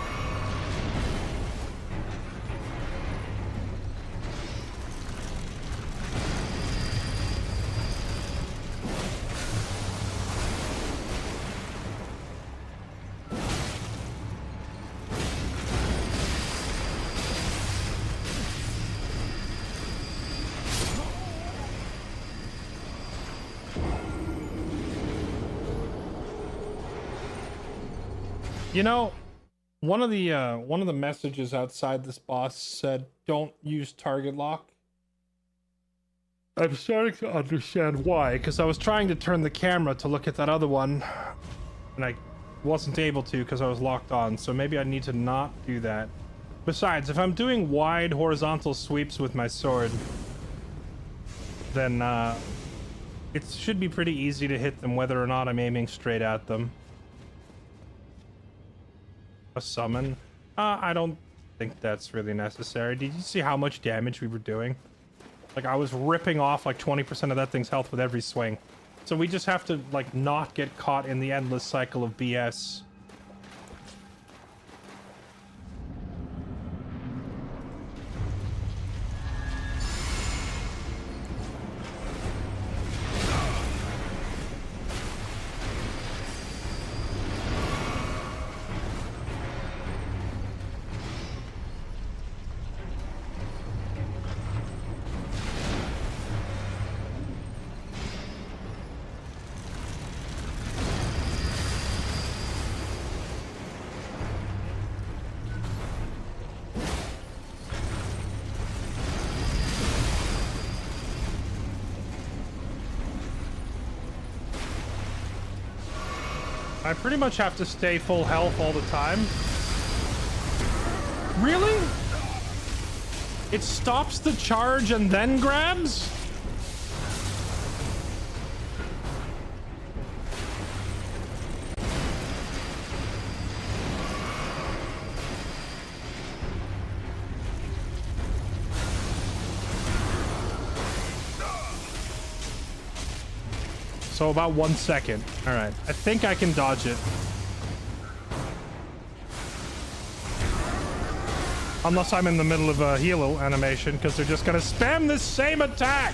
You know, one of the messages outside this boss said, "Don't use target lock." I'm starting to understand why, because I was trying to turn the camera to look at that other one, and I wasn't able to because I was locked on. So maybe I need to not do that. Besides, if I'm doing wide horizontal sweeps with my sword, then it should be pretty easy to hit them whether or not I'm aiming straight at them. A summon? I don't think that's really necessary. Did you see how much damage we were doing? Like, I was ripping off like 20% of that thing's health with every swing. So we just have to, like, not get caught in the endless cycle of BS. I pretty much have to stay full health all the time. Really? It stops the charge and then grabs? So about 1 second. All right, I think I can dodge it. Unless I'm in the middle of a heal animation, because they're just gonna spam this same attack.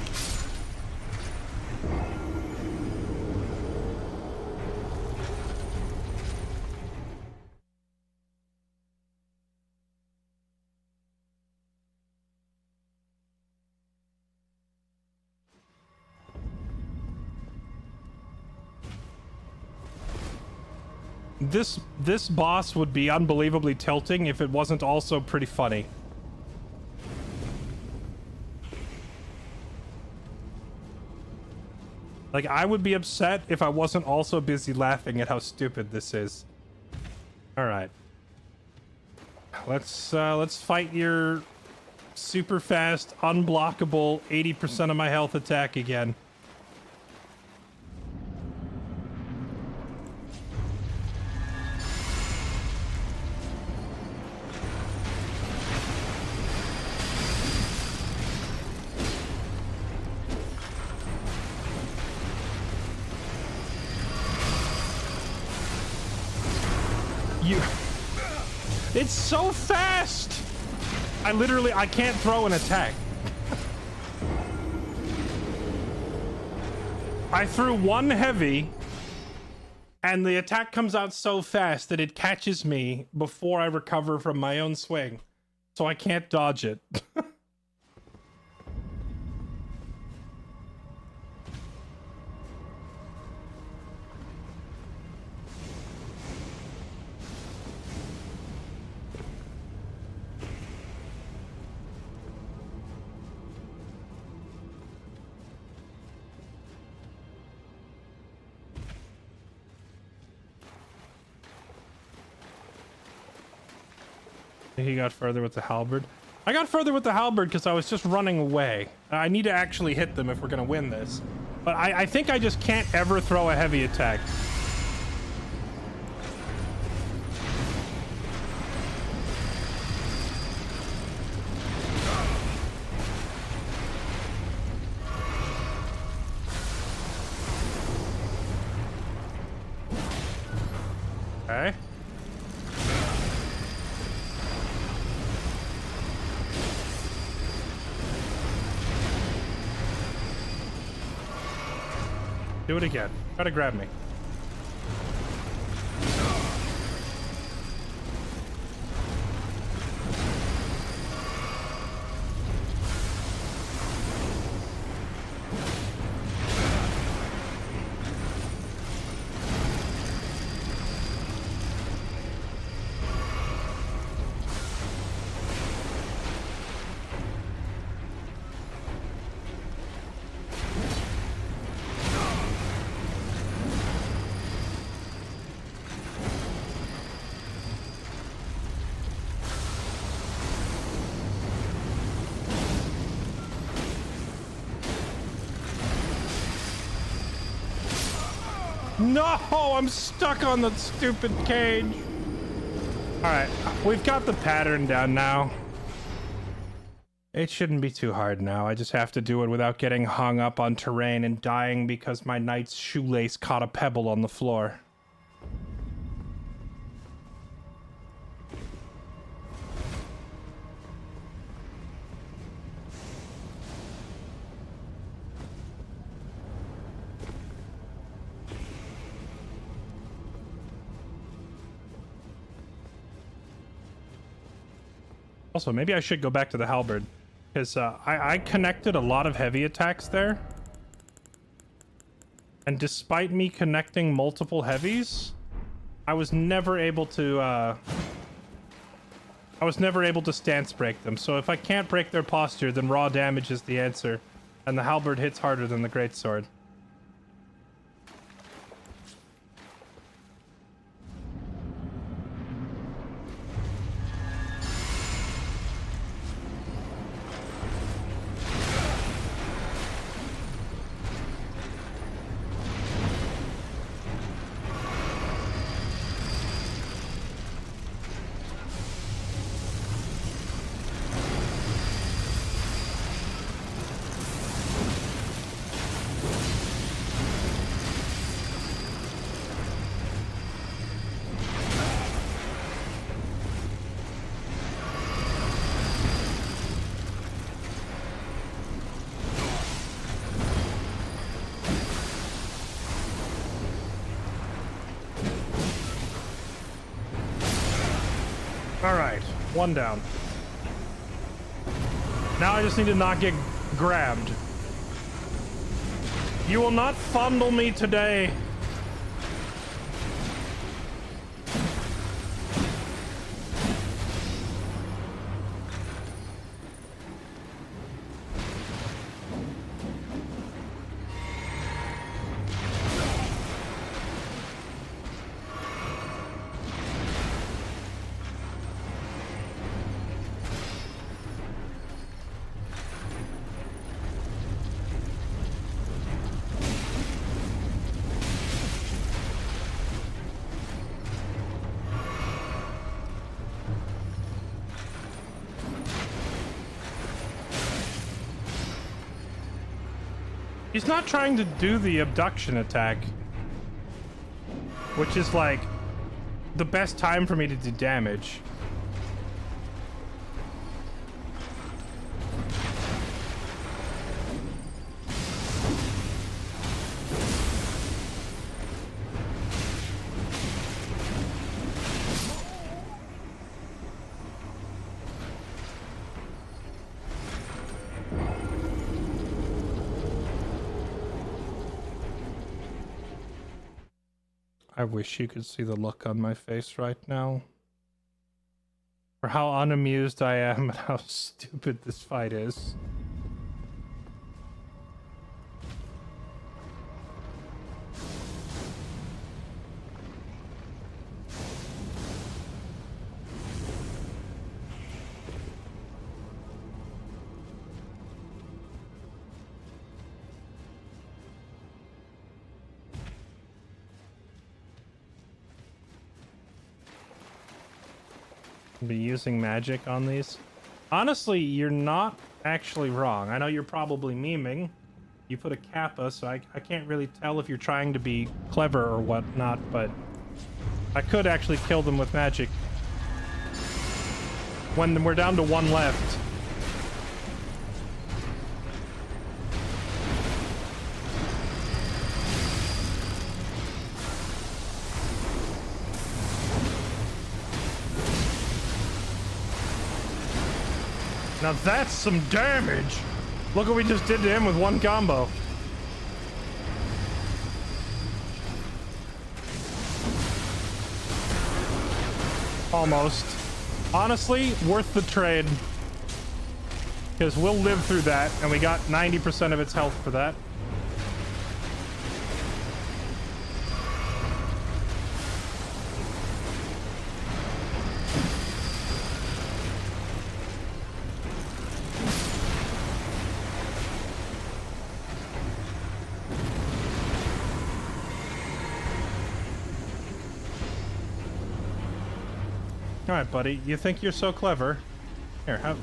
This boss would be unbelievably tilting if it wasn't also pretty funny. Like, I would be upset if I wasn't also busy laughing at how stupid this is. All right. Let's fight your super fast, unblockable 80% of my health attack again. It's so fast! I can't throw an attack. I threw one heavy, and the attack comes out so fast that it catches me before I recover from my own swing. So I can't dodge it. He got further with the halberd. I got further with the halberd because I was just running away. I need to actually hit them if we're gonna win this. But I think I just can't ever throw a heavy attack. Okay. Do it again. Try to grab me. No, I'm stuck on the stupid cage. All right, we've got the pattern down now. It shouldn't be too hard now. I just have to do it without getting hung up on terrain and dying because my knight's shoelace caught a pebble on the floor. Also, maybe I should go back to the halberd, because I connected a lot of heavy attacks there. And despite me connecting multiple heavies, I was never able to stance break them. So if I can't break their posture, then raw damage is the answer. And the halberd hits harder than the greatsword. Alright, one down. Now I just need to not get grabbed. You will not fondle me today. He's not trying to do the abduction attack, which is like the best time for me to do damage. I wish you could see the look on my face right now. For how unamused I am at how stupid this fight is. Be using magic on these. Honestly, you're not actually wrong. I know you're probably memeing. You put a kappa, so I can't really tell if you're trying to be clever or whatnot, but I could actually kill them with magic. When we're down to one left. Now that's some damage! Look what we just did to him with one combo. Almost. Honestly, worth the trade. Because we'll live through that, and we got 90% of its health for that. Alright, buddy. You think you're so clever. Here, have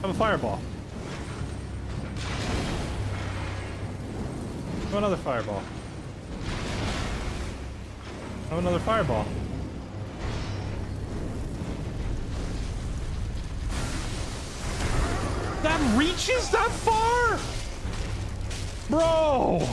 a fireball. Have another fireball. Have another fireball. That reaches that far? Bro!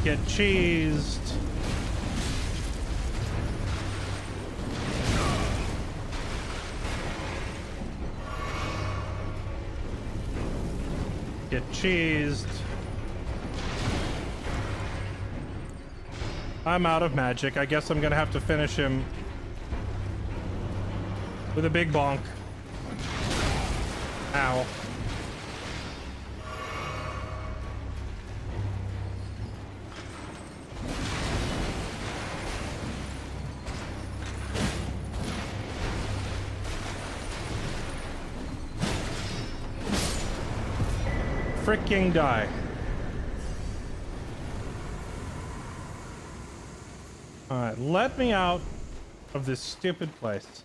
Get cheesed. Get cheesed. I'm out of magic. I guess I'm gonna have to finish him with a big bonk. Ow. Freaking die. Alright, let me out of this stupid place.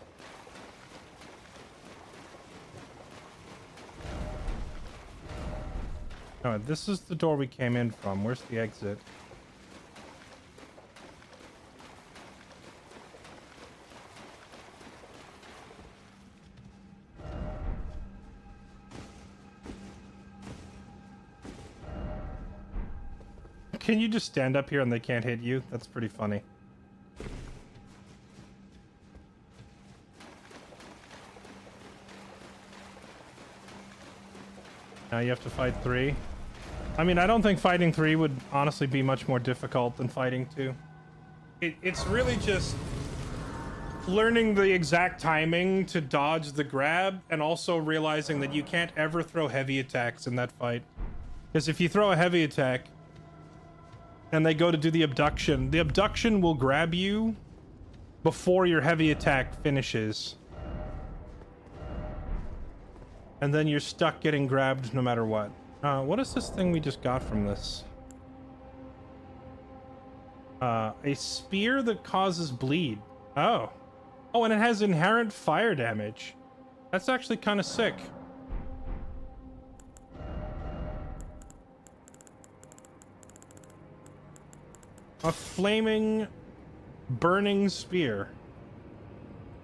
Alright, this is the door we came in from. Where's the exit? Can you just stand up here and they can't hit you? That's pretty funny. Now you have to fight 3. I mean, I don't think fighting 3 would honestly be much more difficult than fighting 2. It's really just learning the exact timing to dodge the grab and also realizing that you can't ever throw heavy attacks in that fight. Because if you throw a heavy attack, and they go to do the abduction. The abduction will grab you before your heavy attack finishes. And then you're stuck getting grabbed no matter what. What is this thing we just got from this? A spear that causes bleed. Oh. Oh, and it has inherent fire damage. That's actually kind of sick. A flaming, burning spear.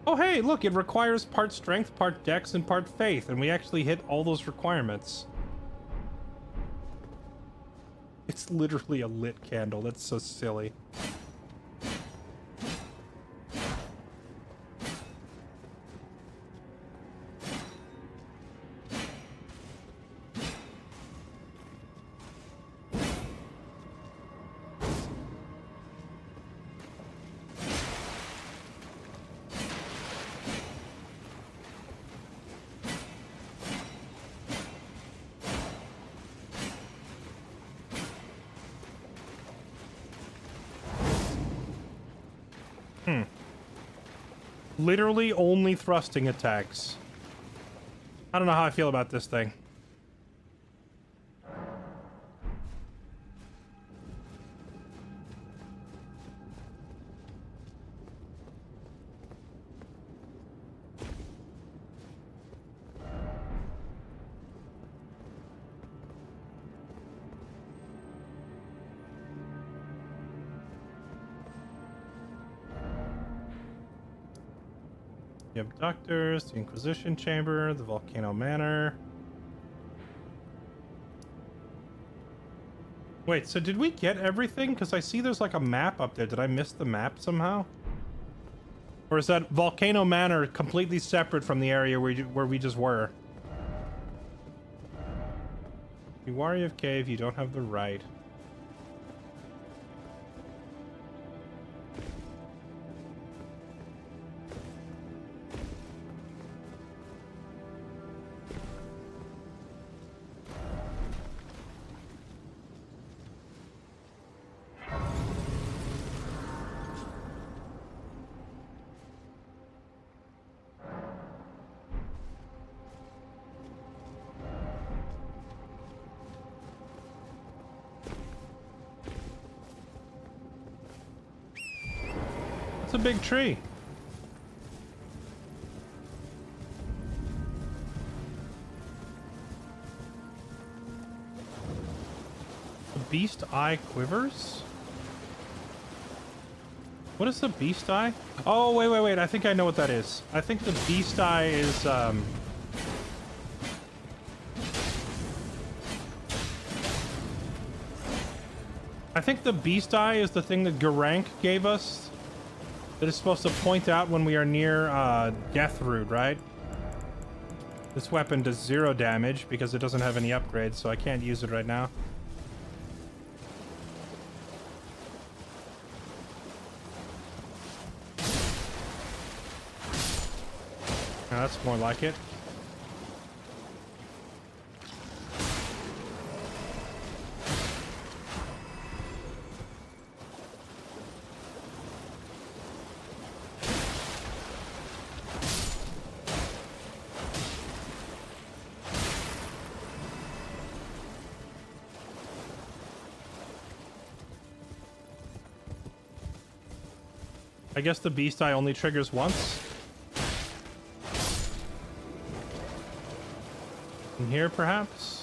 Oh, hey, look, it requires part strength, part dex, and part faith, and we actually hit all those requirements. It's literally a lit candle. That's so silly. Literally only thrusting attacks. I don't know how I feel about this thing. The Abductors, the Inquisition Chamber, the Volcano Manor. Wait, so did we get everything? Because I see there's like a map up there. Did I miss the map somehow? Or is that Volcano Manor completely separate from the area where we just were? You worry of cave, you don't have the right. It's a big tree. The beast eye quivers? What is the beast eye? Oh, wait. I think I know what that is. I think the beast eye is, I think the beast eye is the thing that Garank gave us. That is supposed to point out when we are near Deathroot, right? This weapon does 0 damage because it doesn't have any upgrades, so I can't use it right now. Now that's more like it. I guess the beast eye only triggers once. In here, perhaps?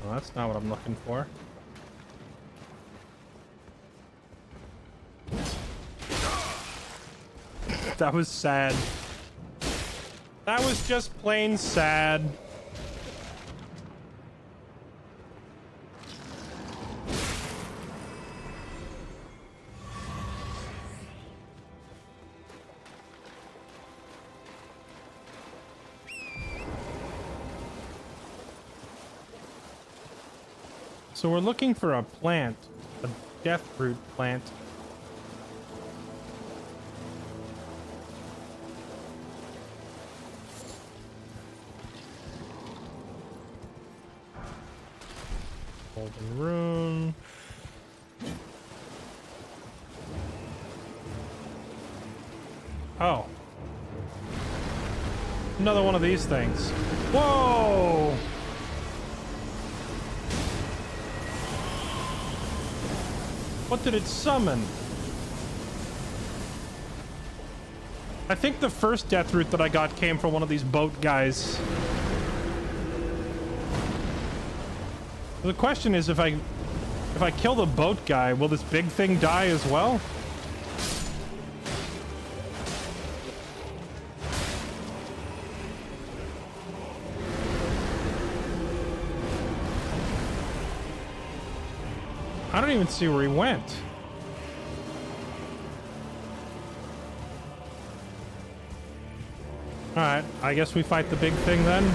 Well, that's not what I'm looking for. That was sad. That was just plain sad. So we're looking for a plant, a death root plant. Golden rune. Oh. Another one of these things. Whoa! What did it summon? I think the first death root that I got came from one of these boat guys. The question is, if I kill the boat guy, will this big thing die as well? I don't even see where he went. Alright, I guess we fight the big thing then.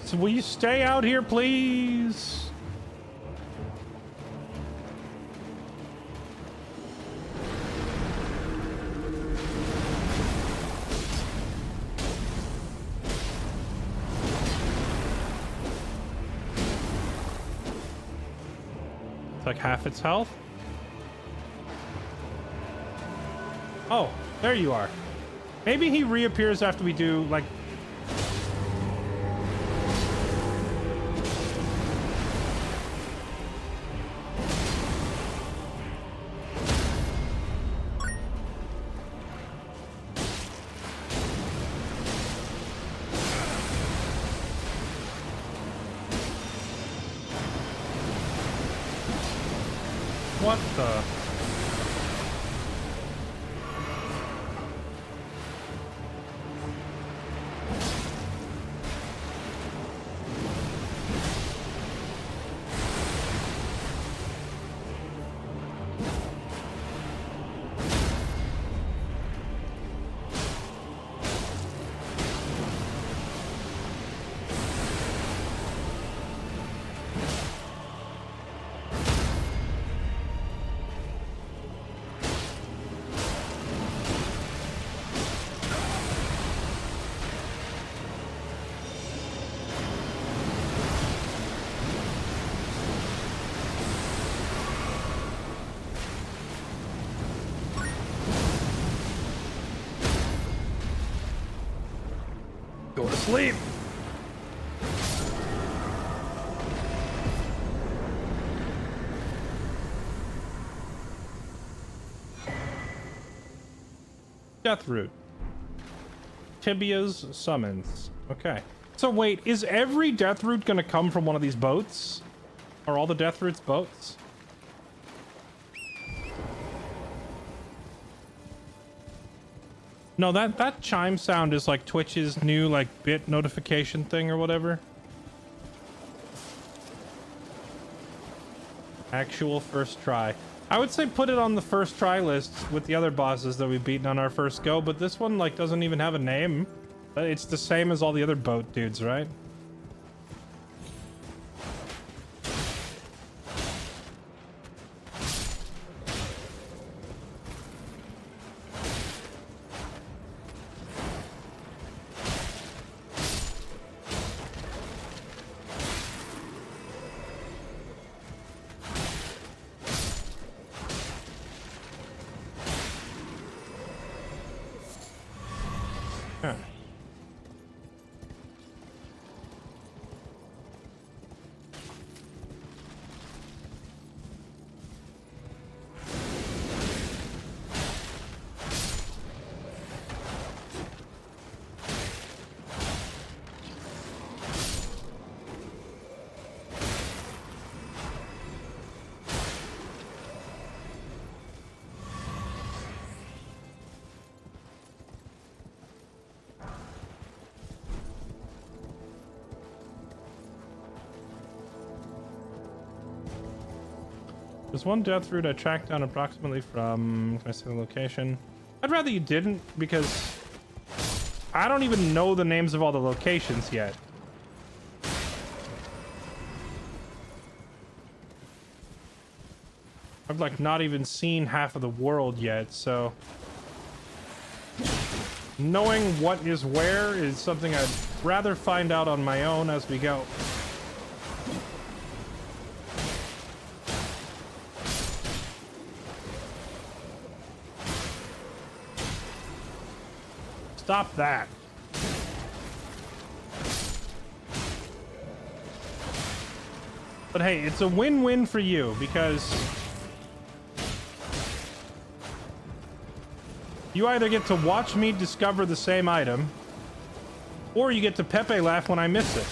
So will you stay out here, please? It's like half its health. Oh, there you are. Maybe he reappears after we do, like... What the... Go to sleep. Death root. Tibia's summons. Okay. So wait, is every death root gonna come from one of these boats? Are all the death roots boats? No, that chime sound is like Twitch's new like bit notification thing or whatever. Actual first try. I would say put it on the first try list with the other bosses that we've beaten on our first go, but this one, like, doesn't even have a name. It's the same as all the other boat dudes, right? Huh. There's one death route I tracked down approximately from... Can I say the location? I'd rather you didn't, because I don't even know the names of all the locations yet. I've, like, not even seen half of the world yet, so... Knowing what is where is something I'd rather find out on my own as we go. Stop that. But hey, it's a win-win for you, because you either get to watch me discover the same item, or you get to Pepe laugh when I miss it.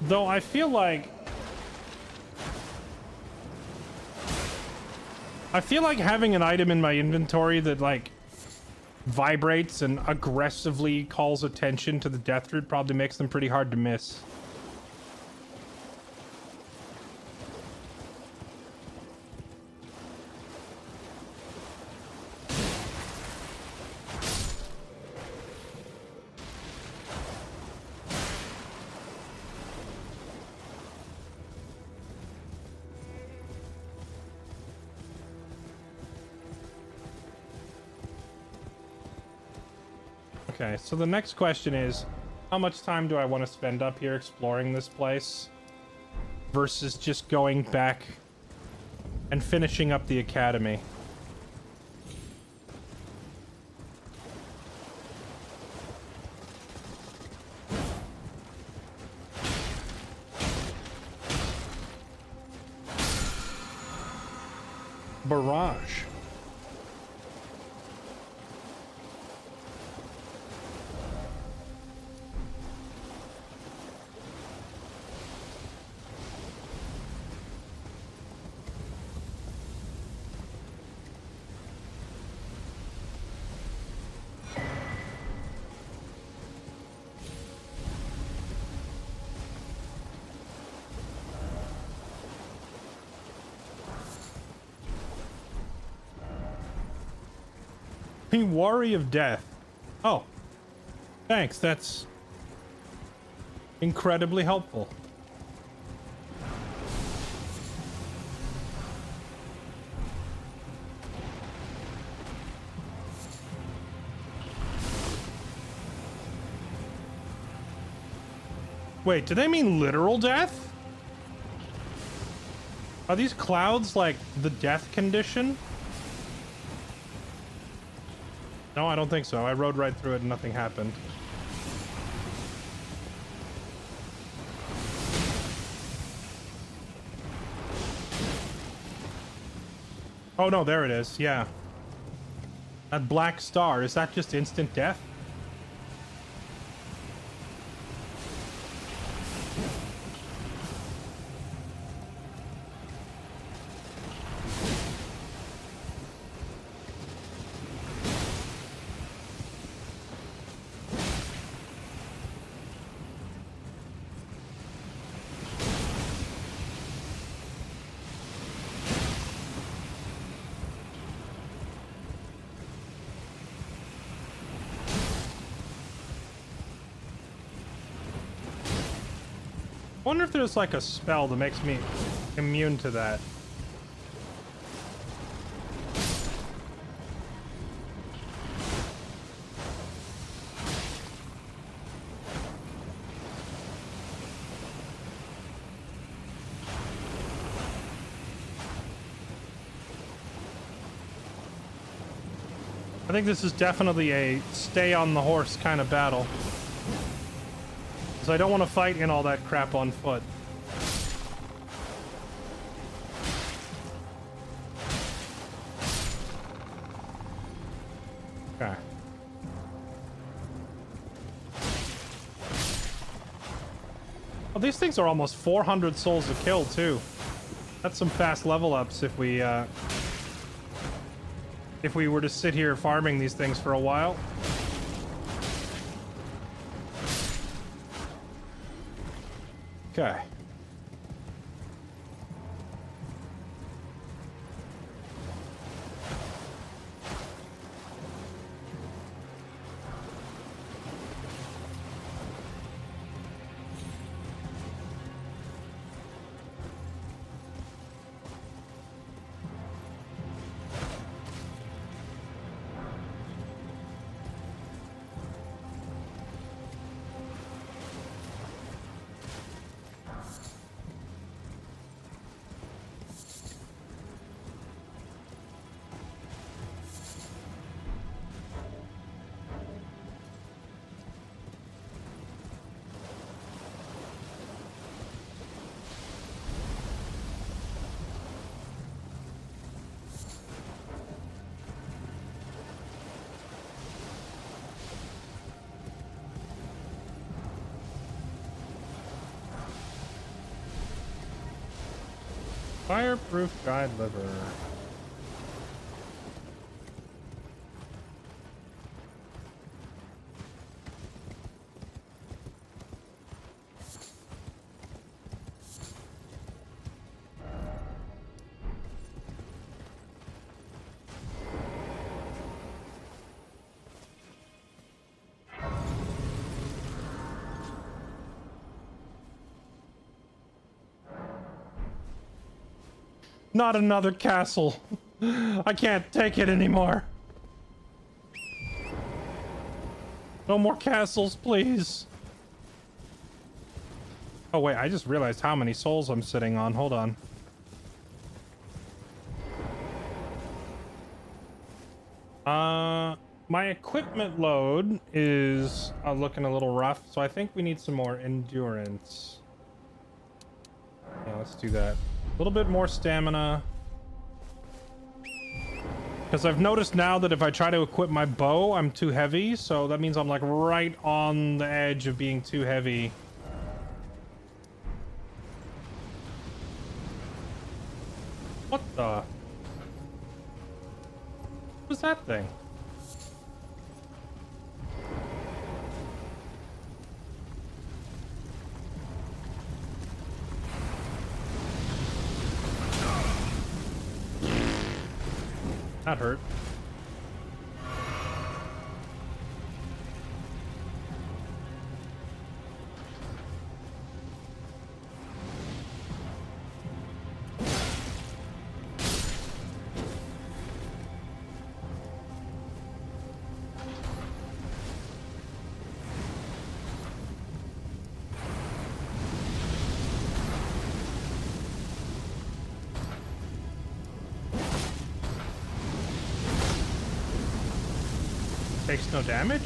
Though I feel like having an item in my inventory that, like, vibrates and aggressively calls attention to the death route probably makes them pretty hard to miss. Okay, so the next question is, how much time do I want to spend up here exploring this place versus just going back and finishing up the academy? Barrage. Worry of death. Oh, thanks. That's incredibly helpful. Wait, do they mean literal death? Are these clouds like the death condition? No, I don't think so. I rode right through it and nothing happened. Oh no, there it is. Yeah. That black star, is that just instant death? Wonder if there's like a spell that makes me immune to that. I think this is definitely a stay on the horse kind of battle. So I don't want to fight in all that crap on foot. Okay. Oh, these things are almost 400 souls a kill, too. That's some fast level ups if we were to sit here farming these things for a while. Okay. Fireproof guide liver. Not another castle. I can't take it anymore. No more castles, please. Oh wait, I just realized how many souls I'm sitting on. Hold on. My equipment load is looking a little rough, so I think we need some more endurance. Yeah, let's do that. A little bit more stamina. Because I've noticed now that if I try to equip my bow, I'm too heavy, so that means I'm like right on the edge of being too heavy. What the? What was that thing? That hurt. Takes no damage?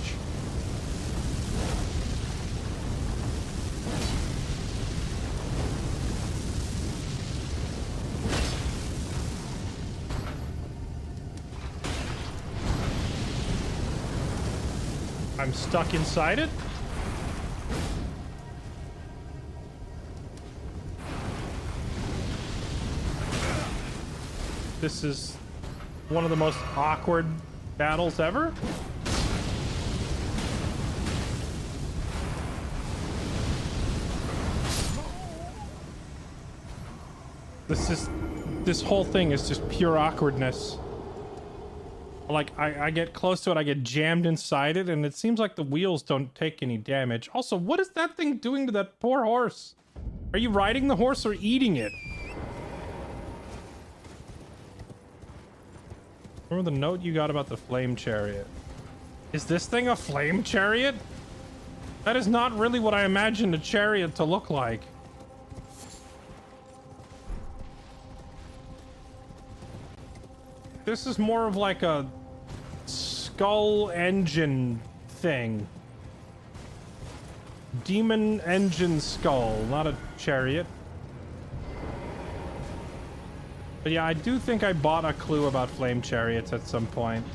I'm stuck inside it? This is one of the most awkward battles ever? This whole thing is just pure awkwardness. Like, I get close to it, I get jammed inside it, and it seems like the wheels don't take any damage. Also, what is that thing doing to that poor horse? Are you riding the horse or eating it? Remember the note you got about the flame chariot? Is this thing a flame chariot? That is not really what I imagined a chariot to look like. This is more of like a skull engine thing. Demon engine skull, not a chariot. But yeah, I do think I bought a clue about flame chariots at some point.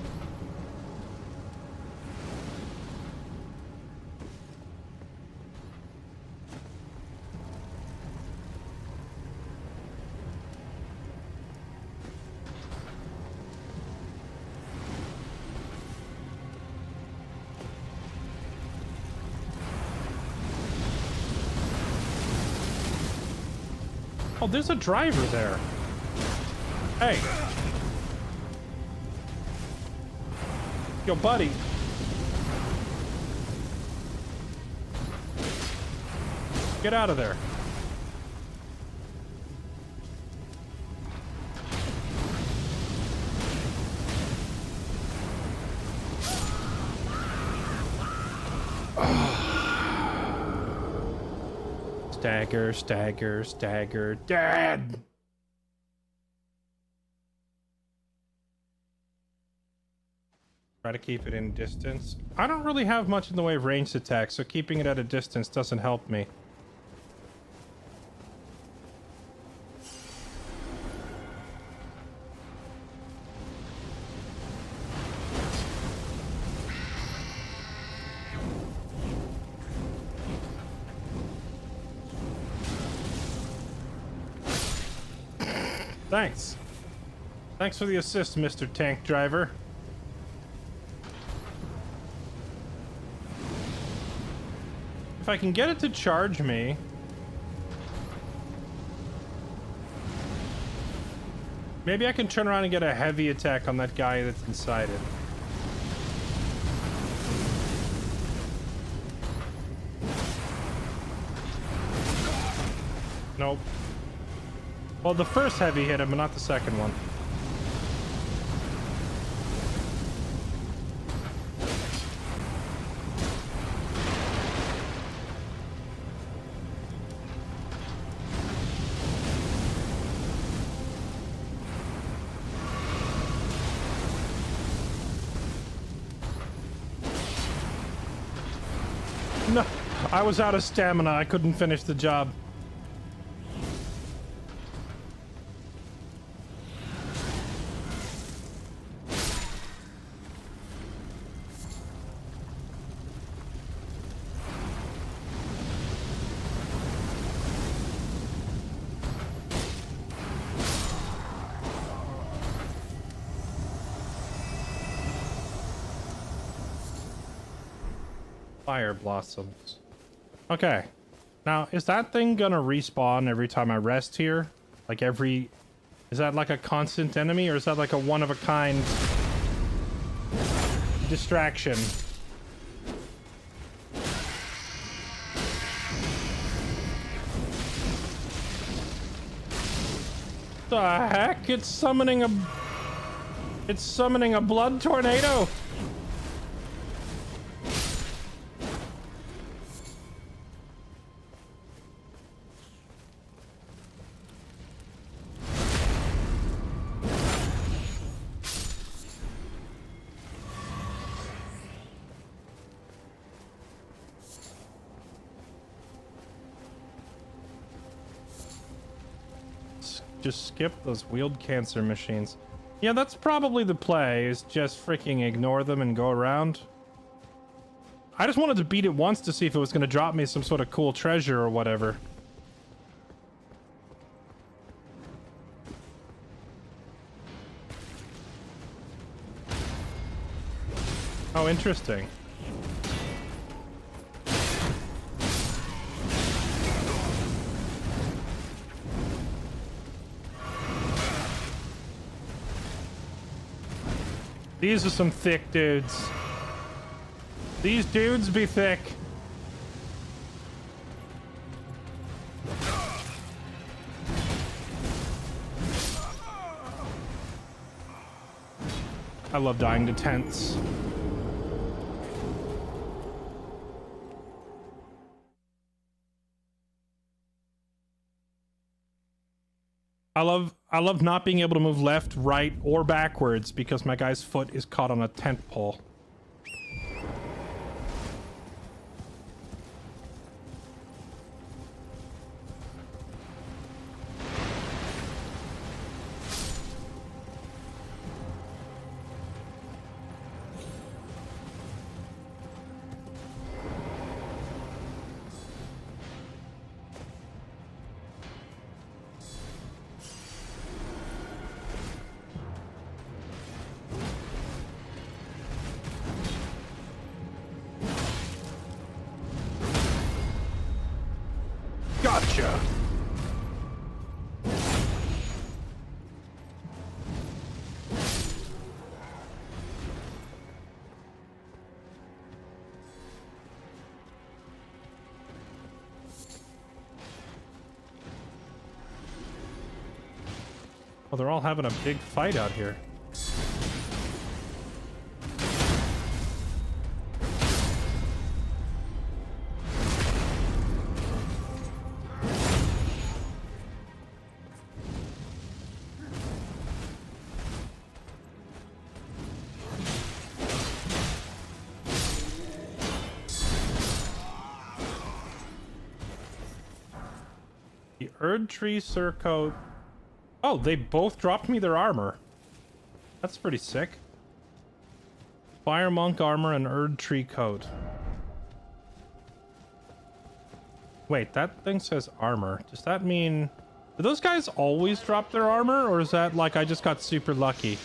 Oh, there's a driver there. Hey. Yo, buddy. Get out of there. Stagger, stagger, stagger, dead! Try to keep it in distance. I don't really have much in the way of ranged attacks, so keeping it at a distance doesn't help me. Thanks. Thanks for the assist, Mr. Tank Driver. If I can get it to charge me... maybe I can turn around and get a heavy attack on that guy that's inside it. Nope. Well, the first heavy hit him, but not the second one. No, I was out of stamina. I couldn't finish the job. Fire blossoms. Okay. Now, is that thing gonna respawn every time I rest here? Like every... is that like a constant enemy, or is that like a one-of-a-kind distraction? The heck? It's summoning a... it's summoning a blood tornado! Just skip those wheeled cancer machines. Yeah, that's probably the play, is just freaking ignore them and go around. I just wanted to beat it once to see if it was going to drop me some sort of cool treasure or whatever. Oh, interesting. These are some thick dudes. These dudes be thick. I love dying to tents. I love not being able to move left, right, or backwards because my guy's foot is caught on a tent pole. Gotcha. Oh, they're all having a big fight out here. The Erd Tree Surcoat. Oh, they both dropped me their armor. That's pretty sick. Fire Monk armor and Erd Tree coat. Wait, that thing says armor. Does that mean... Do those guys always drop their armor? Or is that like I just got super lucky?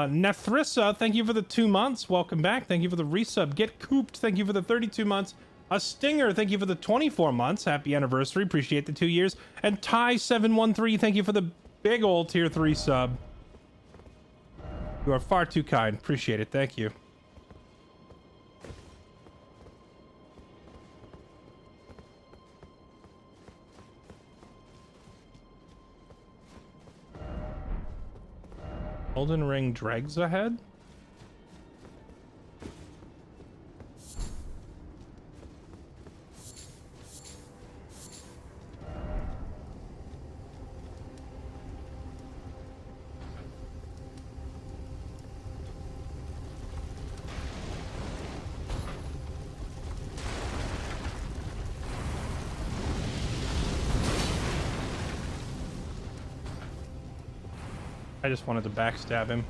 Nethrissa, thank you for the 2 months. Welcome back. Thank you for the resub. Get Cooped, thank you for the 32 months. A Stinger, thank you for the 24 months. Happy anniversary. Appreciate the 2 years. And Ty713, thank you for the big old tier 3 sub. You are far too kind. Appreciate it. Thank you. Elden Ring dregs ahead? I just wanted to backstab him.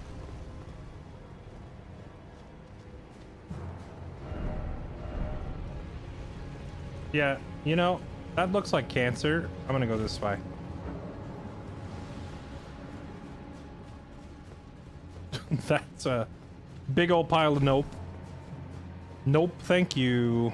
Yeah, you know, that looks like cancer. I'm gonna go this way. That's a big old pile of nope. Nope, thank you.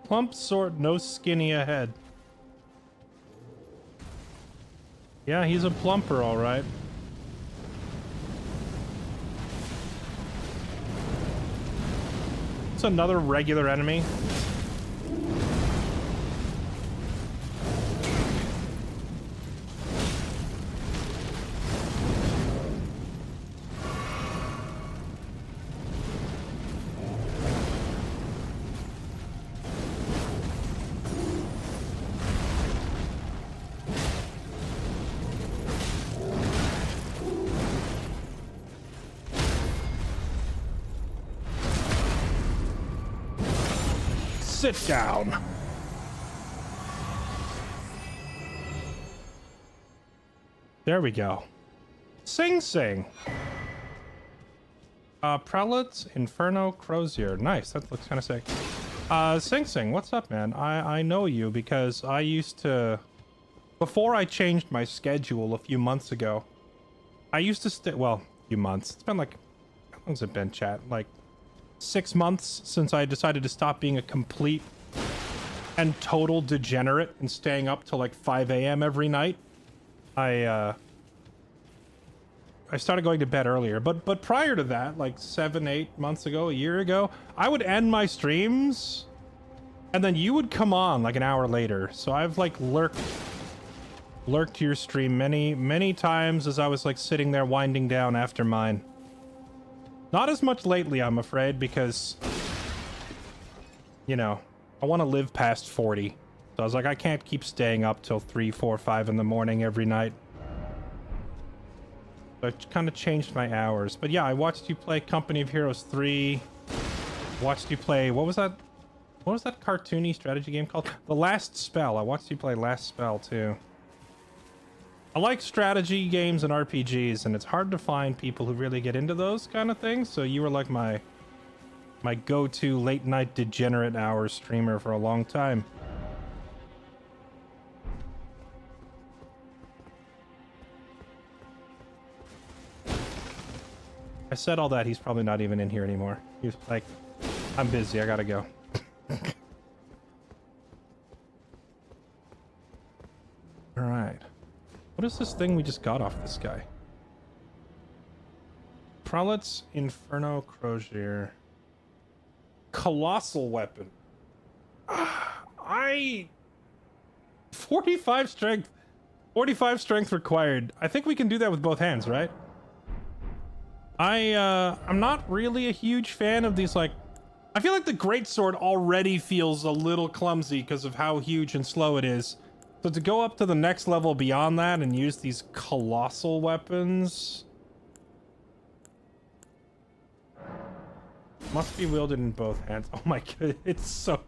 Plump sort, no skinny ahead. Yeah, he's a plumper, all right. It's another regular enemy. Sit down. There we go. Sing Sing. Prelates, Inferno, Crozier. Nice, that looks kind of sick. Sing Sing, what's up, man? I know you because I used to... Before I changed my schedule a few months ago, I used to stay... Well, a few months. It's been like... How long's it been, chat? Like... 6 months since I decided to stop being a complete and total degenerate and staying up till like 5 a.m. every night. I started going to bed earlier, but prior to that, like 7-8 months ago, a year ago, I would end my streams and then you would come on like an hour later. So I've like lurked your stream many times as I was like sitting there winding down after mine. Not as much lately, I'm afraid, because, you know, I want to live past 40. So I was like, I can't keep staying up till 3, 4, 5 in the morning every night. So I kind of changed my hours. But yeah, I watched you play Company of Heroes 3. Watched you play, what was that cartoony strategy game called? The Last Spell. I watched you play Last Spell too. I like strategy games and RPGs, and it's hard to find people who really get into those kind of things. So you were like my go-to late night degenerate hours streamer for a long time. I said all that, he's probably not even in here anymore. He's like, I'm busy, I gotta go. Alright. What is this thing we just got off this guy? Prelate's Inferno Crozier. Colossal weapon. 45 strength. 45 strength required. I think we can do that with both hands, right? I'm not really a huge fan of these, like, I feel like the greatsword already feels a little clumsy because of how huge and slow it is. So to go up to the next level beyond that and use these colossal weapons must be wielded in both hands. Oh my god, it's so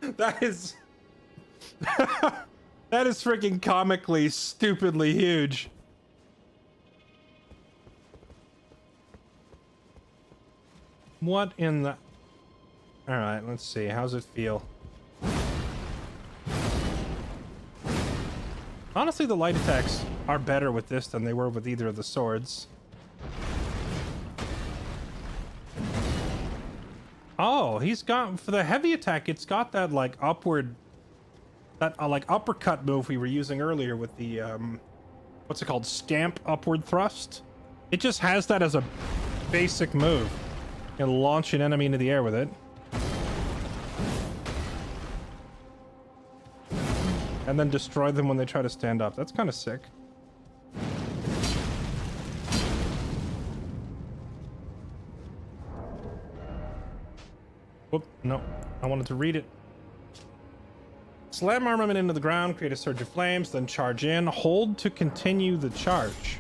that is that is freaking comically stupidly huge. What in the... All right, let's see. How's it feel? Honestly, the light attacks are better with this than they were with either of the swords. Oh, he's got... For the heavy attack, it's got that, like, upward... That, like, uppercut move we were using earlier with the, what's it called? Stamp upward thrust? It just has that as a basic move. You can launch an enemy into the air with it. And then destroy them when they try to stand up. That's kind of sick. Whoop, no. I wanted to read it. Slam armament into the ground, create a surge of flames, then charge in. Hold to continue the charge.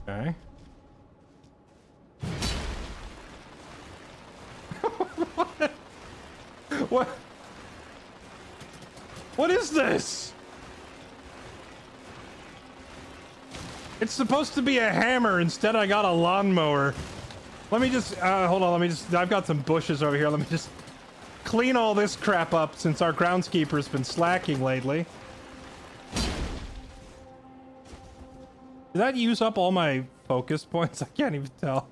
Okay. What? What is this? It's supposed to be a hammer. Instead, I got a lawnmower. Let me just, hold on. I've got some bushes over here. Let me just clean all this crap up since our groundskeeper's been slacking lately. Did that use up all my focus points? I can't even tell.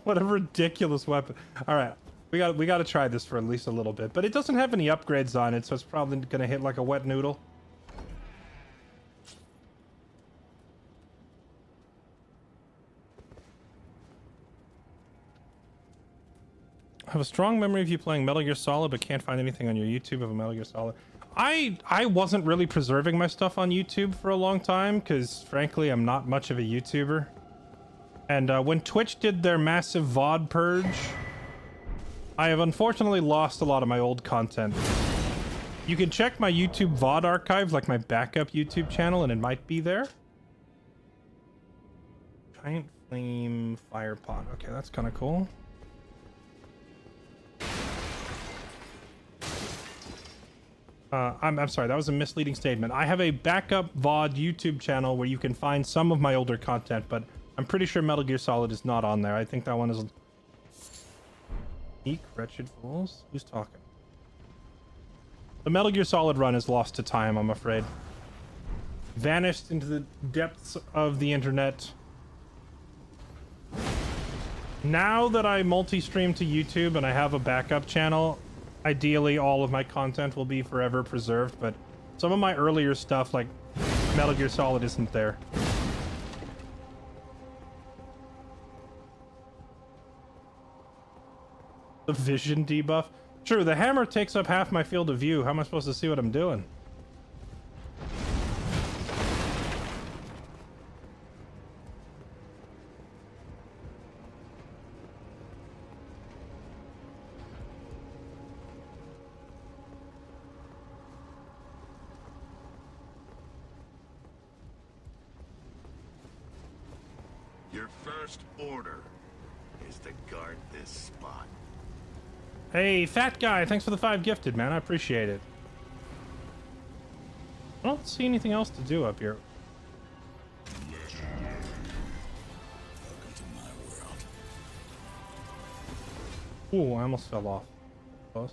What a ridiculous weapon. All right. We got to try this for at least a little bit, but it doesn't have any upgrades on it, so it's probably gonna hit like a wet noodle. I have a strong memory of you playing Metal Gear Solid, but can't find anything on your YouTube of a Metal Gear Solid. I wasn't really preserving my stuff on YouTube for a long time, because frankly, I'm not much of a YouTuber. And when Twitch did their massive VOD purge, I have unfortunately lost a lot of my old content. You can check my YouTube VOD archive, like my backup YouTube channel, and it might be there. Giant flame fire pot. Okay, that's kind of cool. I'm sorry, that was a misleading statement. I have a backup VOD YouTube channel where you can find some of my older content, but I'm pretty sure Metal Gear Solid is not on there. I think that one is... Eek, wretched fools. Who's talking? The Metal Gear Solid run is lost to time, I'm afraid. Vanished into the depths of the internet. Now that I multi-stream to YouTube and I have a backup channel, ideally all of my content will be forever preserved, but some of my earlier stuff, like Metal Gear Solid, isn't there. The vision debuff? True, the hammer takes up half my field of view. How am I supposed to see what I'm doing? Your first order is to guard this spot. Hey, fat guy, thanks for the 5 gifted, man. I appreciate it. I don't see anything else to do up here. Ooh, I almost fell off. Close.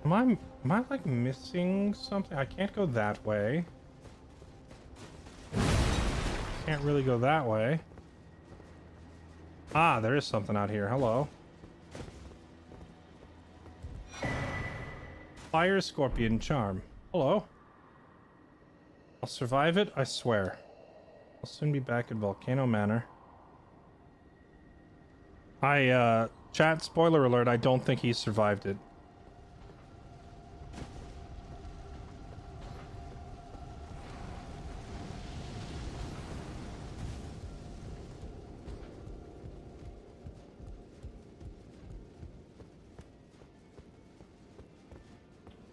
Am I like missing something? I can't go that way. Can't really go that way. Ah, there is something out here. Hello. Fire Scorpion Charm. Hello. I'll survive it, I swear. I'll soon be back at Volcano Manor. Chat, spoiler alert, I don't think he survived it.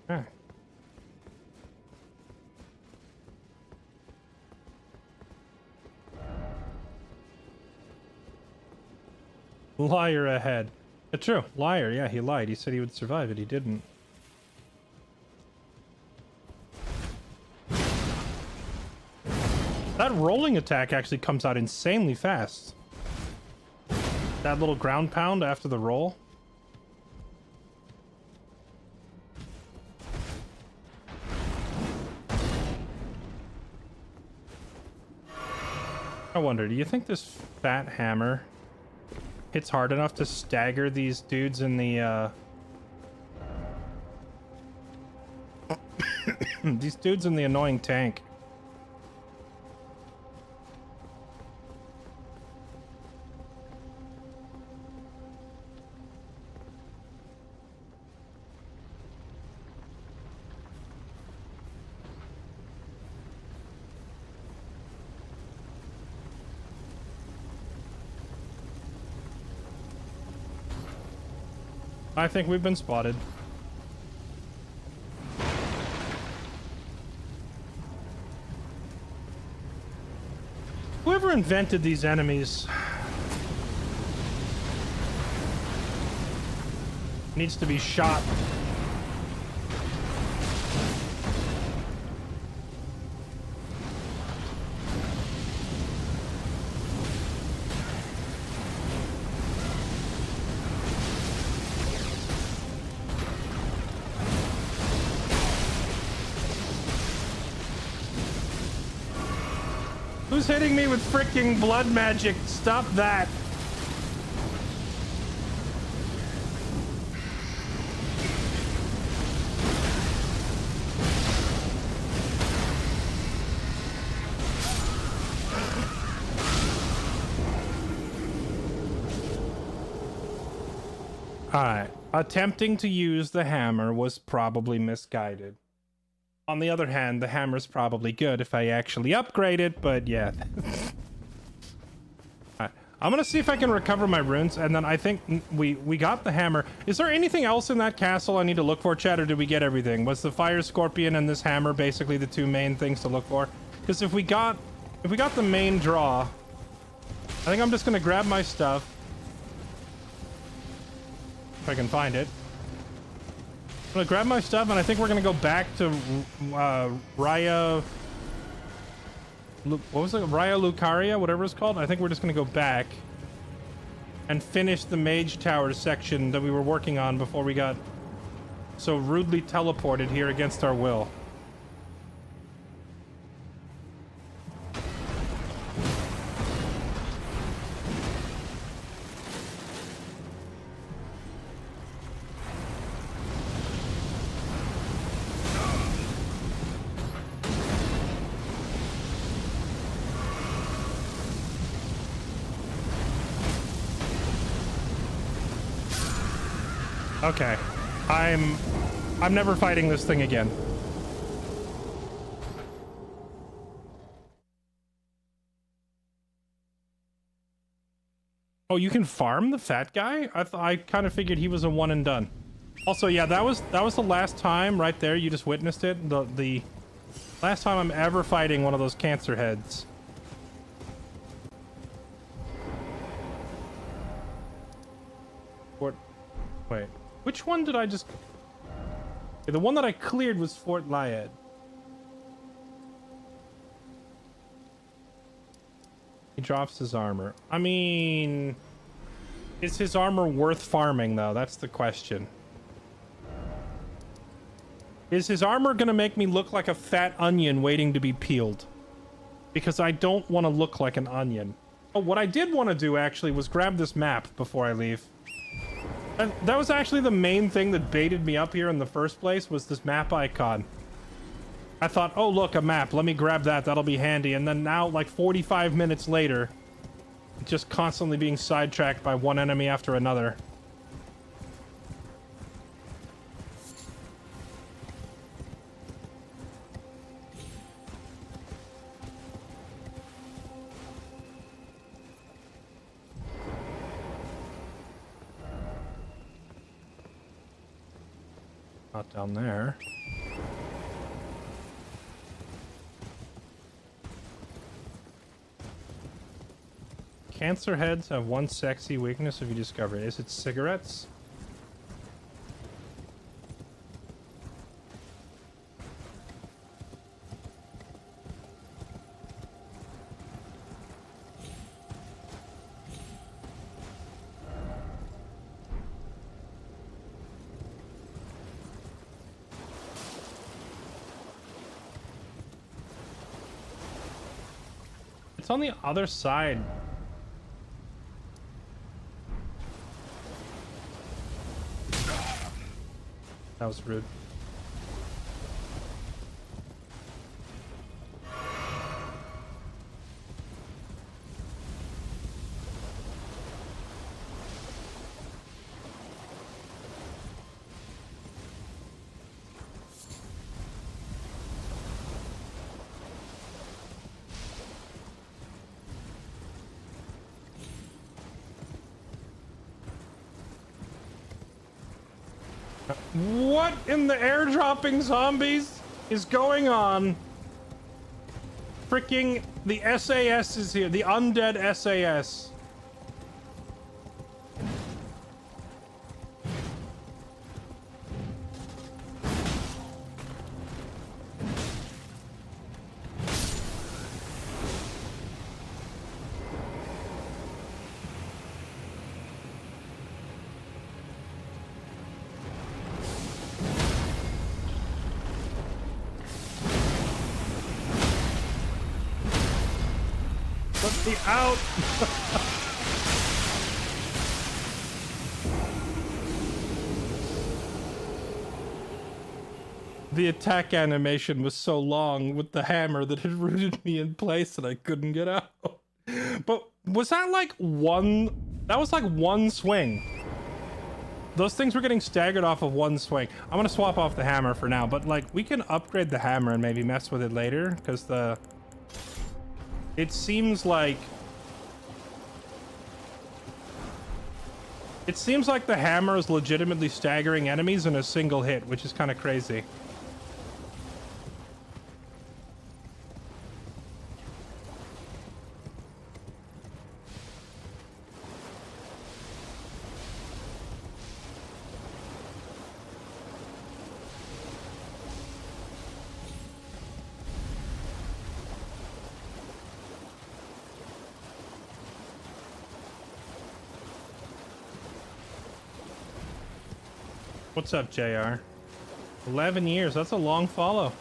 Okay. Liar ahead. True. Liar. Yeah, he lied. He said he would survive it. He didn't. That rolling attack actually comes out insanely fast. That little ground pound after the roll. I wonder, do you think this fat hammer hits hard enough to stagger these dudes in the, these dudes in the annoying tank? I think we've been spotted. Whoever invented these enemies needs to be shot. Who's hitting me with freaking blood magic? Stop that. Alright. Attempting to use the hammer was probably misguided. On the other hand, the hammer's probably good if I actually upgrade it, but yeah. Alright, I'm gonna see if I can recover my runes, and then I think we got the hammer. Is there anything else in that castle I need to look for, chat, or did we get everything? Was the fire scorpion and this hammer basically the two main things to look for? Because if we got the main draw, I think I'm just gonna grab my stuff. If I can find it. I'm gonna grab my stuff, and I think we're gonna go back to Raya. What was it? Raya Lucaria, whatever it's called. I think we're just gonna go back and finish the Mage Tower section that we were working on before we got so rudely teleported here against our will. Okay. I'm never fighting this thing again. Oh, you can farm the fat guy? I kind of figured he was a one and done. Also, yeah, that was the last time right there. You just witnessed it. The last time I'm ever fighting one of those cancer heads. Wait, which one did I just... Okay, the one that I cleared was Fort Lyad. He drops his armor. I mean... Is his armor worth farming, though? That's the question. Is his armor gonna make me look like a fat onion waiting to be peeled? Because I don't want to look like an onion. Oh, what I did want to do, actually, was grab this map before I leave. And that was actually the main thing that baited me up here in the first place, was this map icon. I thought, oh, look, a map. Let me grab that. That'll be handy. And then now, like 45 minutes later, just constantly being sidetracked by one enemy after another. Not down there. Cancer heads have one sexy weakness if you discover it. Is it cigarettes? It's on the other side. That was rude. What in the airdropping zombies is going on? Freaking the SAS is here. The undead SAS. Let me out! The attack animation was so long with the hammer that it rooted me in place and I couldn't get out. But was that like one... That was like one swing. Those things were getting staggered off of one swing. I'm gonna swap off the hammer for now, but like we can upgrade the hammer and maybe mess with it later, because the... It seems like... It seems like the hammer is legitimately staggering enemies in a single hit, which is kind of crazy. What's up, JR? 11 years, that's a long follow.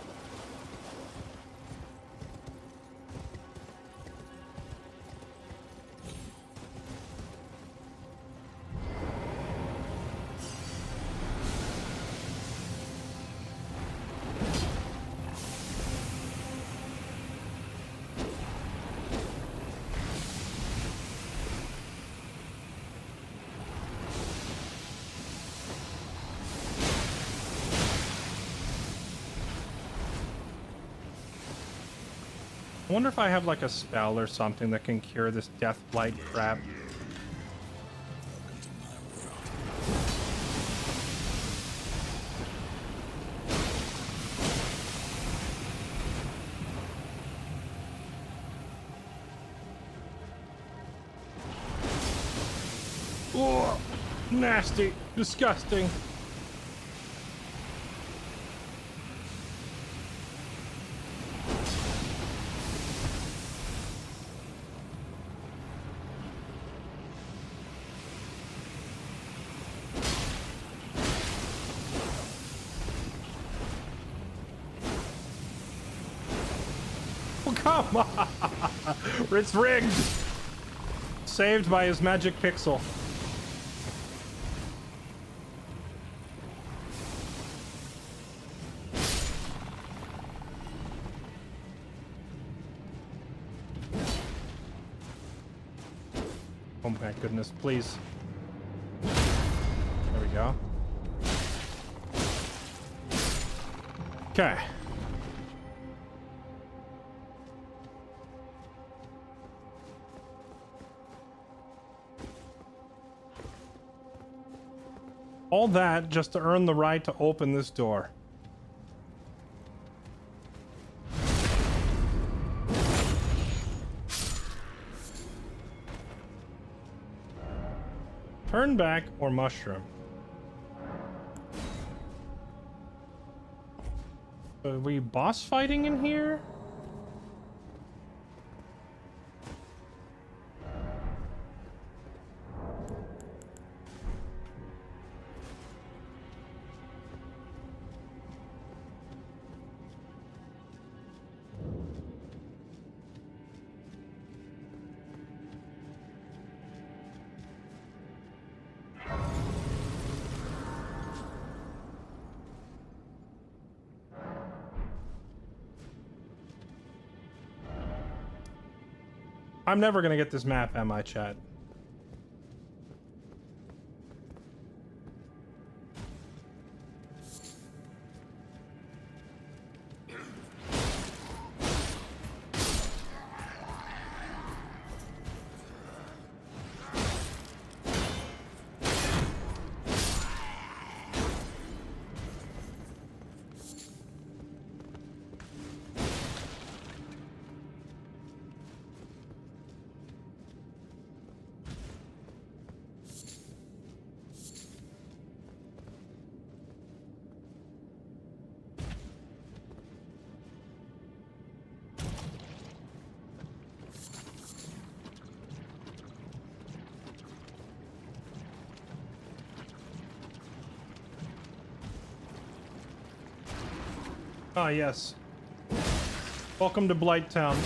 I wonder if I have like a spell or something that can cure this death blight crap. Oh, nasty, disgusting. Oh, come on! It's rigged! Saved by his magic pixel. Oh my goodness, please. There we go. Okay. All that just to earn the right to open this door. Turn back or mushroom. Are we boss fighting in here? I'm never gonna get this map, am I, chat? Ah, yes. Welcome to Blighttown.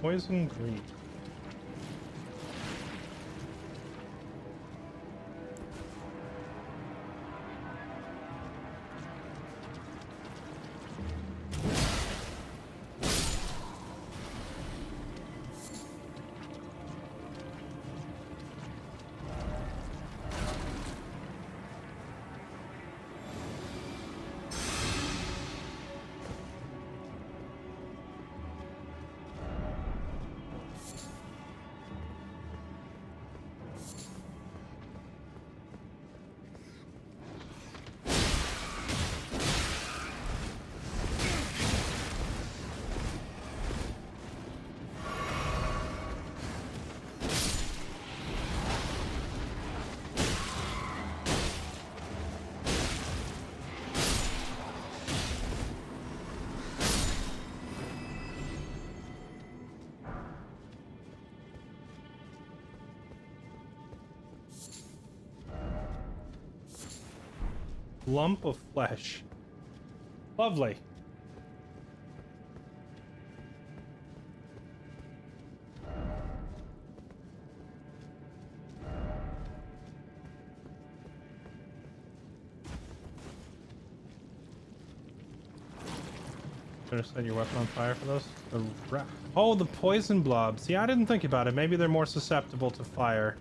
Poison greed. Lump of flesh. Lovely. Should have set your weapon on fire for those. Oh, the poison blobs. See, I didn't think about it. Maybe they're more susceptible to fire.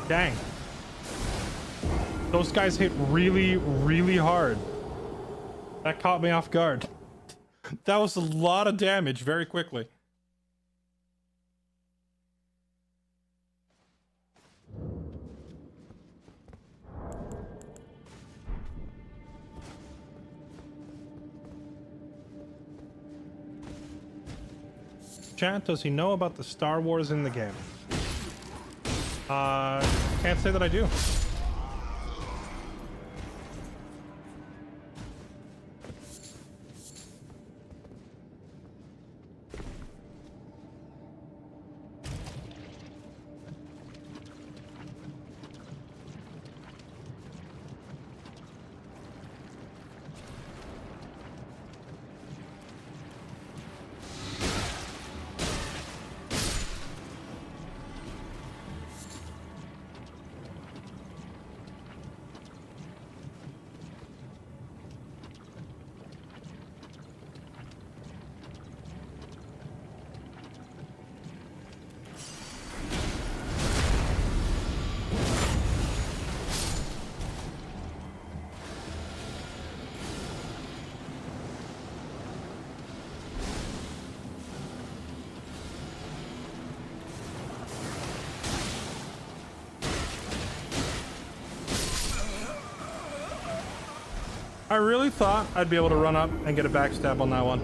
Dang. Those guys hit really, really hard. That caught me off guard. That was a lot of damage very quickly. Chat, does he know about the Star Wars in the game? Can't say that I do. I really thought I'd be able to run up and get a backstab on that one.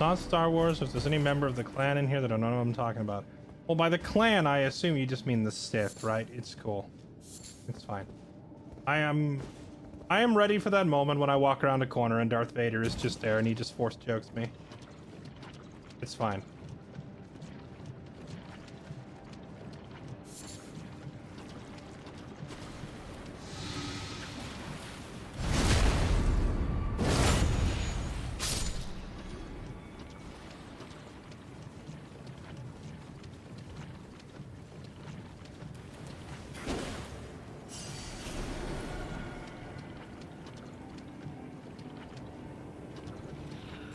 Not Star Wars. If there's any member of the clan in here that don't know what I'm talking about. Well, by the clan, I assume you just mean the Sith, right? It's cool. It's fine. I am ready for that moment when I walk around a corner and Darth Vader is just there and he just force jokes me. It's fine.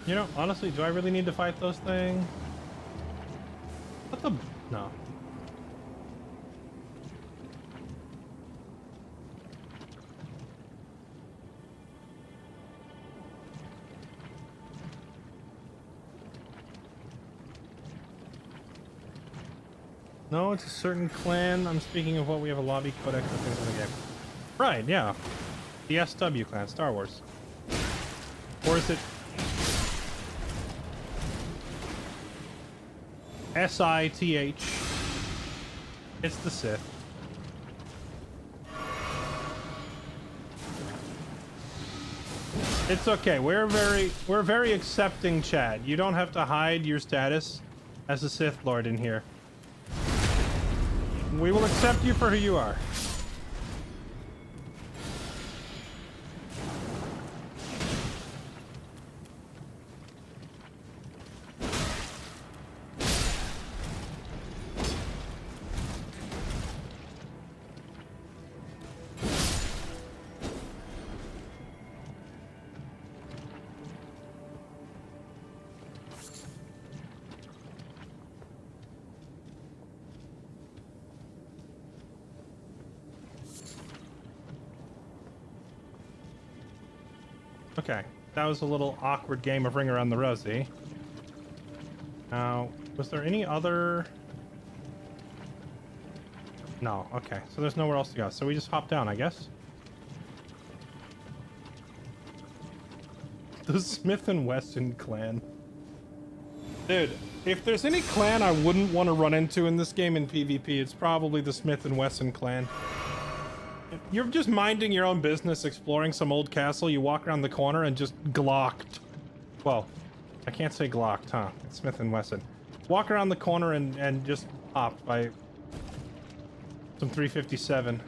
You know, honestly, do I really need to fight those things? What the... No. No, it's a certain clan. I'm speaking of what we have a lobby codex and things in the game. Right, yeah. The SW clan, Star Wars. Or is it... S-I-T-H. It's the Sith. It's okay. We're very accepting, Chad. You don't have to hide your status as a Sith Lord in here. We will accept you for who you are. Okay, that was a little awkward game of Ring Around the Rosie. Now, was there any other... No, okay. So there's nowhere else to go. So we just hop down, I guess. The Smith & Wesson clan. Dude, if there's any clan I wouldn't want to run into in this game in PvP, it's probably the Smith & Wesson clan. You're just minding your own business, exploring some old castle, you walk around the corner and just glocked. Well, I can't say glocked, huh? It's Smith & Wesson. Walk around the corner and just popped by some 357.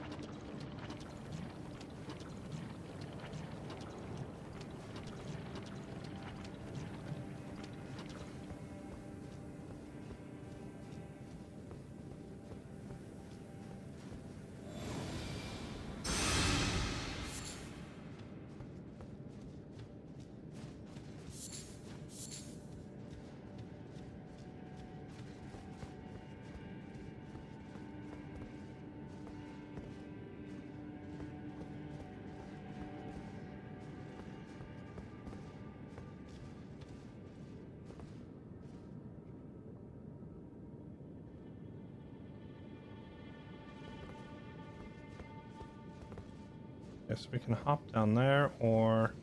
Guess we can hop down there, or...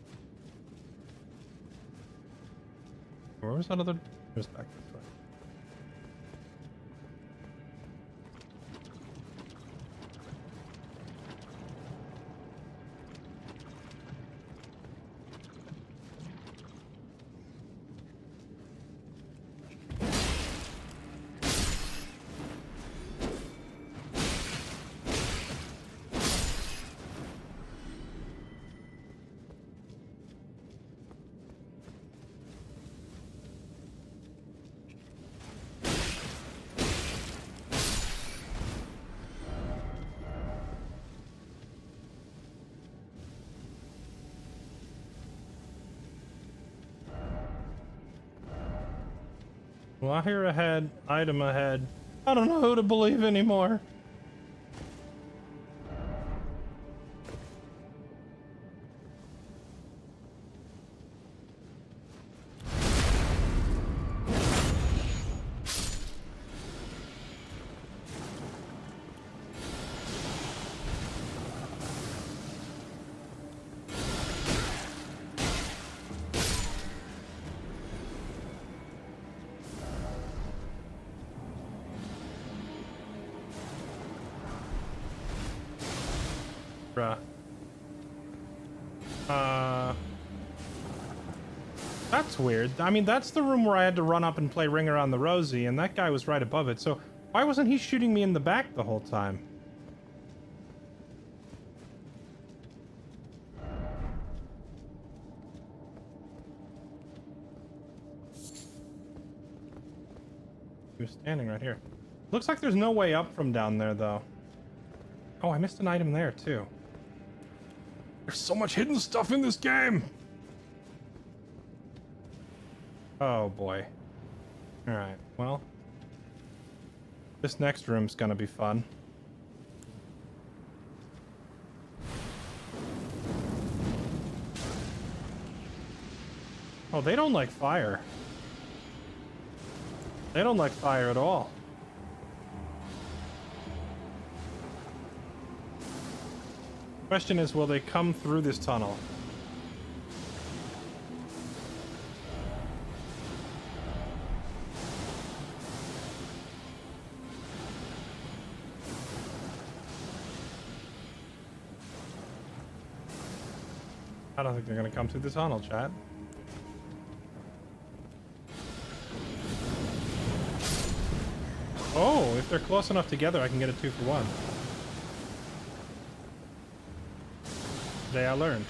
Where was that other... It was back this way. Wire ahead, item ahead. I don't know who to believe anymore. Bruh. That's weird. I mean, that's the room where I had to run up and play Ring Around the Rosie, and that guy was right above it, so why wasn't he shooting me in the back the whole time? He was standing right here. Looks like there's no way up from down there, though. Oh, I missed an item there, too. There's so much hidden stuff in this game! Oh, boy. Alright, well. This next room's gonna be fun. Oh, they don't like fire. They don't like fire at all. Question is, will they come through this tunnel? I don't think they're gonna come through the tunnel, chat. Oh, if they're close enough together, I can get a 2-for-1. Today I learned.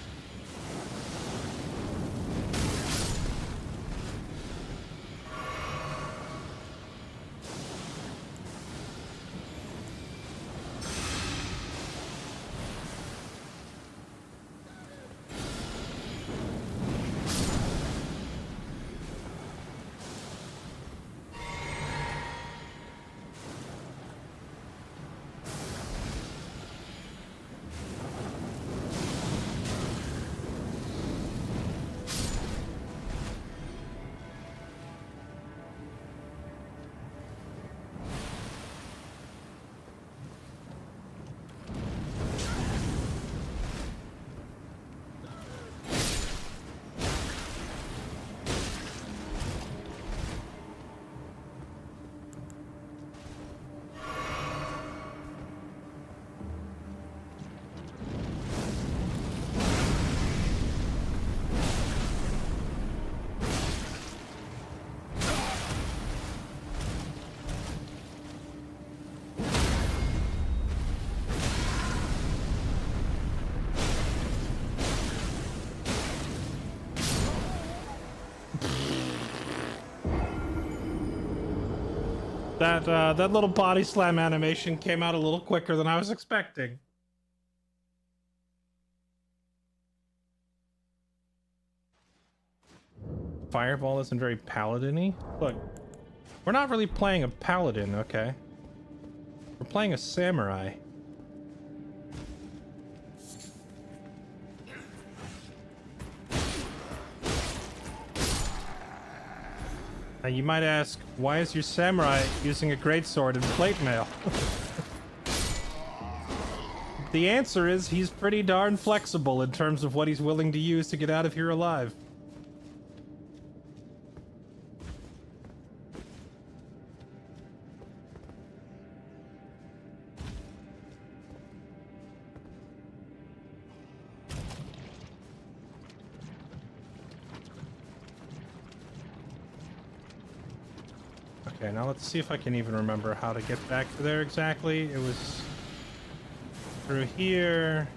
That little body slam animation came out a little quicker than I was expecting. Fireball isn't very paladin-y. Look, we're not really playing a paladin, okay? We're playing a samurai. Now you might ask, why is your samurai using a greatsword and plate mail? The answer is he's pretty darn flexible in terms of what he's willing to use to get out of here alive. Okay, now let's see if I can even remember how to get back to there exactly. It was through here,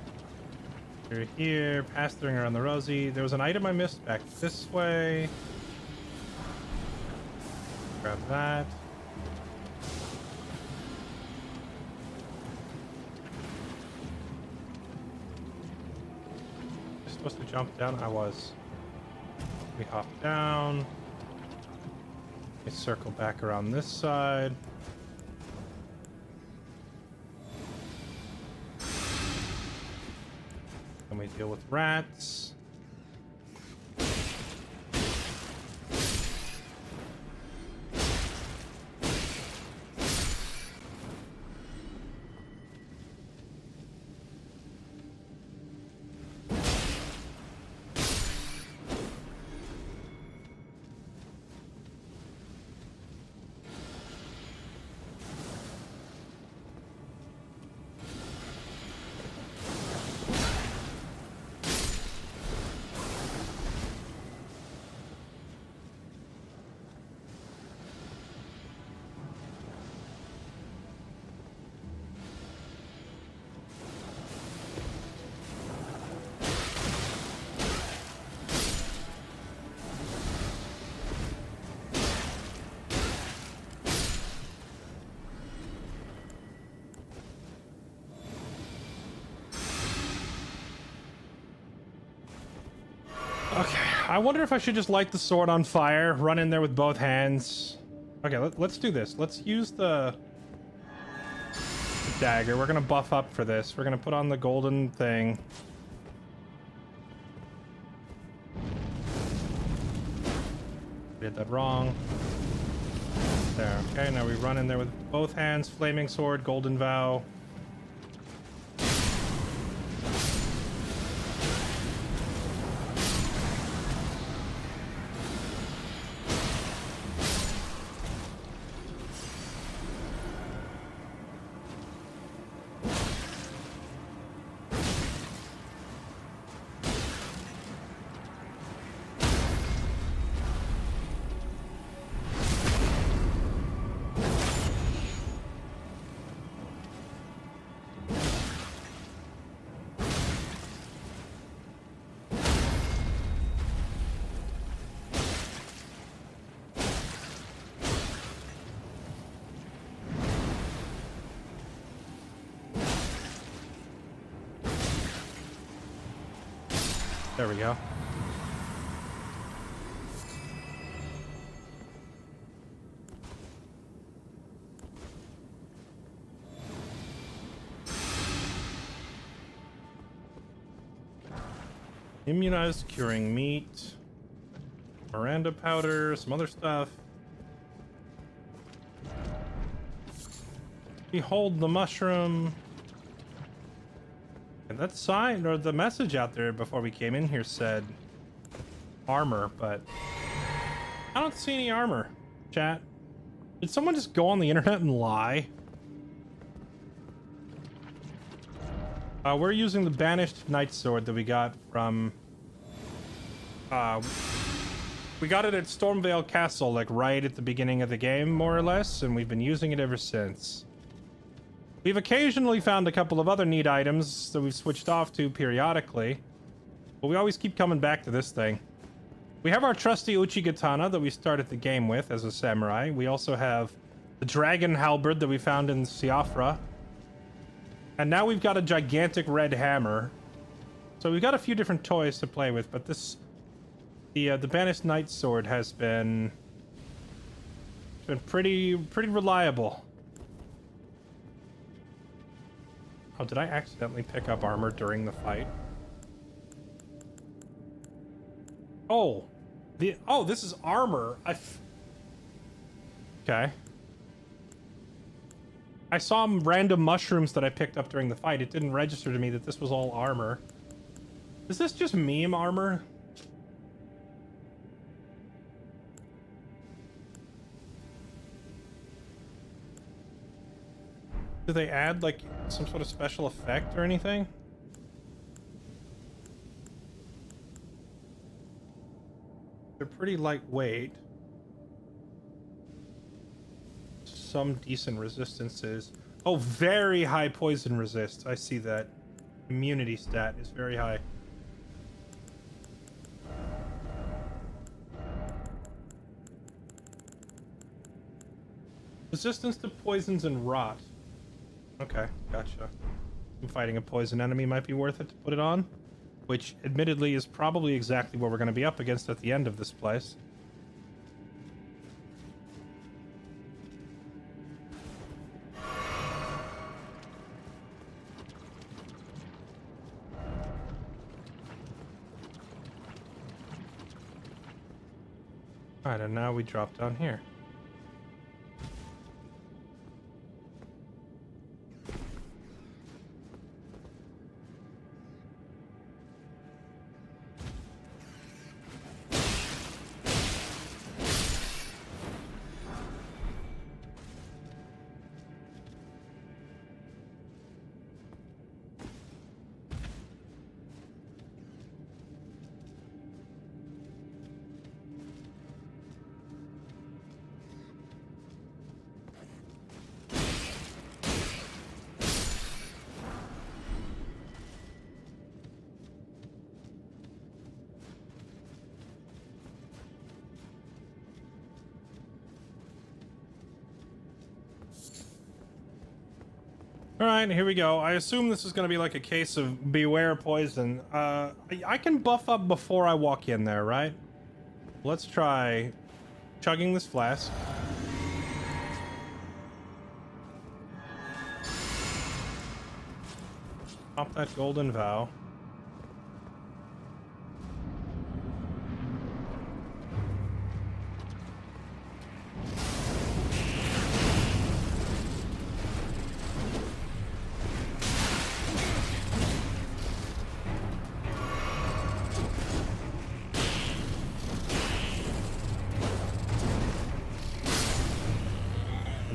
past the ring around the Rosie. There was an item I missed back this way. Grab that. Was I supposed to jump down? I was. We hop down. We circle back around this side. Then we deal with rats. Okay, I wonder if I should just light the sword on fire, run in there with both hands. Okay, let's do this. Let's use the dagger. We're gonna buff up for this. We're gonna put on the golden thing. Did that wrong. There, okay, now we run in there with both hands, flaming sword, golden vow. There we go. Immunized curing meat. Miranda powder, some other stuff. Behold the mushroom. And that sign or the message out there before we came in here said armor, but I don't see any armor. Chat, did someone just go on the internet and lie? We're using the banished knight sword that we got from we got it at Stormvale Castle, like right at the beginning of the game, more or less, and we've been using it ever since. We've occasionally found a couple of other neat items that we've switched off to periodically, but we always keep coming back to this thing. We have our trusty Uchigatana that we started the game with as a samurai. We also have the dragon halberd that we found in Siafra. And now we've got a gigantic red hammer. So we've got a few different toys to play with, but this... The Banished Knight Sword has been pretty reliable. Oh, did I accidentally pick up armor during the fight? Oh, this is armor. Okay. I saw random mushrooms that I picked up during the fight. It didn't register to me that this was all armor. Is this just meme armor? Do they add, like, some sort of special effect or anything? They're pretty lightweight. Some decent resistances. Oh, very high poison resist. I see that. Immunity stat is very high. Resistance to poisons and rot. Okay, gotcha. Fighting a poison enemy might be worth it to put it on. Which, admittedly, is probably exactly what we're going to be up against at the end of this place. Alright, and now we drop down here. Alright, here we go. I assume this is going to be like a case of beware poison. I can buff up before I walk in there, right? Let's try chugging this flask. Pop that golden vow.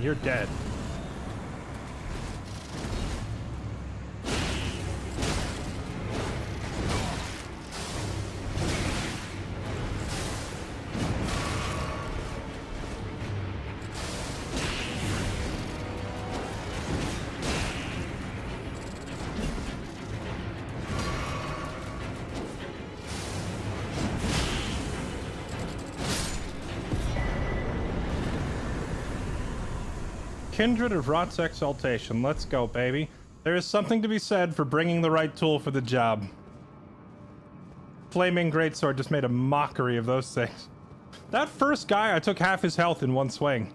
You're dead. Kindred of Rot's Exaltation. Let's go, baby. There is something to be said for bringing the right tool for the job. Flaming Greatsword just made a mockery of those things. That first guy, I took half his health in one swing.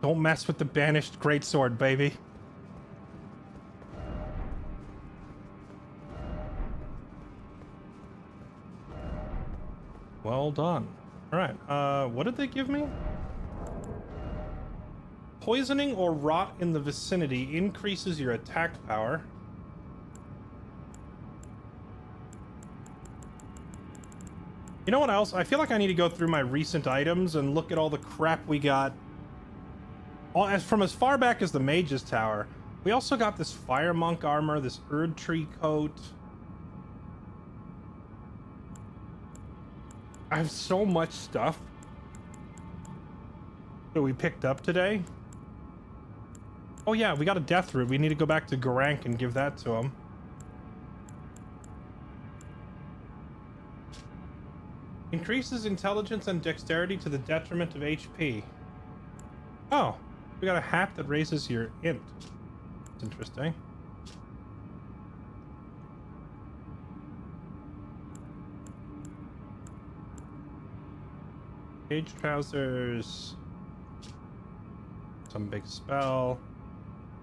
Don't mess with the Banished Greatsword, baby. Well done. Alright, what did they give me? Poisoning or rot in the vicinity increases your attack power. You know what else? I feel like I need to go through my recent items and look at all the crap we got. From as far back as the Mage's Tower. We also got this Fire Monk armor, this Erd Tree coat. I have so much stuff that we picked up today. Oh yeah, we got a death root. We need to go back to Garank and give that to him. Increases intelligence and dexterity to the detriment of HP. Oh, we got a hat that raises your int. That's interesting. Cage trousers. Some big spell.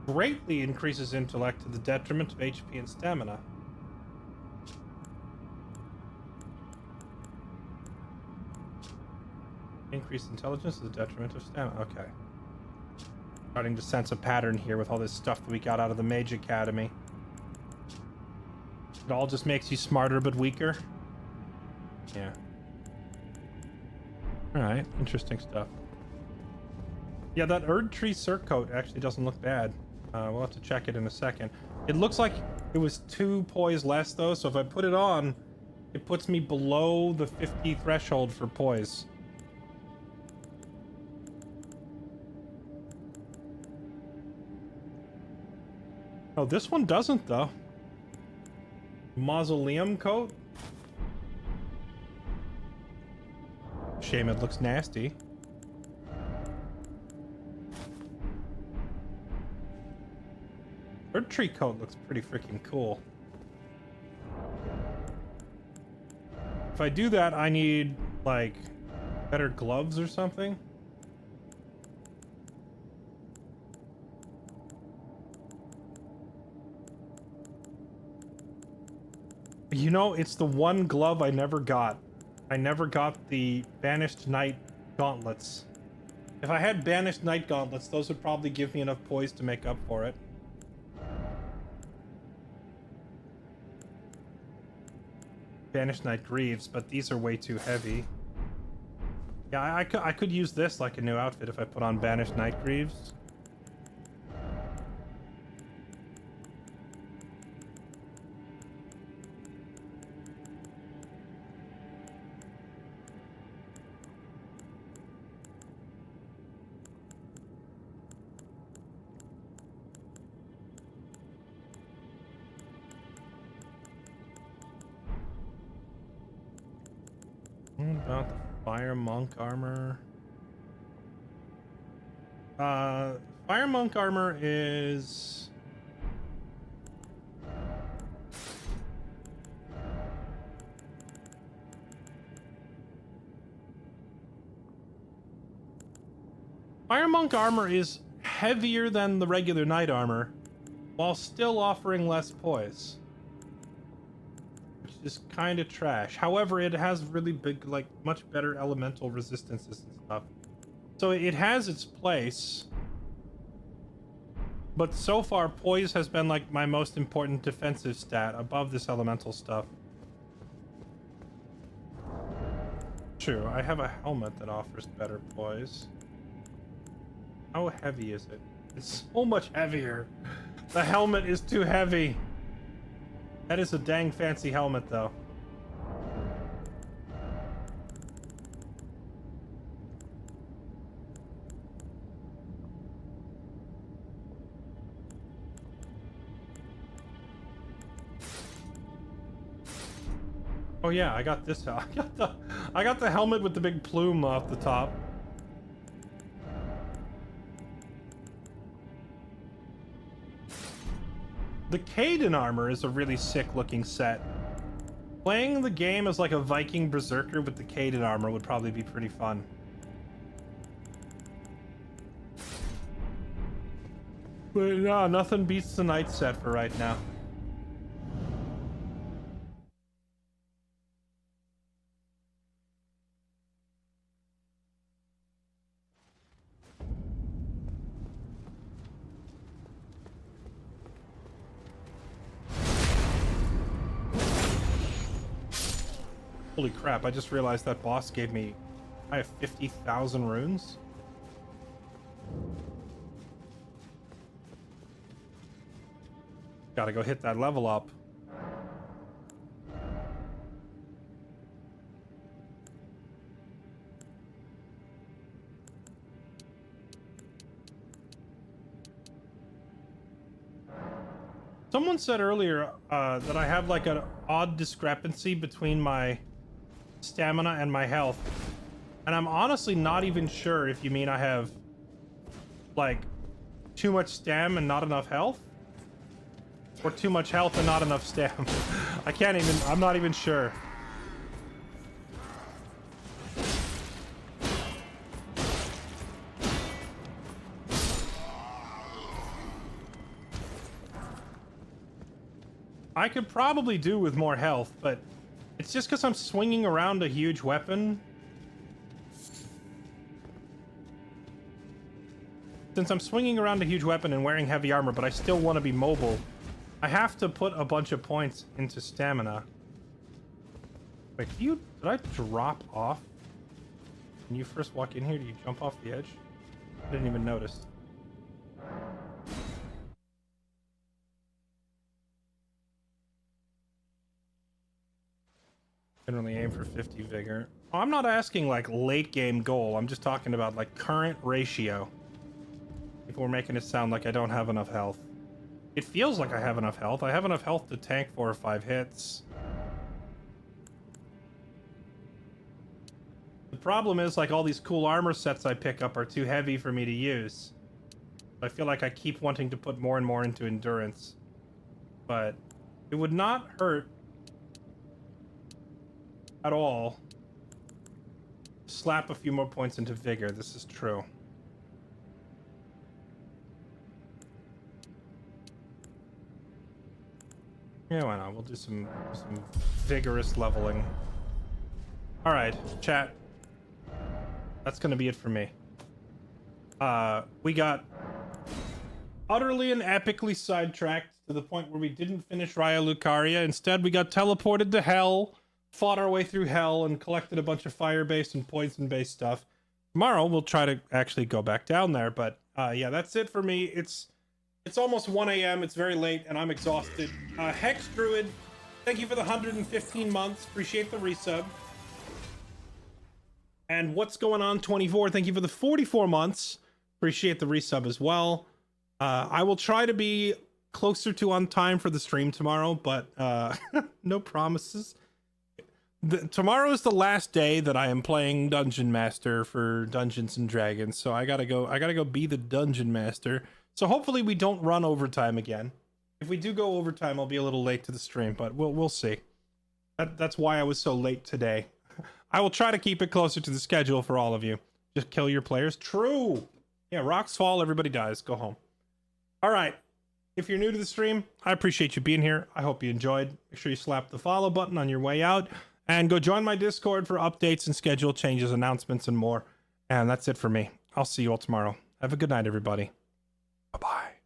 Greatly increases intellect to the detriment of HP and stamina. Increased intelligence to the detriment of stamina. Okay. Starting to sense a pattern here with all this stuff that we got out of the Mage Academy. It all just makes you smarter but weaker. Yeah. Alright, interesting stuff. Yeah, that Erd Tree Surcoat actually doesn't look bad. We'll have to check it in a second. It looks like it was 2 poise less though, so if I put it on, it puts me below the 50 threshold for poise. Oh, this one doesn't, though. Mausoleum coat? Shame it looks nasty. Bird tree coat looks pretty freaking cool. If I do that, I need, like, better gloves or something. You know, it's the one glove I never got. I never got the Banished Knight gauntlets. If I had Banished Knight gauntlets, those would probably give me enough poise to make up for it. Banished Knight greaves, but these are way too heavy. Yeah, I could use this like a new outfit if I put on Banished Knight greaves. About the Fire Monk armor. Fire Monk armor is... Fire Monk armor is heavier than the regular knight armor, while still offering less poise. Is kind of trash. However, it has really big, like, much better elemental resistances and stuff. So it has its place. But so far, poise has been, like, my most important defensive stat above this elemental stuff. True, I have a helmet that offers better poise. How heavy is it? It's so much heavier. The helmet is too heavy. That is a dang fancy helmet, though. Oh yeah, I got this. I got the helmet with the big plume off the top. The Caden armor is a really sick looking set. Playing the game as like a Viking berserker with the Caden armor would probably be pretty fun. But no, nothing beats the knight set for right now. Holy crap, I just realized that boss gave me... I have 50,000 runes? Gotta go hit that level up. Someone said earlier that I have like an odd discrepancy between my stamina and my health. And I'm honestly not even sure if you mean I have, like, too much stam and not enough health? Or too much health and not enough stam. I can't even, I'm not even sure. I could probably do with more health, but it's just because I'm swinging around a huge weapon. Since I'm swinging around a huge weapon and wearing heavy armor, but I still want to be mobile, I have to put a bunch of points into stamina. Wait, did I drop off? When you first walk in here, do you jump off the edge? I didn't even notice. Generally aim for 50 vigor. Oh, I'm not asking like late game goal. I'm just talking about like current ratio. People are making it sound like I don't have enough health. It feels like I have enough health. I have enough health to tank 4 or 5 hits. The problem is like all these cool armor sets I pick up are too heavy for me to use. I feel like I keep wanting to put more and more into endurance. But it would not hurt at all. Slap a few more points into vigor. This is true. Yeah, why not? We'll do some vigorous leveling. All right, chat. That's gonna be it for me. We got utterly and epically sidetracked to the point where we didn't finish Raya Lucaria. Instead, we got teleported to hell, fought our way through hell, and collected a bunch of fire-based and poison-based stuff. Tomorrow, we'll try to actually go back down there, but yeah, that's it for me. It's almost 1 a.m. It's very late, and I'm exhausted. Hex Druid, thank you for the 115 months. Appreciate the resub. And What's Going On 24, thank you for the 44 months. Appreciate the resub as well. I will try to be closer to on time for the stream tomorrow, but no promises. Tomorrow is the last day that I am playing Dungeon Master for Dungeons and Dragons, so I gotta go be the Dungeon Master. So hopefully we don't run overtime again. If we do go overtime, I'll be a little late to the stream, but we'll see. That's why I was so late today. I will try to keep it closer to the schedule for all of you. Just kill your players. True. Yeah, rocks fall, everybody dies. Go home. All right. If you're new to the stream, I appreciate you being here. I hope you enjoyed. Make sure you slap the follow button on your way out. And go join my Discord for updates and schedule changes, announcements, and more. And that's it for me. I'll see you all tomorrow. Have a good night, everybody. Bye-bye.